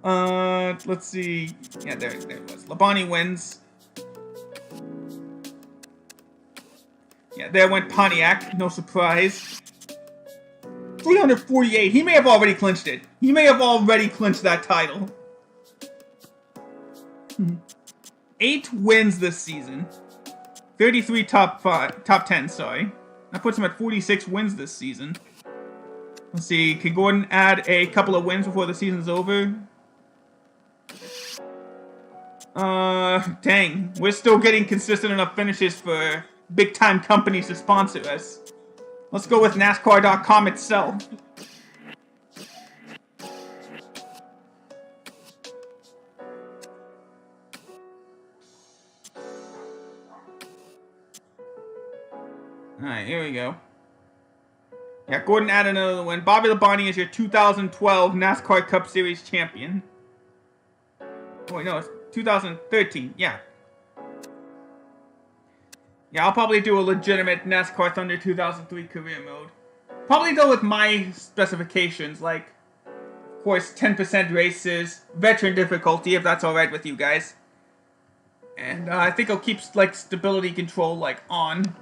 [SPEAKER 1] Let's see. Yeah, there it was. Labonte wins. Yeah, there went Pontiac. No surprise. 348. He may have already clinched it. He may have already clinched that title. 8 wins this season. 33 top 10, sorry. That puts him at 46 wins this season. Let's see, can Gordon add a couple of wins before the season's over? Dang. We're still getting consistent enough finishes for big-time companies to sponsor us. Let's go with NASCAR.com itself. Alright, here we go. Yeah, Gordon added another win. Bobby Labonte is your 2012 NASCAR Cup Series champion. Oh, wait, no, it's 2013. Yeah. Yeah, I'll probably do a legitimate NASCAR Thunder 2003 career mode. Probably go with my specifications, like, of course, 10% races, veteran difficulty, if that's alright with you guys. And I think I'll keep, like, stability control, like, on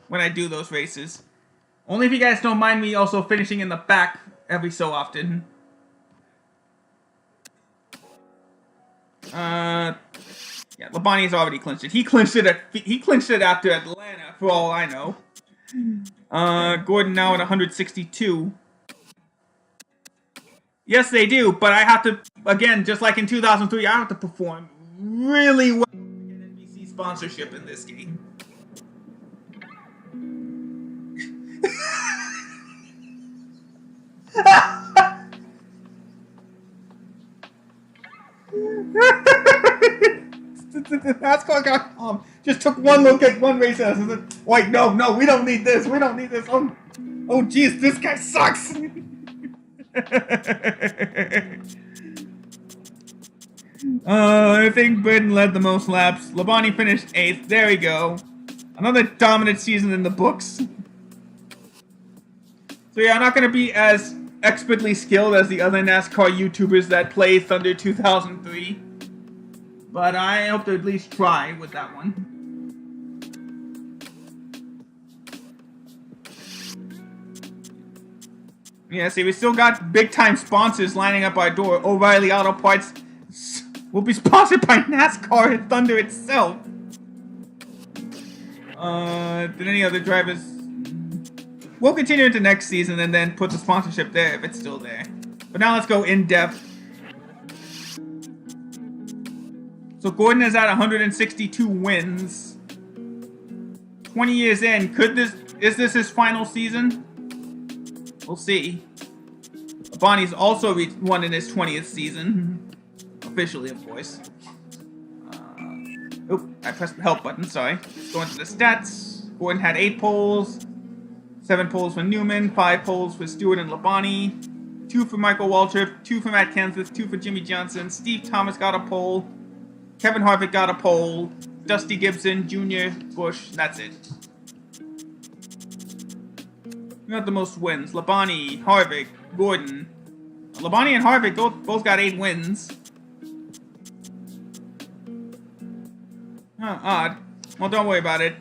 [SPEAKER 1] when I do those races. Only if you guys don't mind me also finishing in the back every so often. Yeah, Labonte's already clinched it. He clinched it after Atlanta, for all I know. Gordon now at 162. Yes, they do, but I have to, again, just like in 2003, I have to perform really well to get NBC sponsorship in this game. NASCAR.com just took one look at one race and said, wait, no, we don't need this. We don't need this. Oh, jeez, this guy sucks. I think Britain led the most laps. Labonte finished 8th. There we go. Another dominant season in the books. So yeah, I'm not going to be as expertly skilled as the other NASCAR YouTubers that play Thunder 2003. But I hope to at least try with that one. Yeah, see, we still got big-time sponsors lining up our door. O'Reilly Auto Parts will be sponsored by NASCAR and Thunder itself. Did any other drivers... We'll continue into next season and then put the sponsorship there if it's still there. But now let's go in-depth. So Gordon is at 162 wins. 20 years in, is this his final season? We'll see. Labonte's also won in his 20th season. Officially, of course. I pressed the help button, sorry. Going to the stats. Gordon had 8 poles. 7 poles for Newman, 5 poles for Stewart and Labonte, 2 for Michael Waltrip, 2 for Matt Kenseth, 2 for Jimmy Johnson, Steve Thomas got a pole, Kevin Harvick got a pole, Dusty Gibson, Jr., Busch, that's it. We got the most wins. Labonte, Harvick, Gordon. Labonte and Harvick both got 8 wins. Oh, odd. Well, don't worry about it.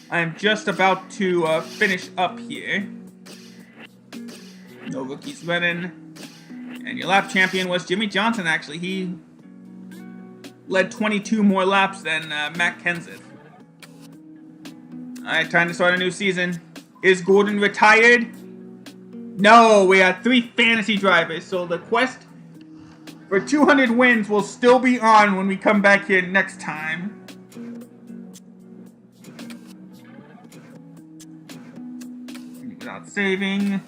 [SPEAKER 1] I'm just about to finish up here. No rookies running. And your lap champion was Jimmy Johnson, actually. He led 22 more laps than Matt Kenseth. Alright, time to start a new season. Is Gordon retired? No, we have 3 fantasy drivers, so the quest for 200 wins will still be on when we come back here next time. Without saving.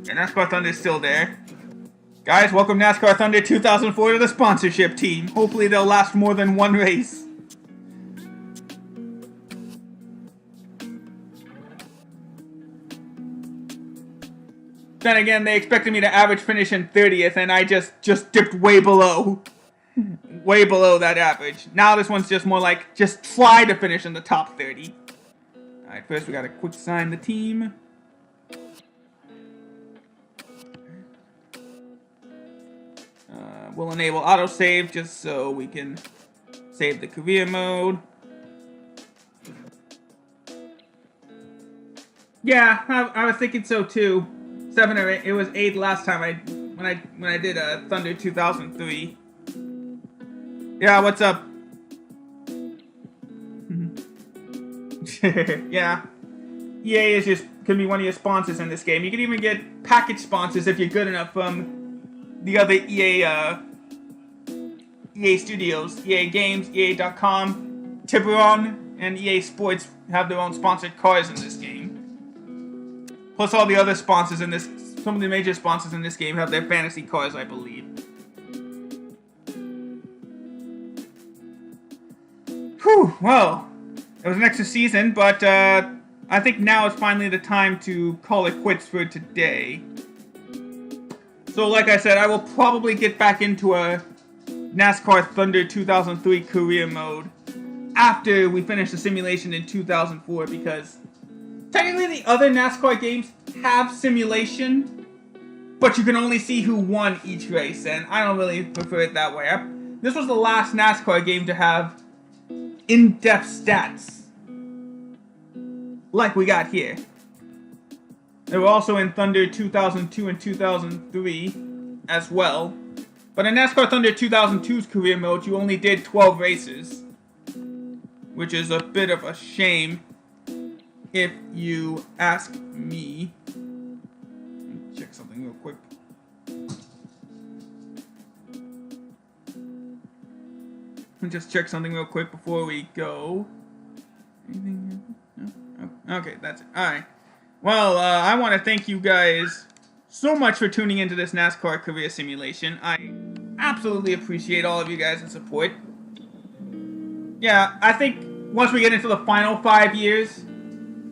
[SPEAKER 1] And NASCAR Thunder is still there. Guys, welcome NASCAR Thunder 2004 to the sponsorship team. Hopefully they'll last more than one race. Then again, they expected me to average finish in 30th, and I just dipped way below. Way below that average. Now this one's just more like, just try to finish in the top 30. Alright, first we gotta quick sign the team. We'll enable autosave just so we can save the career mode. Yeah, I was thinking so too. 7 or 8. It was 8 last time when I did Thunder 2003. Yeah, what's up? Yeah, EA is just could be one of your sponsors in this game. You can even get package sponsors if you're good enough from the other EA Studios, EA Games, EA.com, Tiburon, and EA Sports have their own sponsored cars in this game. Plus all the other sponsors in this, some of the major sponsors in this game have their fantasy cars, I believe. Whew, well, it was an extra season, but I think now is finally the time to call it quits for today. So like I said, I will probably get back into a NASCAR Thunder 2003 career mode after we finish the simulation in 2004, because technically the other NASCAR games have simulation, but you can only see who won each race, and I don't really prefer it that way. This was the last NASCAR game to have in-depth stats like we got here. They were also in Thunder 2002 and 2003 as well. But in NASCAR Thunder 2002's career mode, you only did 12 races, which is a bit of a shame if you ask me. Let me check something real quick. Let me just check something real quick before we go. Anything? No? Okay, that's it. Alright. Well, I want to thank you guys so much for tuning into this NASCAR career simulation. I absolutely appreciate all of you guys' support. Yeah, I think once we get into the final 5 years,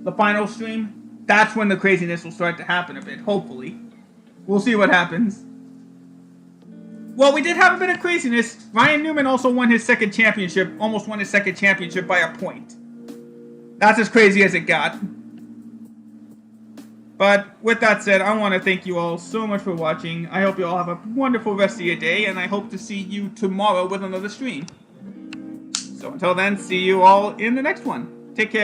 [SPEAKER 1] the final stream, that's when the craziness will start to happen a bit, hopefully. We'll see what happens. Well, we did have a bit of craziness. Ryan Newman also won his second championship, almost won his second championship by a point. That's as crazy as it got. But with that said, I want to thank you all so much for watching. I hope you all have a wonderful rest of your day, and I hope to see you tomorrow with another stream. So until then, see you all in the next one. Take care.